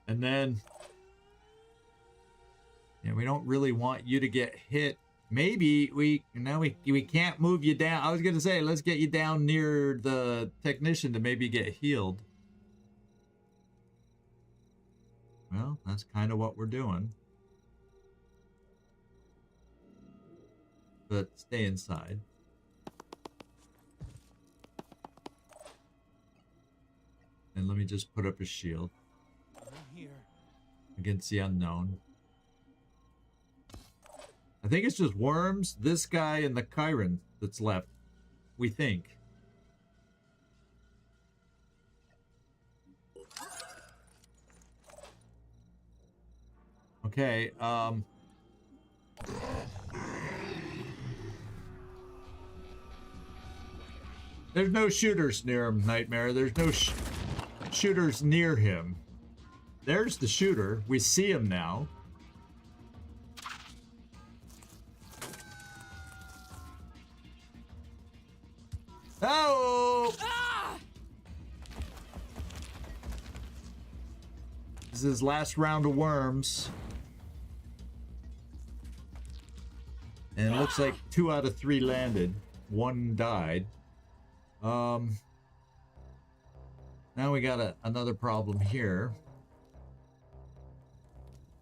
And then, yeah, we don't really want you to get hit. Maybe we can't move you down. I was gonna say, let's get you down near the technician to maybe get healed. Well, that's kind of what we're doing. But stay inside. And let me just put up a shield against the unknown. I think it's just worms, this guy, and the Chiron that's left. We think. Okay, there's no shooters near him, Nightmare. There's no shooters near him. There's the shooter. We see him now. Oh!
Ah!
This is his last round of worms. And it looks like 2 out of 3 landed. 1 died. Now we got another problem here.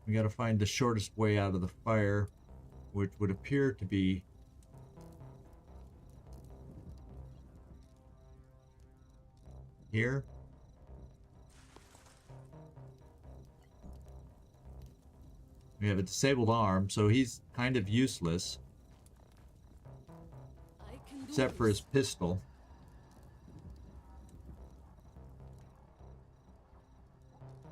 We got to find the shortest way out of the fire, which would appear to be here. We have a disabled arm, so he's kind of useless,
I can do
except for his pistol.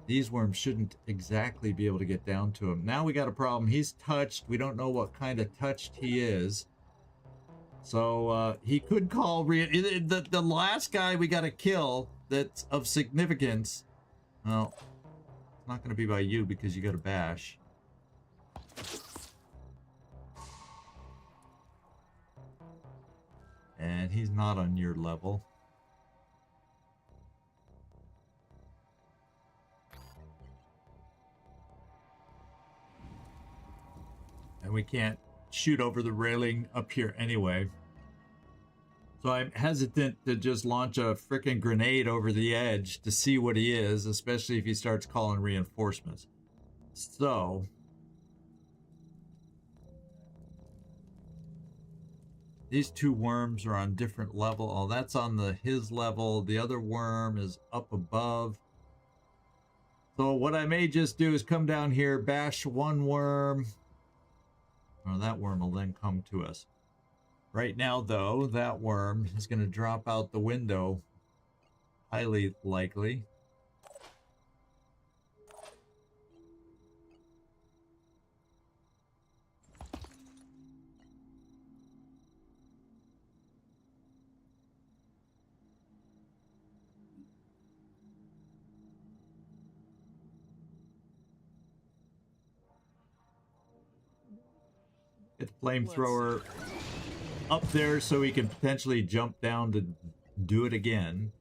These worms shouldn't exactly be able to get down to him. Now we got a problem. He's touched. We don't know what kind of touched he is. So he could call the last guy we got to kill that's of significance. Well, it's not going to be by you because you got a bash. And he's not on your level. And we can't shoot over the railing up here anyway. So I'm hesitant to just launch a frickin' grenade over the edge to see what he is, especially if he starts calling reinforcements. So These two worms are on different level. Oh, that's on his level. The other worm is up above. So what I may just do is come down here, bash one worm. Oh, that worm will then come to us. Right now, though, that worm is going to drop out the window. Highly likely. Get the flamethrower up there so he can potentially jump down to do it again.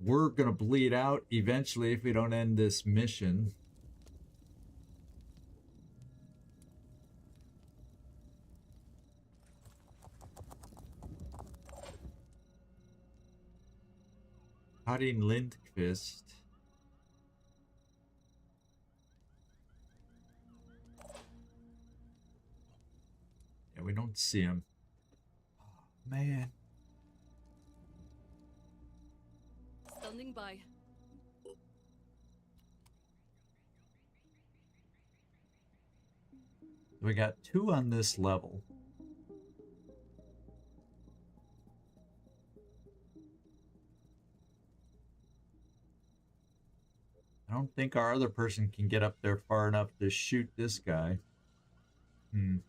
We're gonna bleed out eventually if we don't end this mission. Cutting Lindqvist. Yeah, we don't see him. Oh, man.
Standing by.
We got two on this level. I don't think our other person can get up there far enough to shoot this guy.
I'm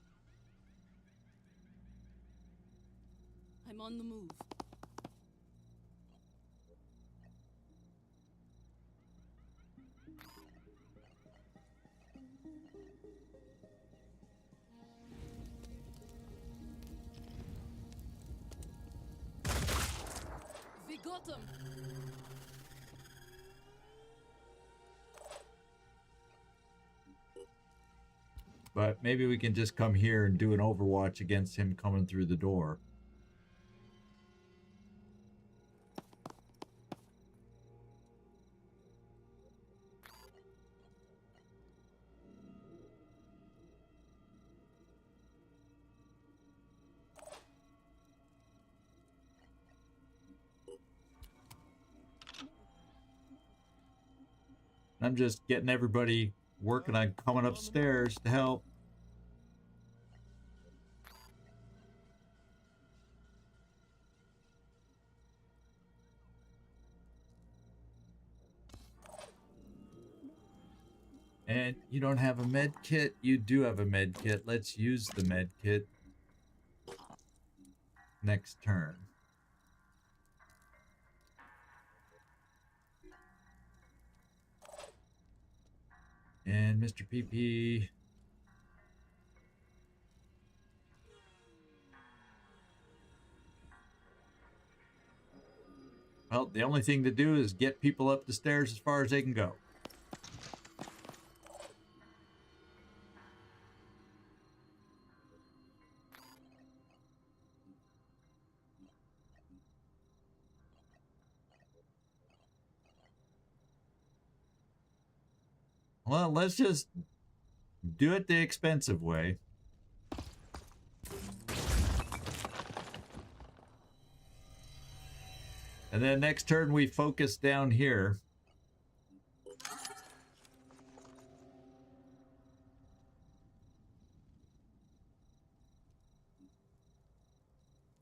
on the move. We got him.
But maybe we can just come here and do an overwatch against him coming through the door. I'm just getting everybody working on coming upstairs to help. And you don't have a med kit? You do have a med kit. Let's use the med kit next turn. And Mr. PP. Well, the only thing to do is get people up the stairs as far as they can go. Well, let's just do it the expensive way. And then next turn we focus down here.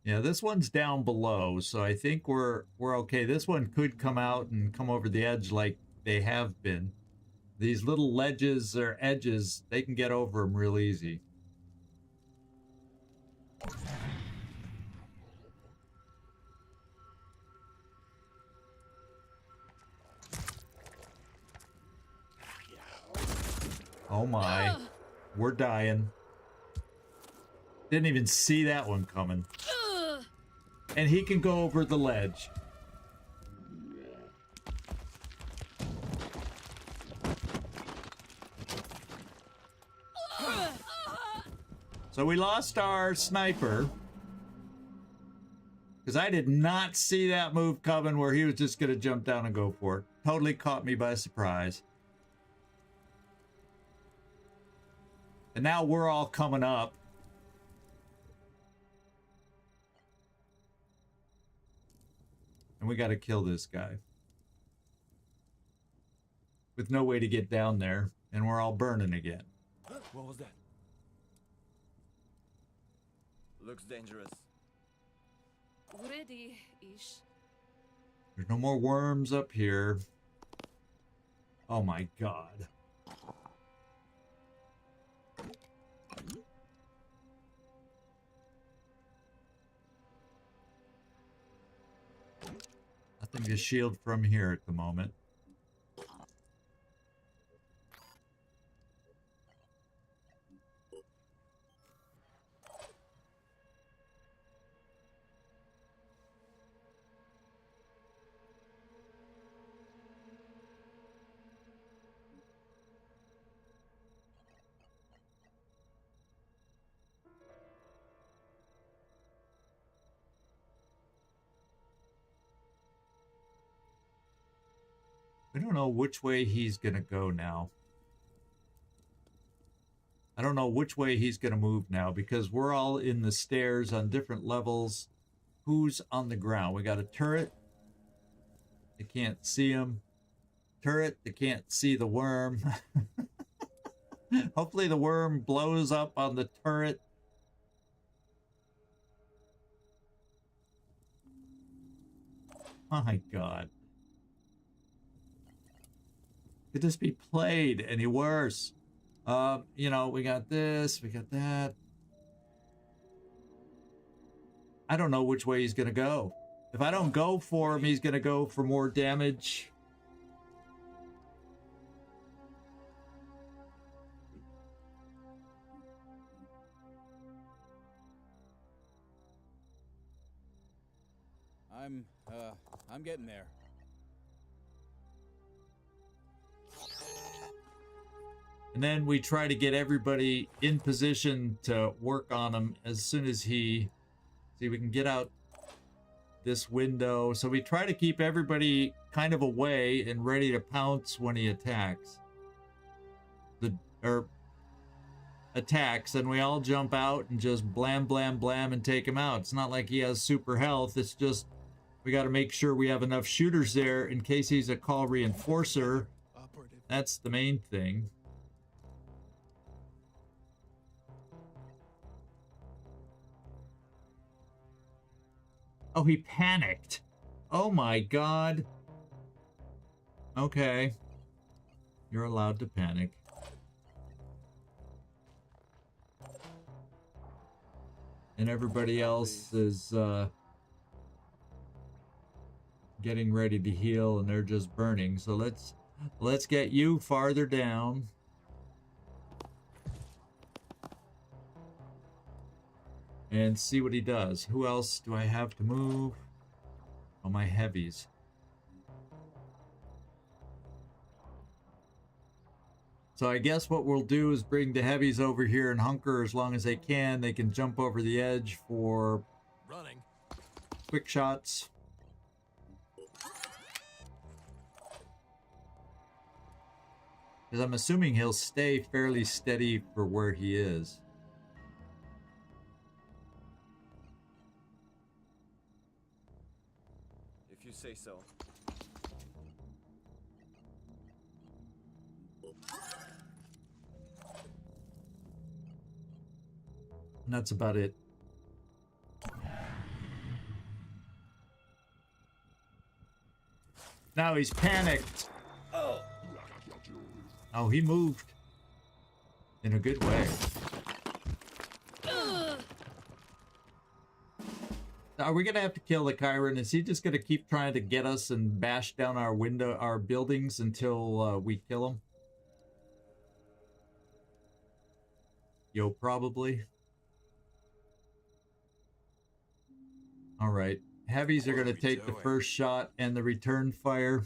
Yeah, this one's down below, so I think we're okay. This one could come out and come over the edge like they have been. These little ledges or edges, they can get over them real easy. Oh my. We're dying. Didn't even see that one coming. And he can go over the ledge. So we lost our sniper. Because I did not see that move coming where he was just going to jump down and go for it. Totally caught me by surprise. And now we're all coming up. And we got to kill this guy. With no way to get down there. And we're all burning again.
What was that?
Looks dangerous.
Ready-ish.
There's no more worms up here. Oh my god. Nothing to shield from here at the moment. I don't know which way he's gonna go now. I don't know which way he's gonna move now because we're all in the stairs on different levels. Who's on the ground? We got a turret. They can't see him. Turret. They can't see the worm. Hopefully the worm blows up on the turret. My god. Could this be played any worse? You know, we got this, we got that. I don't know which way he's gonna go. If I don't go for him, he's gonna go for more damage.
I'm getting there.
And then we try to get everybody in position to work on him as soon as he... See, we can get out this window. So we try to keep everybody kind of away and ready to pounce when he attacks. Attacks, and we all jump out and just blam, blam, blam and take him out. It's not like he has super health. It's just we got to make sure we have enough shooters there in case he's a call reinforcer.
Operative.
That's the main thing. Oh, he panicked. Oh my god. Okay. You're allowed to panic. And everybody else is getting ready to heal and they're just burning. So let's get you farther down. And see what he does. Who else do I have to move? Oh, my heavies. So I guess what we'll do is bring the heavies over here and hunker as long as they can. They can jump over the edge for
Running.
quick shots. Because I'm assuming he'll stay fairly steady for where he is.
If you say so.
And that's about it. Now he's panicked. Oh, he moved. In a good way. Are we gonna have to kill the Chiron? Is he just gonna keep trying to get us and bash down our buildings until we kill him? Yo, probably. All right, heavies are gonna take the first shot and the return fire.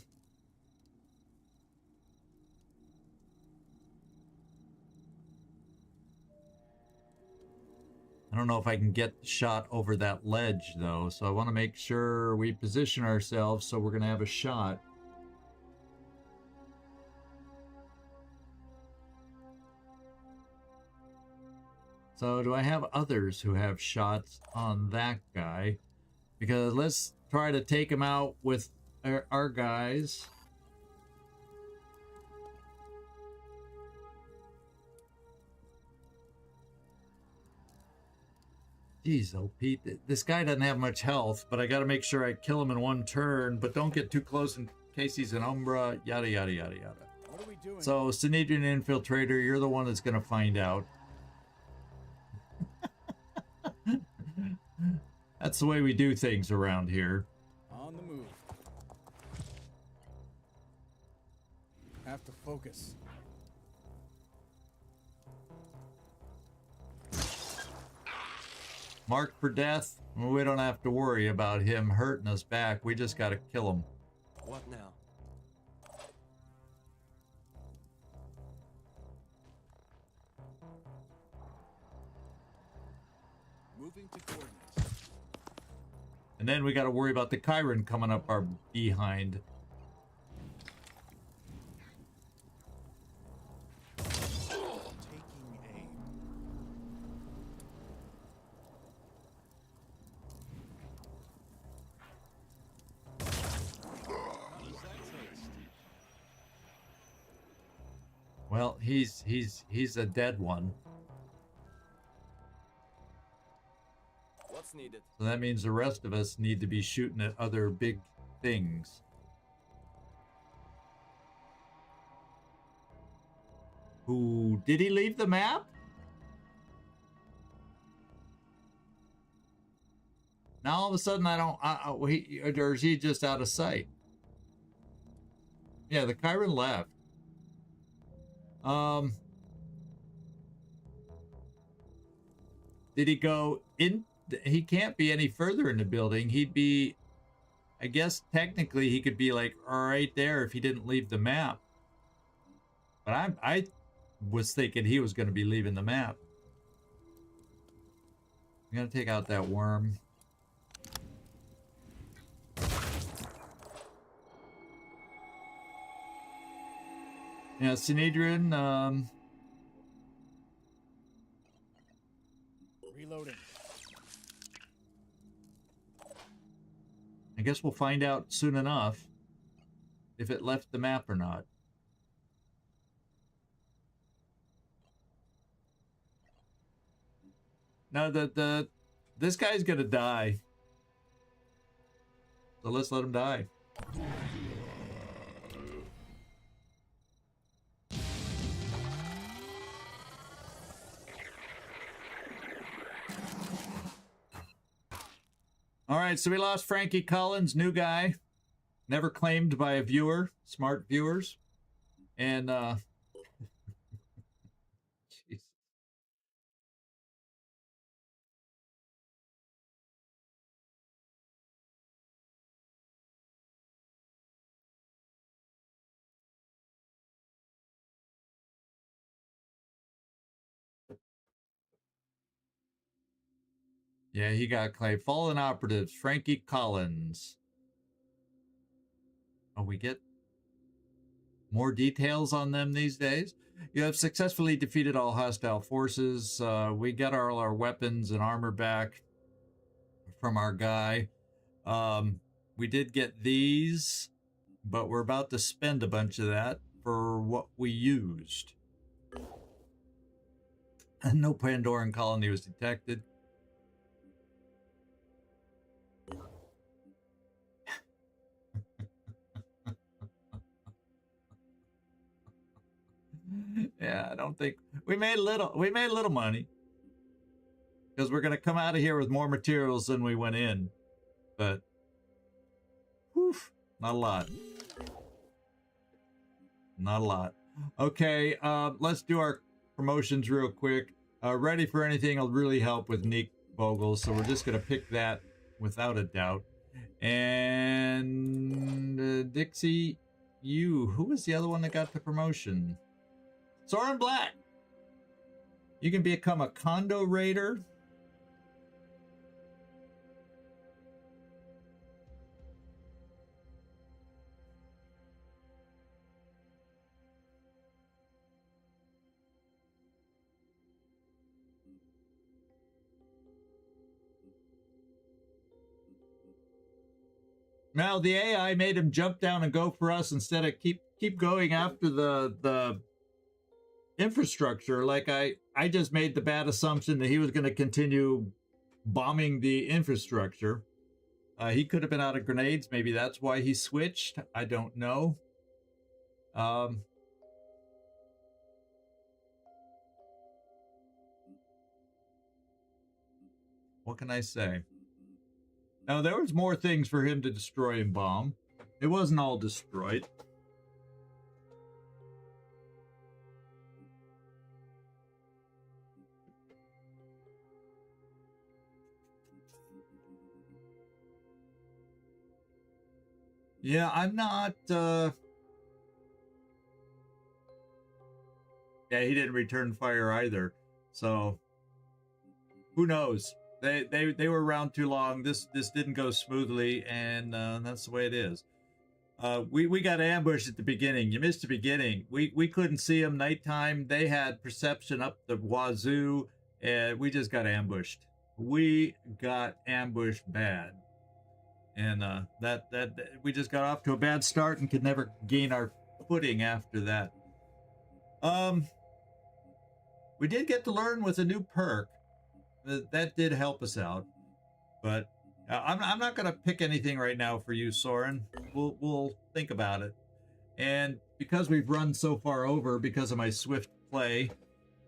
I don't know if I can get the shot over that ledge, though, so I want to make sure we position ourselves so we're going to have a shot. So do I have others who have shots on that guy? Because let's try to take him out with our guys. Jeez, oh Pete, this guy doesn't have much health, but I got to make sure I kill him in one turn, but don't get too close in case he's an Umbra, yada, yada, yada, yada.
What are we doing?
So, Synedrian Infiltrator, you're the one that's going to find out. That's the way we do things around here.
On the move. Have to focus.
Marked for death, we don't have to worry about him hurting us back. We just got to kill him.
What now?
Moving to coordinates.
And then we got to worry about the Chiron coming up our behind.
Taking aim. How does that taste?
Well, he's a dead one.
What's needed?
So that means the rest of us need to be shooting at other big things. Who did he leave the map? Now all of a sudden I don't. Or is he just out of sight? Yeah, the Chiron left. Did he go in? He can't be any further in the building. He'd be, I guess technically he could be like right there if he didn't leave the map. But I was thinking he was going to be leaving the map. I'm going to take out that worm. Yeah, Synedrian,
Reloading.
I guess we'll find out soon enough if it left the map or not. No, this guy's gonna die. So let's let him die. All right, so we lost Frankie Collins, new guy, never claimed by a viewer, smart viewers, and jeez. Yeah, he got claimed. Fallen operatives, Frankie Collins. Oh, we get more details on them these days. You have successfully defeated all hostile forces. We got all our weapons and armor back from our guy. We did get these, but we're about to spend a bunch of that for what we used. And no Pandoran colony was detected. Yeah, I don't think we made a little money because we're gonna come out of here with more materials than we went in, but whew, not a lot. Not a lot. Okay, let's do our promotions real quick. Ready for anything will really help with Nick Bogle, so we're just gonna pick that without a doubt. And Dixie, who was the other one that got the promotion? Soren Black. You can become a condo raider. Now the AI made him jump down and go for us instead of keep going after the infrastructure. Like I just made the bad assumption that he was going to continue bombing the infrastructure. He could have been out of grenades. Maybe that's why he switched. I don't know. What can I say? Now, there was more things for him to destroy and bomb. It wasn't all destroyed. Yeah, I'm not, yeah, he didn't return fire either. So, who knows? They were around too long. This didn't go smoothly, and that's the way it is. We got ambushed at the beginning. You missed the beginning. We couldn't see them nighttime. They had perception up the wazoo, and we just got ambushed. We got ambushed bad. And that we just got off to a bad start and could never gain our footing after that. We did get to learn with a new perk. That did help us out. But I'm not going to pick anything right now for you, Soren. We'll think about it. And because we've run so far over because of my swift play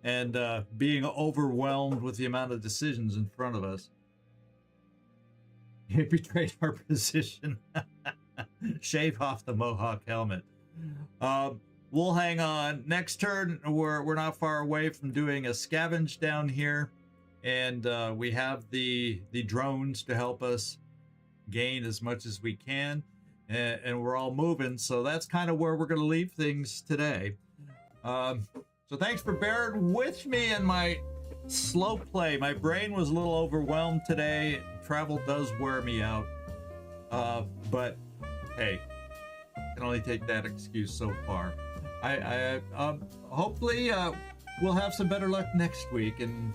and being overwhelmed with the amount of decisions in front of us, he betrayed our position. Shave off the Mohawk helmet. We'll hang on. Next turn, we're not far away from doing a scavenge down here, and we have the drones to help us gain as much as we can, and we're all moving. So that's kind of where we're going to leave things today. So thanks for bearing with me in my slow play. My brain was a little overwhelmed today. Travel does wear me out, but hey, can only take that excuse so far. I hopefully we'll have some better luck next week, and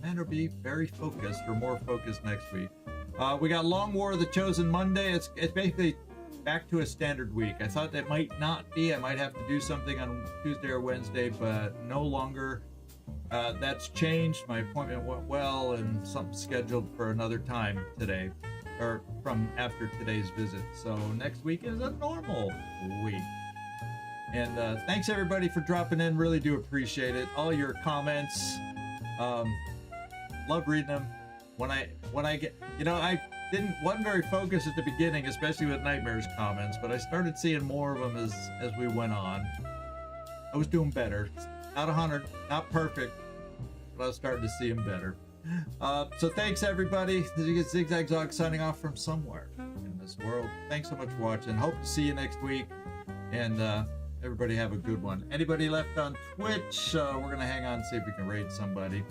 man, will be very focused or more focused next week. We got Long War of the Chosen Monday. It's basically back to a standard week. I thought that might not be. I might have to do something on Tuesday or Wednesday, but no longer. That's changed. My appointment went well, and something scheduled for another time today, or from after today's visit. So next week is a normal week. And thanks everybody for dropping in. Really do appreciate it. All your comments, love reading them. When I get, I wasn't very focused at the beginning, especially with Nightmare's comments, but I started seeing more of them as we went on. I was doing better. Not 100, not perfect, but I was starting to see him better. So thanks everybody. This is ZigZagZog signing off from somewhere in this world. Thanks so much for watching. Hope to see you next week, and everybody have a good one. Anybody left on Twitch, we're gonna hang on and see if we can raid somebody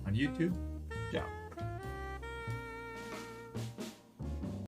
on YouTube. Ciao.